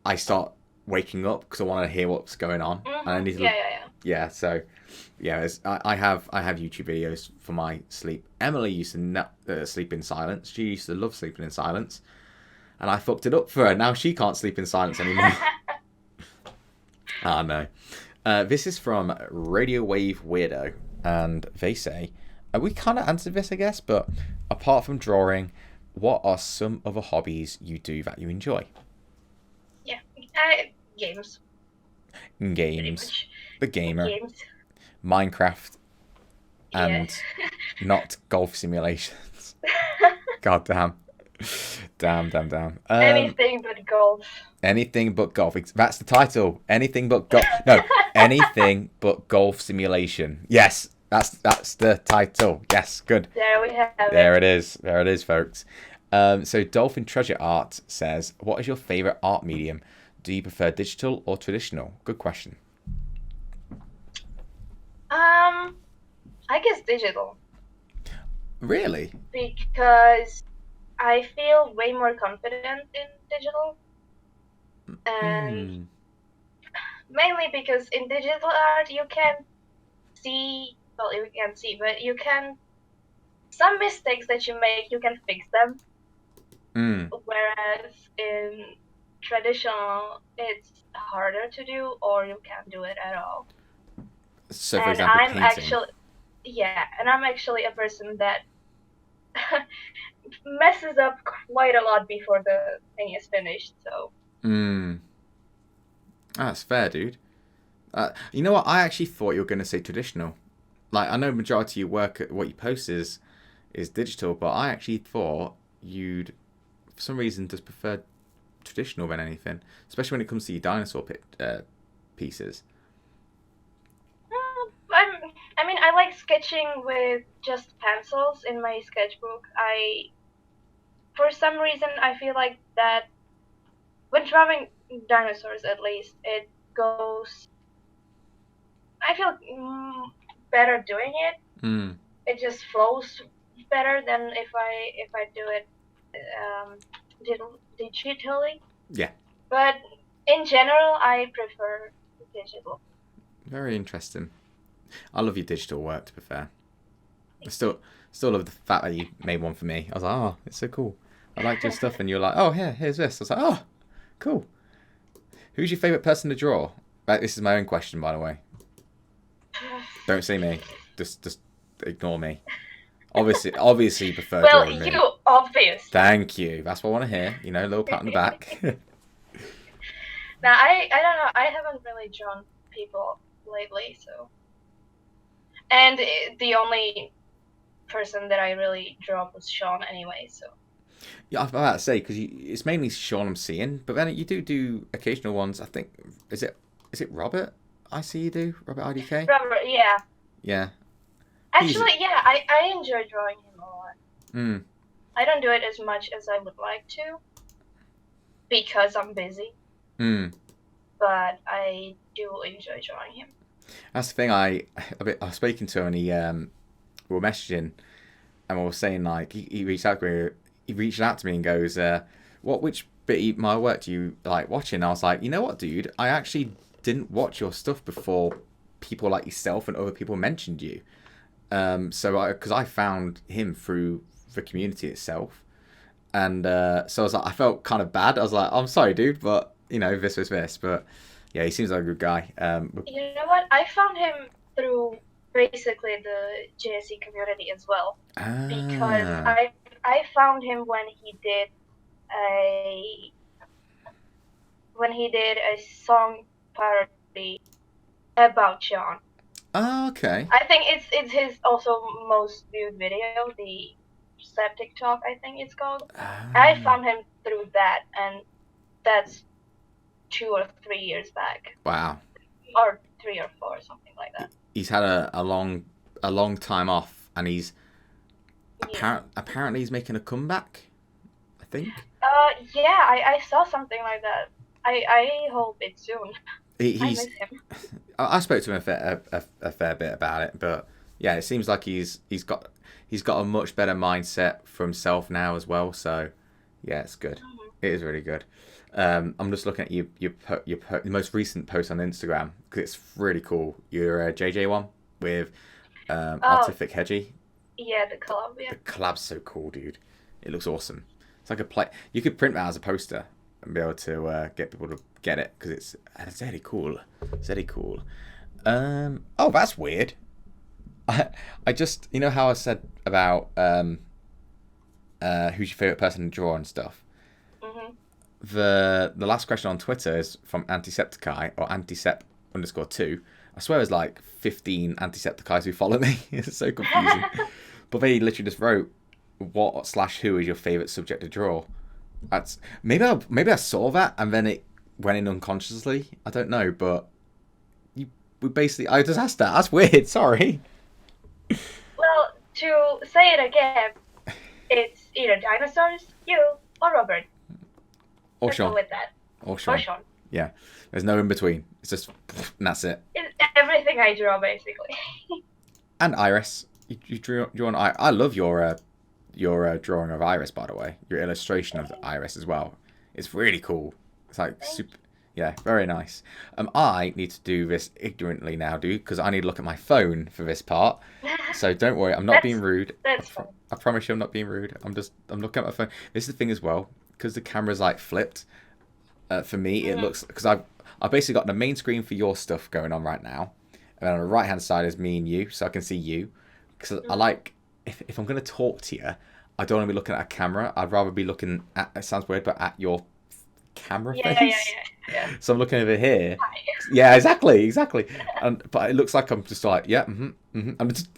I start waking up because I want to hear what's going on, and I Mm-hmm. need to. Yeah. Yeah, so yeah, I have YouTube videos for my sleep. Emily used to sleep in silence. She used to love sleeping in silence, and I fucked it up for her. Now she can't sleep in silence anymore. Ah, no. This is from Radio Wave Weirdo, and they say, we kind of answered this, I guess, but apart from drawing, what are some other hobbies you do that you enjoy? Yeah. Games. Pretty Games, much. the gamer, Games. Minecraft, Yeah. and not golf simulations. God damn. Damn. Anything but golf. Anything but golf. That's the title. Anything but golf. No, anything but golf simulation. Yes, that's the title. Yes, good. There we have There it. it is. There it is, folks. So Dolphin Treasure Art says, "What is your favorite art medium? Do you prefer digital or traditional?" Good question. I guess digital Really? because I feel way more confident in digital, and Hmm. mainly because in digital art you can see, well, you can't see, but you can, some mistakes that you make, you can fix them, Hmm. whereas in traditional, it's harder to do or you can't do it at all. So, for And example, I'm painting. actually, yeah, and I'm actually a person that messes up quite a lot before the thing is finished, so. Hmm. That's fair, dude. You know what? I actually thought you were going to say traditional. Like, I know majority of your work, what you post is digital, but I actually thought you'd, for some reason, just prefer traditional than anything, especially when it comes to your dinosaur pieces. I mean, I like sketching with just pencils in my sketchbook. For some reason, I feel like that when drawing dinosaurs, at least, it goes. I feel better doing it. Hmm. It just flows better than if I do it um, digitally. Yeah. But in general, I prefer digital. Very interesting. I love your digital work. To be fair, I still love the fact that you made one for me. I was like, oh, it's so cool. I liked your stuff, and you're like, oh, here's this. I was like, oh, cool. Who's your favorite person to draw? This is my own question, by the way. Don't say me. Just ignore me. Obviously, you prefer Well, drawing me. you obviously. Thank you. That's what I want to hear. You know, a little pat on the back. Now I don't know. I haven't really drawn people lately, so. And the only person that I really draw was Sean anyway, so. Yeah, I was about to say because it's mainly Sean I'm seeing, but then you do occasional ones. I think is it Robert? I see you do Robert IDK. Robert, yeah. Yeah. Actually, yeah, I enjoy drawing him a lot. Hmm. I don't do it as much as I would like to because I'm busy, Hmm. but I do enjoy drawing him. That's the thing. I was speaking to him and we were messaging and we were saying like he reached out to me. He reached out to me and goes, which bit of my work do you like watching? I was like, you know what, dude? I actually didn't watch your stuff before people like yourself and other people mentioned you. Because I found him through the community itself, and so I was like, I felt kind of bad. I was like, I'm sorry, dude, but you know, this was this. But yeah, he seems like a good guy. You know what? I found him through basically the JSE community as well, because Ah, I found him a when he did a song parody about Sean. oh, okay. I think it's his also most viewed video, the Septic Talk, I think it's called. I found him through that, and that's 2 or 3 years back. Wow. Or 3 or 4, something like that. He's had a long time off, and he's apparently he's making a comeback, I think. Yeah, I saw something like that. I hope it's soon. I miss him. I spoke to him a fair bit about it, but yeah, it seems like he's got a much better mindset for himself now as well. So yeah, it's good. Mm-hmm. It is really good. I'm just looking at your most recent post on Instagram because it's really cool. Your JJ one with Artific Hedgie. Yeah, the collab. Yeah. The collab's so cool, dude. It looks awesome. It's like a play. You could print that as a poster and be able to get people to get it because it's very cool. It's very cool. Oh, that's weird. I just, you know how I said about who's your favorite person to draw and stuff. Mm-hmm. The last question on Twitter is from Antisepticai or Antisep_2. I swear there's like 15 Antisepticais who follow me. It's so confusing. But they literally just wrote, what/who is your favorite subject to draw? That's maybe I saw that and then it went in unconsciously. I don't know, but I just asked that. That's weird. Sorry. Well, to say it again, it's either Dinosaurs, you, or Robert. Or Sean. Go with that. Or Sean. Yeah. There's no in between. It's just, and that's it. It's everything I draw, basically. And Iris. You drew on Iris. I love your drawing of Iris, by the way. Your illustration of Iris as well. It's really cool. It's like super. Yeah, very nice. I need to do this ignorantly now, dude, because I need to look at my phone for this part. So don't worry, I'm not being rude. That's fine. I promise you I'm not being rude. I'm looking at my phone. This is the thing as well, because the camera's like flipped. For me, it looks, because I've basically got the main screen for your stuff going on right now. And then on the right hand side is me and you, so I can see you. Because I like, if I'm going to talk to you, I don't want to be looking at a camera. I'd rather be looking at, it sounds weird, but at your camera face. Yeah. So I'm looking over here. Hi. Yeah, exactly. But it looks like I'm just like, yeah, I'm just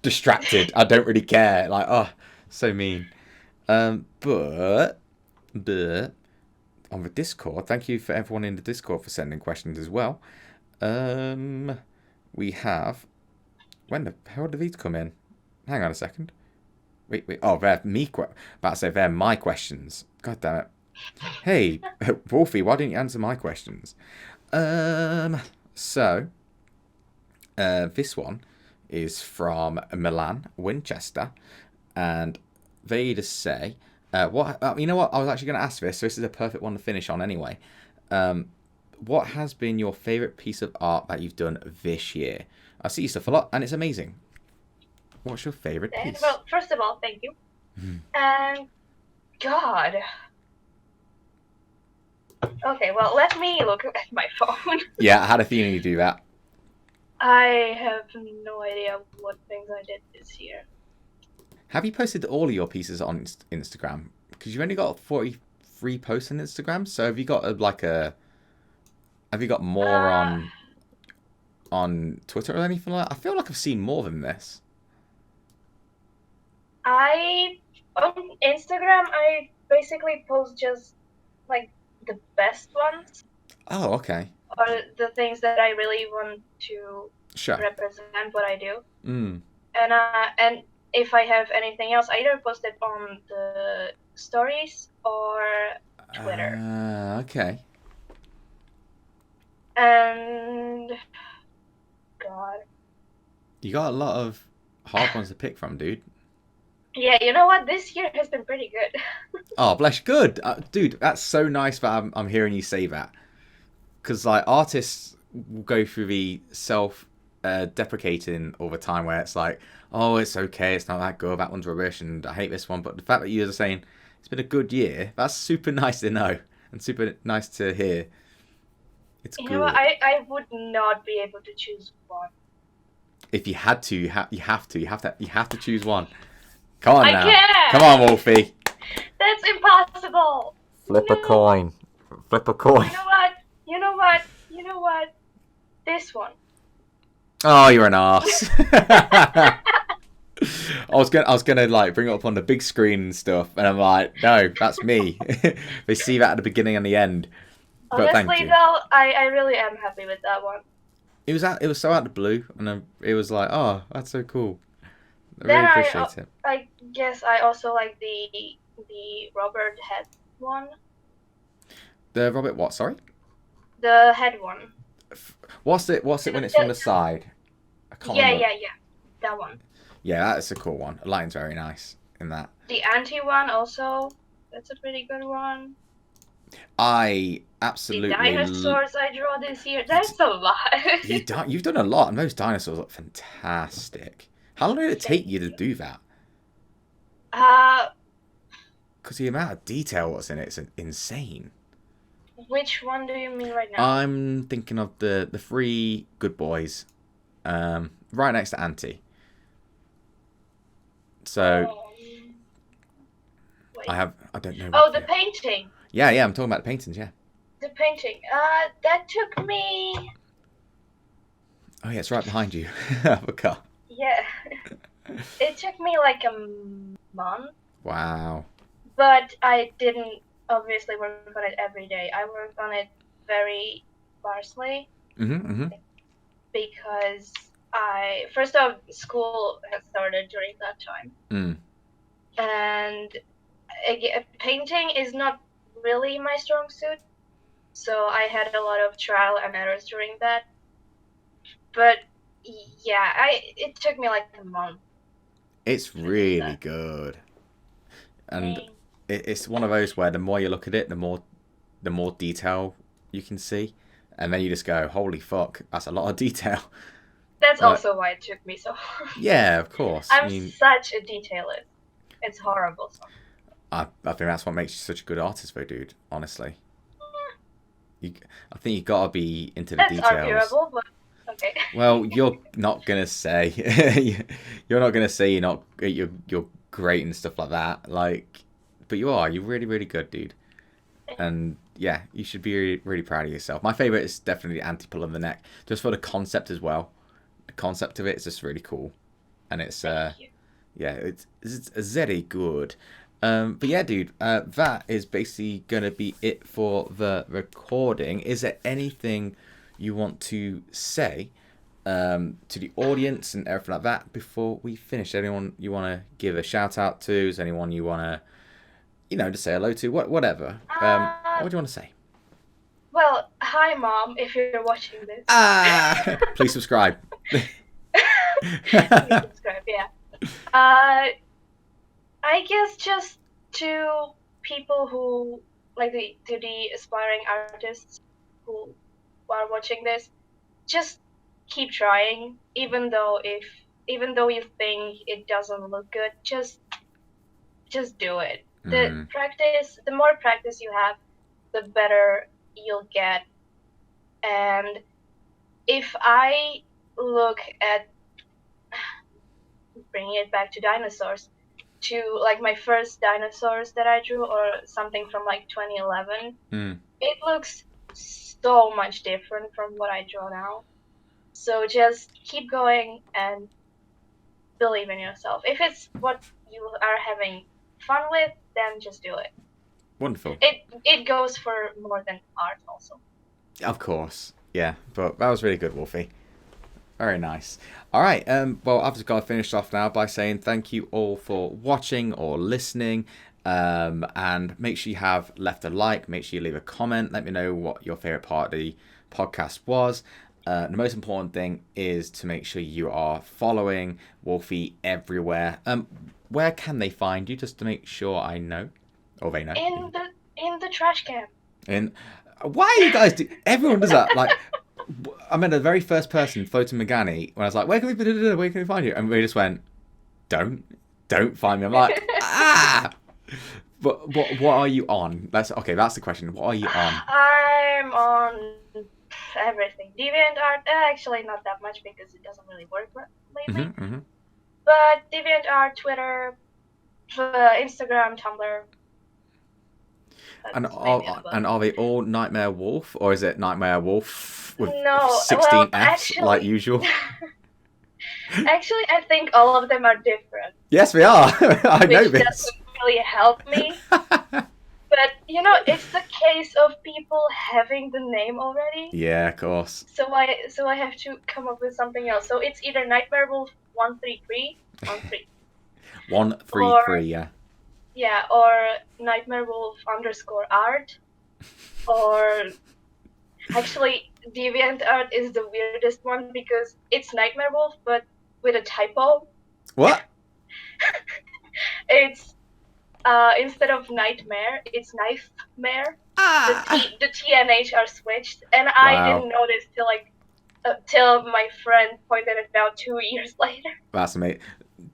distracted. I don't really care. Like, oh, so mean. But on the Discord, thank you for everyone in the Discord for sending questions as well. We have, when the hell did these come in? Hang on a second. Wait. Oh, they're they're my questions. God damn it. Hey, Wolfie, why didn't you answer my questions? So, this one is from Milan, Winchester, and they just say, you know what? I was actually going to ask this, so this is a perfect one to finish on anyway. What has been your favourite piece of art that you've done this year? I see your stuff a lot, and it's amazing. What's your favourite piece? Well, first of all, thank you. And God. Okay, well, let me look at my phone. Yeah, I had a feeling you'd do that. I have no idea what things I did this year. Have you posted all of your pieces on Instagram? Because you've only got 43 posts on Instagram, so have you got more on Twitter or anything like that? I feel like I've seen more than this. On Instagram, I basically post just like the best ones. Oh, okay. Or the things that I really want to represent what I do. And if I have anything else, I either post it on the stories or Twitter. Okay. And God. You got a lot of hard ones to pick from, dude. Yeah, you know what? This year has been pretty good. Oh, bless. Good. Dude, that's so nice that I'm hearing you say that. Because, like, artists will go through the self-deprecating all the time where it's like, oh, it's okay, it's not that good, that one's rubbish, and I hate this one. But the fact that you are saying it's been a good year, that's super nice to know and super nice to hear. It's good. You know what? I would not be able to choose one. If you had to, you have to choose one. Come on now. Can't. Come on, Wolfie. That's impossible. Flip a coin. Flip a coin. You know what? This one. Oh, you're an arse. I was gonna like bring it up on the big screen and stuff, and I'm like, no, that's me. They see that at the beginning and the end. But thank Honestly, you. though, I really am happy with that one. It was so out of the blue, and it was like, oh, that's so cool. I really Then appreciate it. I guess I also like the Robert head one. The Robert what? Sorry. The head one. What's it when it's from the side? I can't remember. Yeah. That one. Yeah, that's a cool one. The lighting's very nice in that. The anti one also. That's a pretty good one. I The absolutely. dinosaurs I draw this year. That's a lot. You've done a lot, and those dinosaurs look fantastic. How long did it take you to do that? Because the amount of detail what's in it's insane. Which one do you mean right now? I'm thinking of the three good boys, right next to Auntie. So wait. I don't know. Oh, the painting. Yeah, I'm talking about the paintings. Yeah. The painting. That took me. Oh yeah, it's right behind you. I forgot. Yeah. It took me like a month. Wow. But I didn't obviously work on it every day. I worked on it very sparsely. Because first off, school had started during that time. And again, painting is not really my strong suit. So I had a lot of trial and errors during that. But yeah, it took me like a month. It's really good. And it's one of those where the more you look at it, the more detail you can see, and then you just go, "Holy fuck, that's a lot of detail." That's also why it took me so long. Yeah, of course. I'm such a detailist. It's horrible. I think that's what makes you such a good artist, though, dude. Honestly, I think you gotta be into the details. That's arguable, but okay. Well, you're not gonna say you're great and stuff like that. Like, but you are. You're really, really good, dude. And yeah, you should be really, really proud of yourself. My favorite is definitely the anti-pull on the neck, just for the concept as well. The concept of it is just really cool, and it's it's very good. But yeah, dude, that is basically gonna be it for the recording. Is there anything you want to say to the audience and everything like that before we finish? Anyone you want to give a shout out to? Is anyone you want to, just say hello to? Whatever. What do you want to say? Well, hi, Mom, if you're watching this. Please subscribe. Please subscribe, yeah. I guess just to people who, to the aspiring artists who are watching this, just keep trying, even though you think it doesn't look good, just do it. The more practice you have, the better you'll get. And if I look at bringing it back to dinosaurs, to my first dinosaurs that I drew, or something from 2011, it looks so much different from what I draw now. So just keep going and believe in yourself. If it's what you are having fun with, then just do it. Wonderful. It goes for more than art also. Of course. Yeah, but that was really good, Wolfie. Very nice. All right. Well, I've just got to finish off now by saying thank you all for watching or listening. And make sure you have left a like. Make sure you leave a comment. Let me know what your favorite part of the podcast was. The most important thing is to make sure you are following Wolfie everywhere. Where can they find you? Just to make sure I know, or they know. In the trash can. Why are you guys everyone does that? I met the very first person, Photo Megani, when I was like, where can we find you? And we just went, don't find me. I'm like, But what are you on? That's the question. What are you on? I'm on everything. DeviantArt, actually not that much because it doesn't really work lately. But DeviantArt, Twitter, Instagram, Tumblr. And are they all NightmareWolf, or is it NightmareWolf with 16 Fs actually, like usual? Actually, I think all of them are different, Yes, we are. I know which this. doesn't really help me. But it's the case of people having the name already. Yeah, of course. So I have to come up with something else. So it's either NightmareWolf 133, 133, yeah. yeah, or NightmareWolf_art, or actually DeviantArt is the weirdest one because it's NightmareWolf but with a typo. What? It's instead of nightmare, it's knifemare. The T and H are switched, and I didn't notice till my friend pointed it out 2 years later. That's amazing.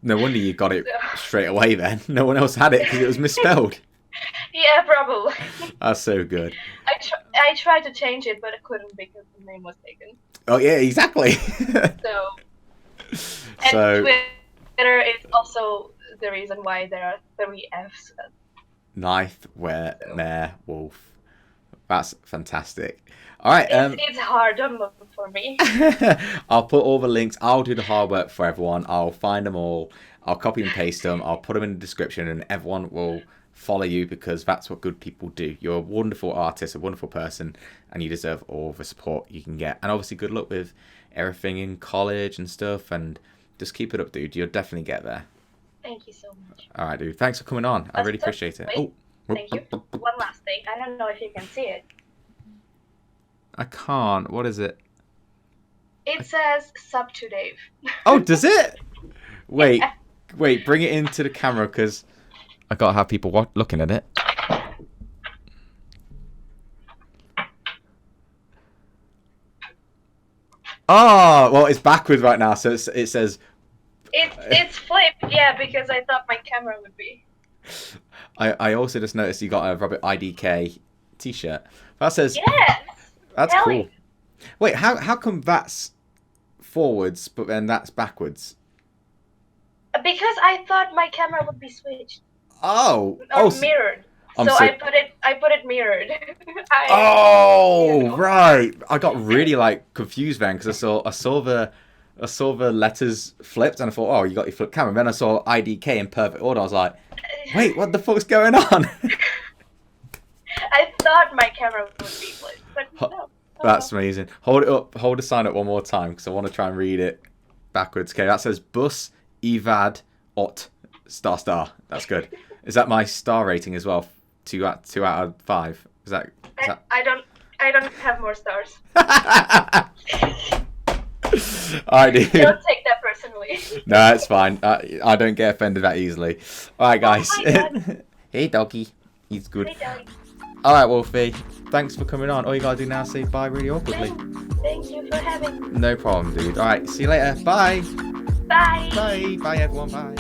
No wonder you got it straight away then. No one else had it because it was misspelled. Yeah, probably. That's so good. I tried to change it, but I couldn't because the name was taken. Oh yeah, exactly. So Twitter is also the reason why there are 3 Fs. NightmareWolf. That's fantastic. All right. It's hard for me. I'll put all the links. I'll do the hard work for everyone. I'll find them all. I'll copy and paste them. I'll put them in the description, and everyone will follow you because that's what good people do. You're a wonderful artist, a wonderful person, and you deserve all the support you can get. And obviously, good luck with everything in college and stuff. And just keep it up, dude. You'll definitely get there. Thank you so much. All right, dude. Thanks for coming on. I really appreciate it. Wait. Thank you. One last thing. I don't know if you can see it. I can't. What is it? It says sub to Dave. Oh, does it? Wait, wait. Bring it into the camera because I gotta have people looking at it. Oh, well, it's backwards right now, so it says. It's flipped, yeah, because I thought my camera would be. I also just noticed you got a Robert IDK T-shirt. That says. Yes. That's cool. Wait, how come that's forwards, but then that's backwards? Because I thought my camera would be switched. Oh. Or mirrored. I put it mirrored. Right. I got really confused then because I saw the letters flipped and I thought, oh, you got your flip camera. And then I saw IDK in perfect order. I was like, wait, what the fuck's going on? I thought my camera would be flipped, but no. That's amazing. Hold it up. Hold the sign up one more time because I want to try and read it backwards. Okay, that says bus evad ot star. That's good. Is that my star rating as well? 2 out of 5. Is that? I don't have more stars. Alright, dude. Don't take that personally. No, it's fine. I don't get offended that easily. Alright, guys. Oh, hey, doggy. He's good. Hey, doggy. Alright, Wolfie. Thanks for coming on. All you gotta do now is say bye really awkwardly. Thank you for having me. No problem, dude. Alright, see you later. Bye. Bye. Bye. Bye, everyone. Bye.